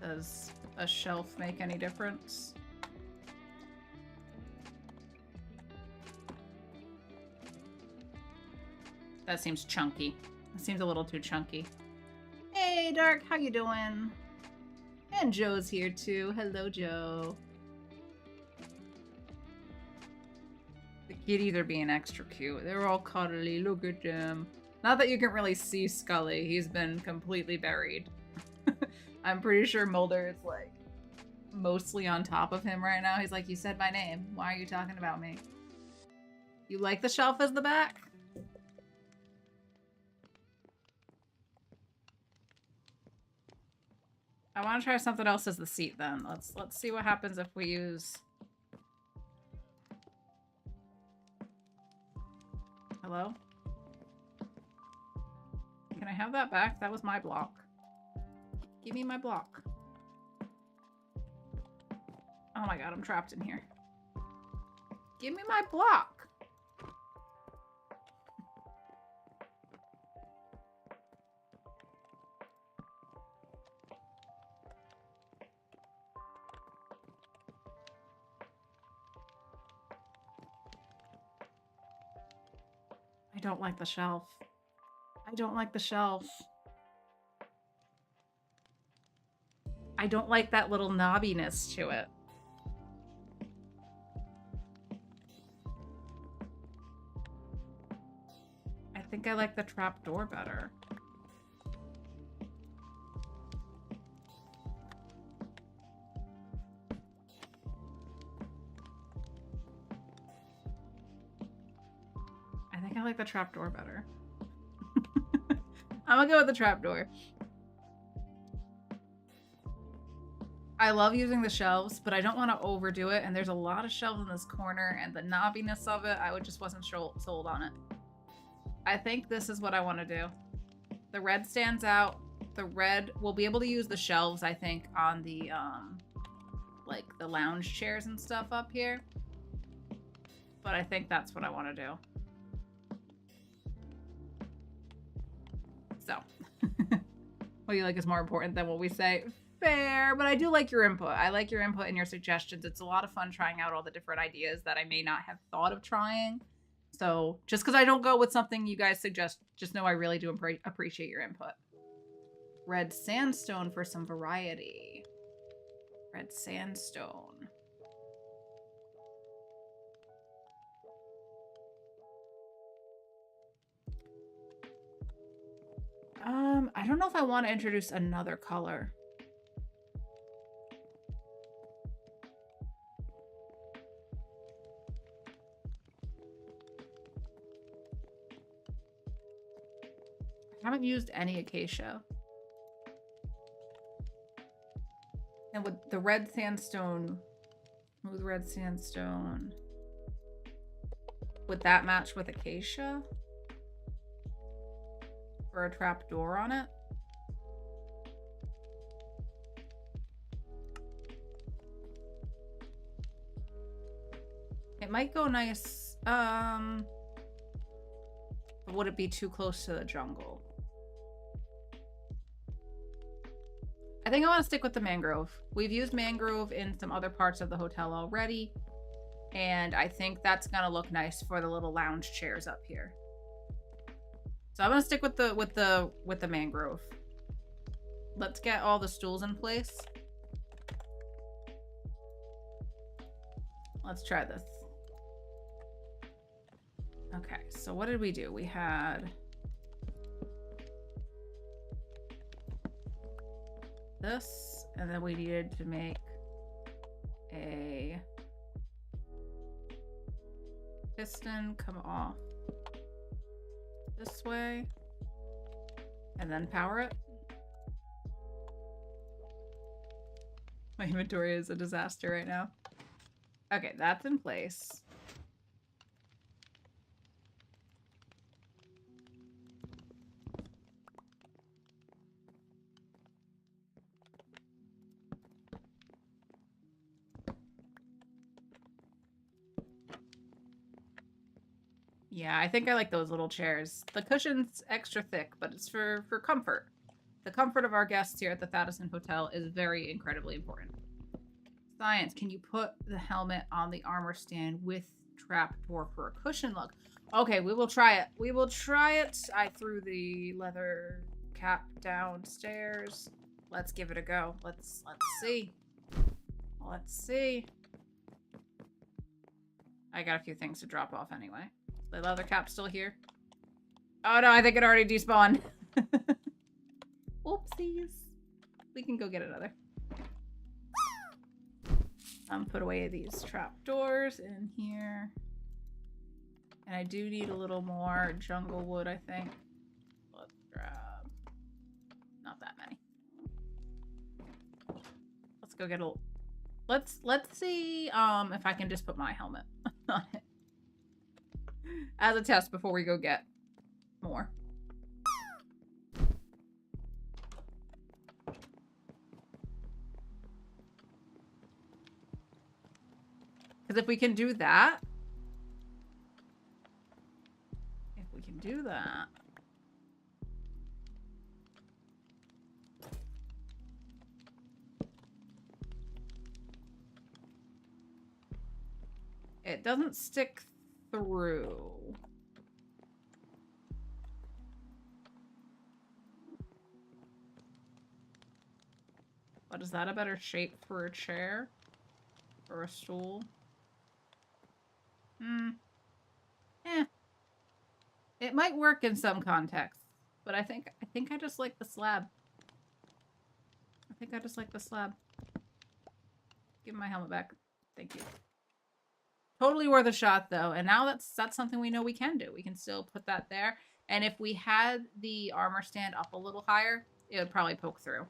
Does a shelf make any difference? That seems chunky. It seems a little too chunky. Hey, Dark, how you doing? And Joe's here too. Hello, Joe. The kitties are being extra cute. They're all cuddly. Look at them. Not that you can really see Scully. He's been completely buried. I'm pretty sure Mulder is like mostly on top of him right now. He's like, you said my name. Why are you talking about me? You like the shelf as the back? I want to try something else as the seat then. Let's see what happens if we use... Hello? Can I have that back? That was my block. Give me my block. Oh my god, I'm trapped in here. Give me my block! I don't like the shelf. I don't like the shelf. I don't like that little knobbiness to it. I think I like the trapdoor better. I like the trapdoor better. I'm gonna go with the trapdoor. I love using the shelves, but I don't want to overdo it, and there's a lot of shelves in this corner, and the knobbiness of it, I just wasn't sold on it. I think this is what I want to do. The red stands out. The red, we'll be able to use the shelves, I think, on the, like, the lounge chairs and stuff up here. But I think that's what I want to do. So, what you like is more important than what we say. Fair, but I do like your input. I like your input and your suggestions. It's a lot of fun trying out all the different ideas that I may not have thought of trying. So, just because I don't go with something you guys suggest, just know I really do appreciate your input. Red sandstone for some variety. Red sandstone. I don't know if I want to introduce another color. used any acacia. And with the red sandstone, smooth red sandstone, would that match with acacia? For a trap door on it? It might go nice. Would it be too close to the jungle? I think I want to stick with the mangrove. We've used mangrove in some other parts of the hotel already, and I think that's gonna look nice for the little lounge chairs up here. So I'm gonna stick with the mangrove. Let's get all the stools in place. Let's try this. Okay, so what did we do? We had this, and then we needed to make a piston come off this way and then power it. My inventory is a disaster right now. Okay, that's in place. Yeah, I think I like those little chairs. The cushion's extra thick, but it's for comfort. The comfort of our guests here at the Thaddeus Hotel is very incredibly important. Science, can you put the helmet on the armor stand with trapdoor for a cushion look? Okay, we will try it. We will try it. I threw the leather cap downstairs. Let's give it a go. Let's see. Let's see. I got a few things to drop off anyway. The leather cap's still here. Oh no, I think it already despawned. Whoopsies. We can go get another. Put away these trapdoors in here. And I do need a little more jungle wood, I think. Let's grab... not that many. Let's go get a... Let's see if I can just put my helmet on it. As a test before we go get more. Because if we can do that, it doesn't stick through. But is that a better shape for a chair? Or a stool? Eh. It might work in some contexts, but I think I just like the slab. I think I just like the slab. Give my helmet back. Thank you. Totally worth a shot though, and now that's something we know we can do. We can still put that there, and if we had the armor stand up a little higher, it would probably poke through.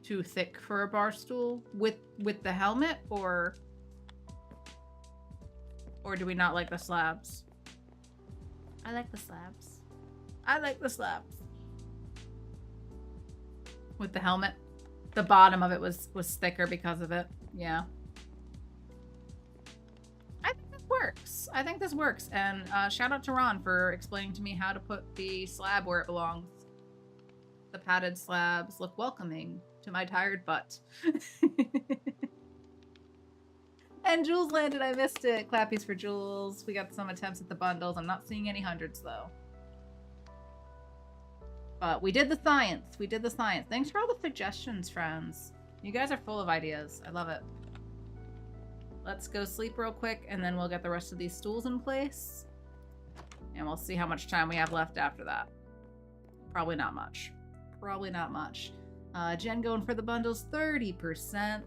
Too thick for a bar stool with the helmet, or do we not like the slabs? I like the slabs. I like the slabs. With the helmet, the bottom of it was thicker because of it. Yeah. I think this works. I think this works. And shout out to Ron for explaining to me how to put the slab where it belongs. The padded slabs look welcoming to my tired butt. And Jules landed. I missed it. Clappies for Jules. We got some attempts at the bundles. I'm not seeing any hundreds though. But we did the science. We did the science. Thanks for all the suggestions, friends. You guys are full of ideas. I love it. Let's go sleep real quick, and then we'll get the rest of these stools in place. And we'll see how much time we have left after that. Probably not much. Probably not much. Jen going for the bundles, 30%.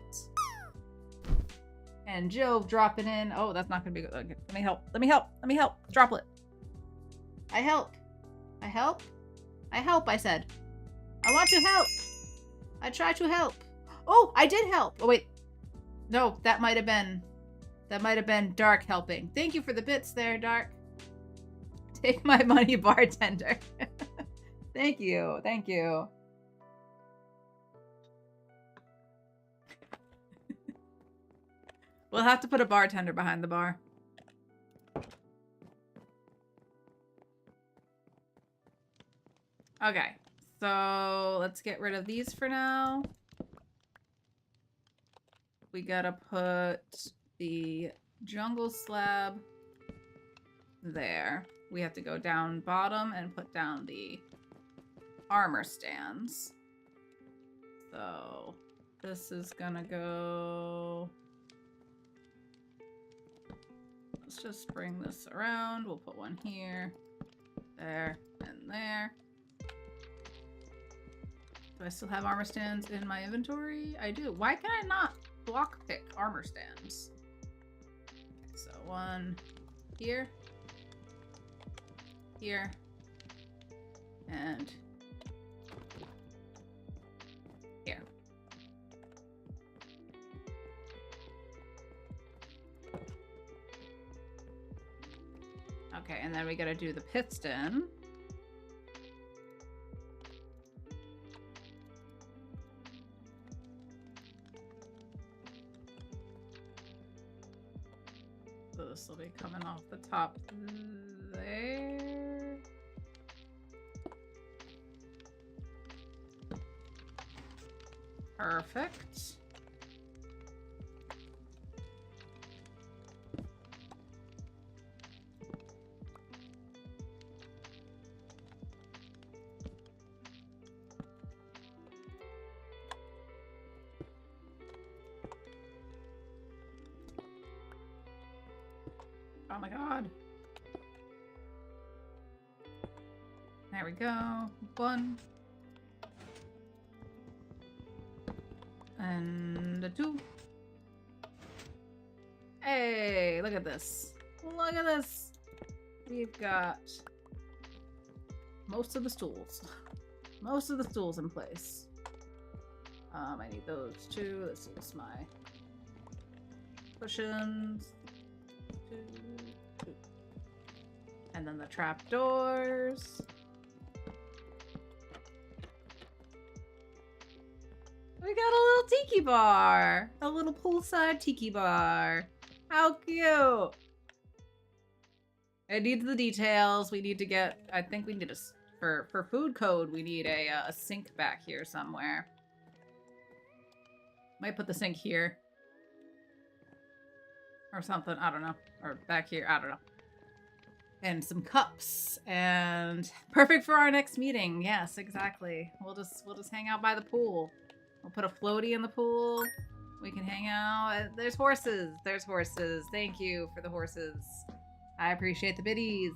And Jove dropping in. Oh, that's not gonna be good. Okay, let me help. Let me help. Let me help. Droplet. I help. I help. I help, I said. I want to help. I try to help. Oh, I did help. Oh, wait. No, that might have been Dark helping. Thank you for the bits there, Dark. Take my money, bartender. Thank you. Thank you. We'll have to put a bartender behind the bar. Okay, so let's get rid of these for now. We gotta put the jungle slab there. We have to go down bottom and put down the armor stands. So this is gonna go... Let's just bring this around. We'll put one here, there, and there. Do I still have armor stands in my inventory? I do. Why can I not block pick armor stands? Okay, so one here, here, and here. Okay, and then we gotta do the piston. So this will be coming off the top there. Perfect. Oh my god. There we go. One. And a two. Hey, look at this. Look at this. We've got most of the stools. Most of the stools in place. I need those two. This is my cushions. Two. And then the trap doors. We got a little tiki bar. A little poolside tiki bar. How cute. It needs the details. We need to get, I think we need a, for food code, we need a sink back here somewhere. Might put the sink here. Or something, I don't know. Or back here, I don't know. And some cups. And perfect for our next meeting. Yes, exactly. We'll just hang out by the pool. We'll put a floaty in the pool. We can hang out. There's horses. There's horses. Thank you for the horses. I appreciate the biddies.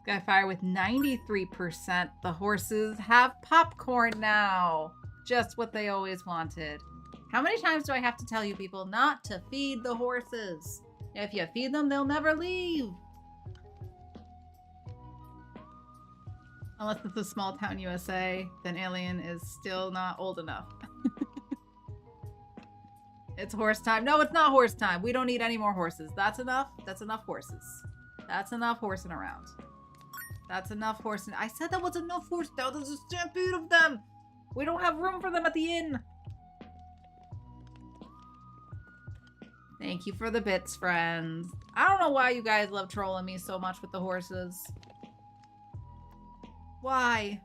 Skyfire with 93%. The horses have popcorn now. Just what they always wanted. How many times do I have to tell you people not to feed the horses? If you feed them, they'll never leave. Unless it's a small town USA, then Alien is still not old enough. It's horse time. No, it's not horse time. We don't need any more horses. That's enough. That's enough horses. That's enough horsing around. That's enough horsing. I said that was enough horse. Now there's a stampede of them. We don't have room for them at the inn. Thank you for the bits, friends. I don't know why you guys love trolling me so much with the horses. Why?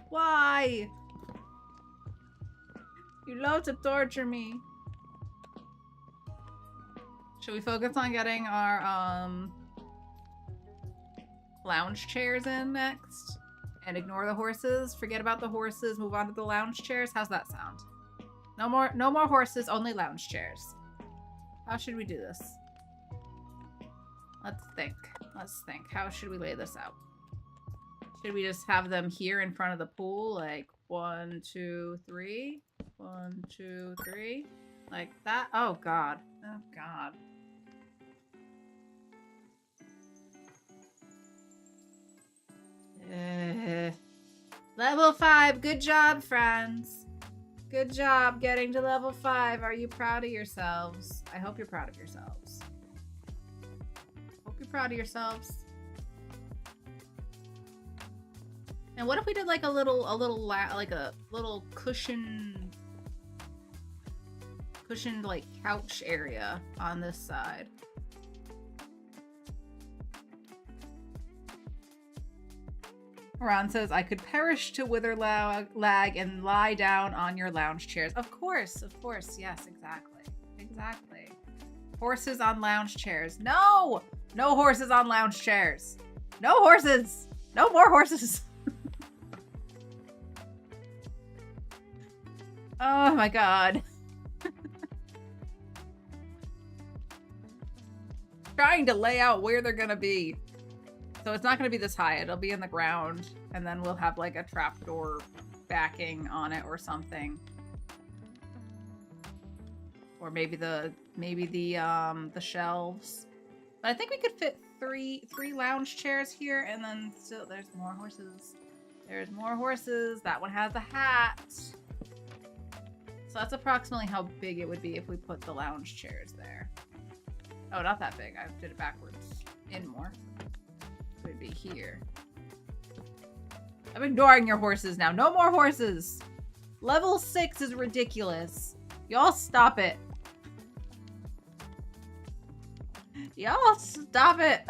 Why? You love to torture me. Should we focus on getting our lounge chairs in next? And ignore the horses? Forget about the horses, move on to the lounge chairs? How's that sound? No more horses, only lounge chairs. How should we do this? Let's think. Let's think. How should we lay this out? Should we just have them here in front of the pool? Like, 1, 2, 3. 1, 2, 3. Like that. Oh god. Oh god. Level 5. Good job, friends. Good job getting to level 5. Are you proud of yourselves? I hope you're proud of yourselves. Hope you're proud of yourselves. And what if we did like a little cushioned like couch area on this side? Ron says, I could perish to wither lag and lie down on your lounge chairs. Of course, yes, exactly. Exactly. Horses on lounge chairs. No! No horses on lounge chairs. No horses! No more horses! Oh my god. Trying to lay out where they're gonna be. So it's not gonna be this high, it'll be in the ground, and then we'll have like a trapdoor backing on it or something. Or maybe the shelves. But I think we could fit three lounge chairs here, and then still there's more horses. There's more horses. That one has a hat. So that's approximately how big it would be if we put the lounge chairs there. Oh, not that big. I did it backwards. In more. It would be here. I'm ignoring your horses now. No more horses. Level 6 is ridiculous. Y'all stop it. Y'all stop it.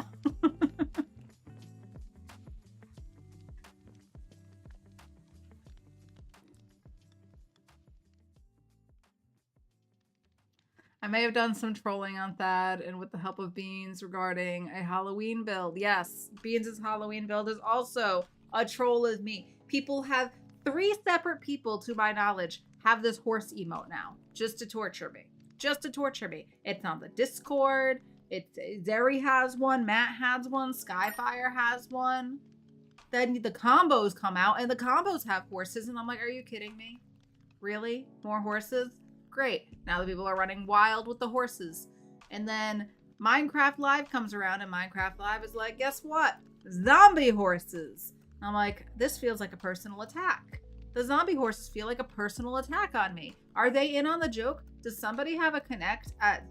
I may have done some trolling on Thad and with the help of Beans regarding a Halloween build. Yes, Beans' Halloween build is also a troll as me. People have 3 separate people, to my knowledge, have this horse emote now. Just to torture me. Just to torture me. It's on the Discord. Zeri has one. Matt has one. Skyfire has one. Then the combos come out and the combos have horses. And I'm like, are you kidding me? Really? More horses? Great. Now the people are running wild with the horses. And then Minecraft Live comes around and Minecraft Live is like, guess what? Zombie horses. I'm like, this feels like a personal attack. The zombie horses feel like a personal attack on me. Are they in on the joke? Does somebody have a connect at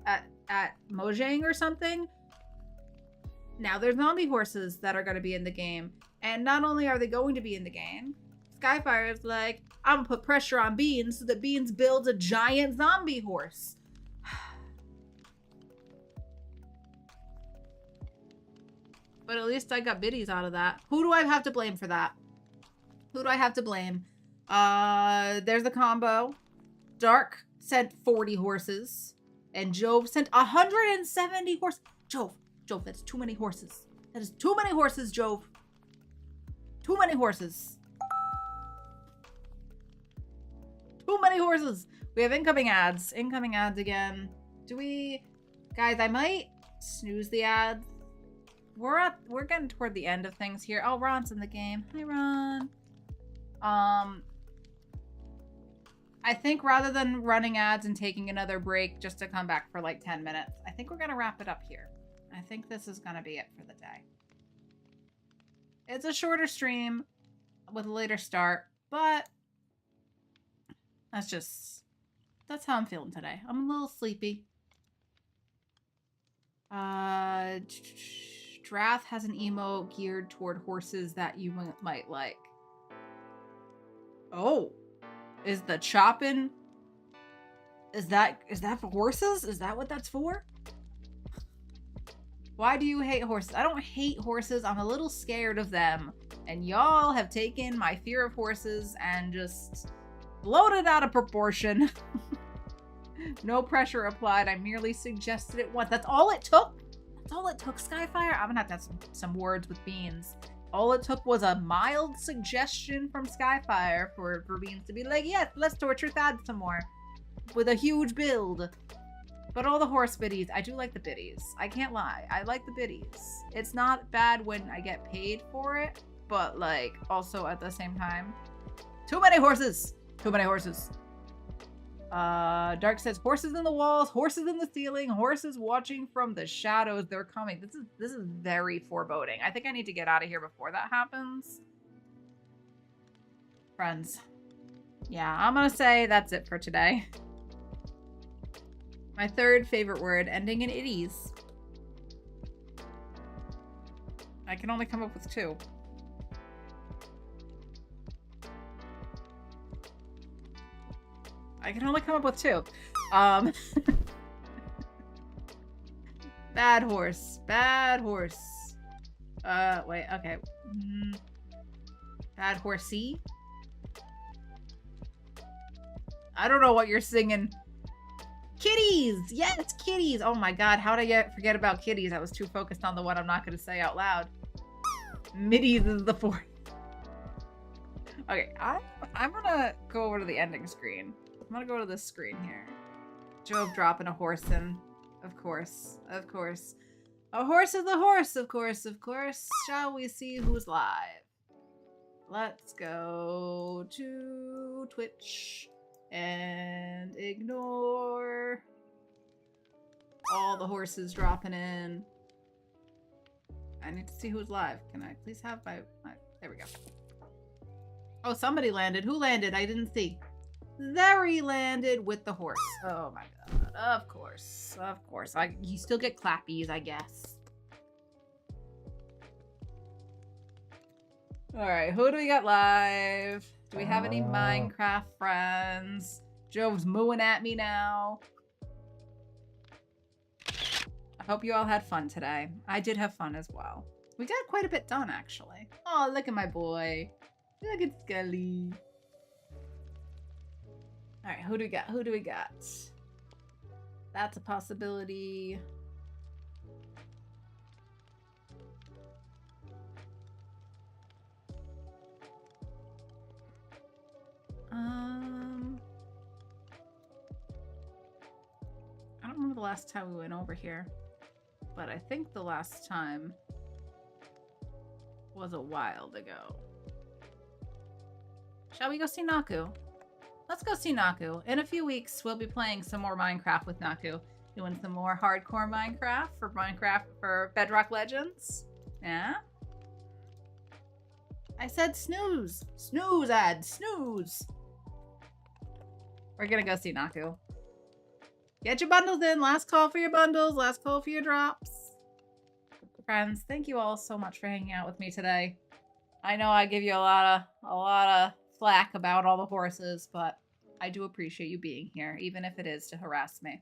Mojang or something? Now there's zombie horses that are going to be in the game. And not only are they going to be in the game, Skyfire is like, I'm gonna put pressure on Beans so that Beans builds a giant zombie horse. But at least I got biddies out of that. Who do I have to blame for that? Who do I have to blame? There's the combo. Dark sent 40 horses. And Jove sent 170 horses. Jove, that's too many horses. That is too many horses, Jove. Too many horses. Too many horses. We have incoming ads. Incoming ads again. Do we... Guys, I might snooze the ads. We're getting toward the end of things here. Oh, Ron's in the game. Hi, Ron. I think rather than running ads and taking another break just to come back for like 10 minutes, I think we're going to wrap it up here. I think this is going to be it for the day. It's a shorter stream with a later start, but that's how I'm feeling today. I'm a little sleepy. Drath has an emo geared toward horses that you might like. Oh, is the chopping? Is that for horses? Is that what that's for? Why do you hate horses? I don't hate horses. I'm a little scared of them. And y'all have taken my fear of horses and just blown it out of proportion. No pressure applied. I merely suggested it once. That's all it took? That's all it took, Skyfire? I'm gonna have to have some words with Beans. All it took was a mild suggestion from Skyfire for Beans to be like, yes, let's torture Thad some more. With a huge build. But all the horse biddies, I do like the biddies. I can't lie. I like the biddies. It's not bad when I get paid for it, but like also at the same time, Too many horses. Too many horses. Dark says horses in the walls, horses in the ceiling, horses watching from the shadows. They're coming. This is very foreboding. I think I need to get out of here before that happens. Friends. Yeah, I'm gonna say that's it for today. My third favorite word, ending in itties. I can only come up with 2. I can only come up with 2. Bad horse. Bad horse. Wait, okay. Bad horsey? I don't know what you're singing. Kitties! Yes, kitties! Oh my god, how did I forget about kitties? I was too focused on the one I'm not going to say out loud. Middies is the 4th. Okay, I'm gonna go over to the ending screen. I'm gonna go to this screen here. Jove dropping a horse in. Of course. Of course. A horse is a horse, of course, of course. Shall we see who's live? Let's go to Twitch and ignore all the horses dropping in. I need to see who's live. Can I please have my there we go. Oh, somebody landed. Who landed? I didn't see. Zeri landed with the horse. Oh my god. Of course. Of course. You still get clappies, I guess. Alright, who do we got live? Do we have any Minecraft friends? Jove's mooing at me now. I hope you all had fun today. I did have fun as well. We got quite a bit done, actually. Oh, look at my boy. Look at Scully. Alright, who do we got? Who do we got? That's a possibility. I don't remember the last time we went over here, but I think the last time was a while ago. Shall we go see Naku? Let's go see Naku. In a few weeks, we'll be playing some more Minecraft with Naku. Doing some more hardcore Minecraft for Bedrock Legends. Yeah? I said snooze. Snooze ad. Snooze. We're gonna go see Naku. Get your bundles in. Last call for your bundles. Last call for your drops. Friends, thank you all so much for hanging out with me today. I know I give you a lot of flack about all the horses, but I do appreciate you being here, even if it is to harass me.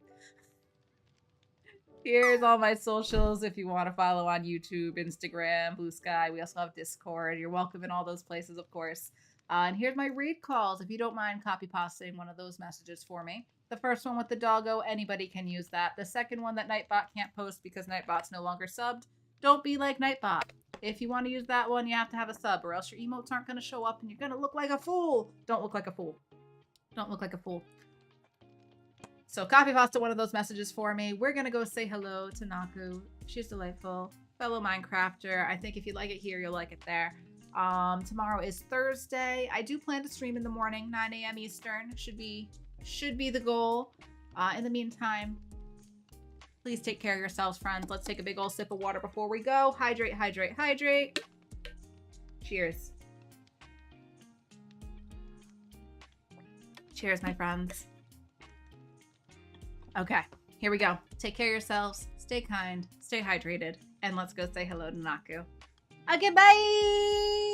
Here's all my socials if you want to follow on YouTube, Instagram, Blue Sky. We also have Discord. You're welcome in all those places, of course. And here's my read calls. If you don't mind copy pasting one of those messages for me. The first one with the doggo, anybody can use that. The second one that Nightbot can't post because Nightbot's no longer subbed. Don't be like Nightbot. If you want to use that one, you have to have a sub, or else your emotes aren't going to show up and you're going to look like a fool. Don't look like a fool. Don't look like a fool. So copy pasta one of those messages for me. We're going to go say hello to Naku. She's delightful. Fellow Minecrafter. I think if you like it here, you'll like it there. Tomorrow is Thursday. I do plan to stream in the morning, 9 a.m. Eastern. Should be the goal. In the meantime, please take care of yourselves, friends. Let's take a big old sip of water before we go. Hydrate, hydrate, hydrate. Cheers. Cheers, my friends. Okay, here we go. Take care of yourselves. Stay kind. Stay hydrated. And let's go say hello to Naku. Okay, bye!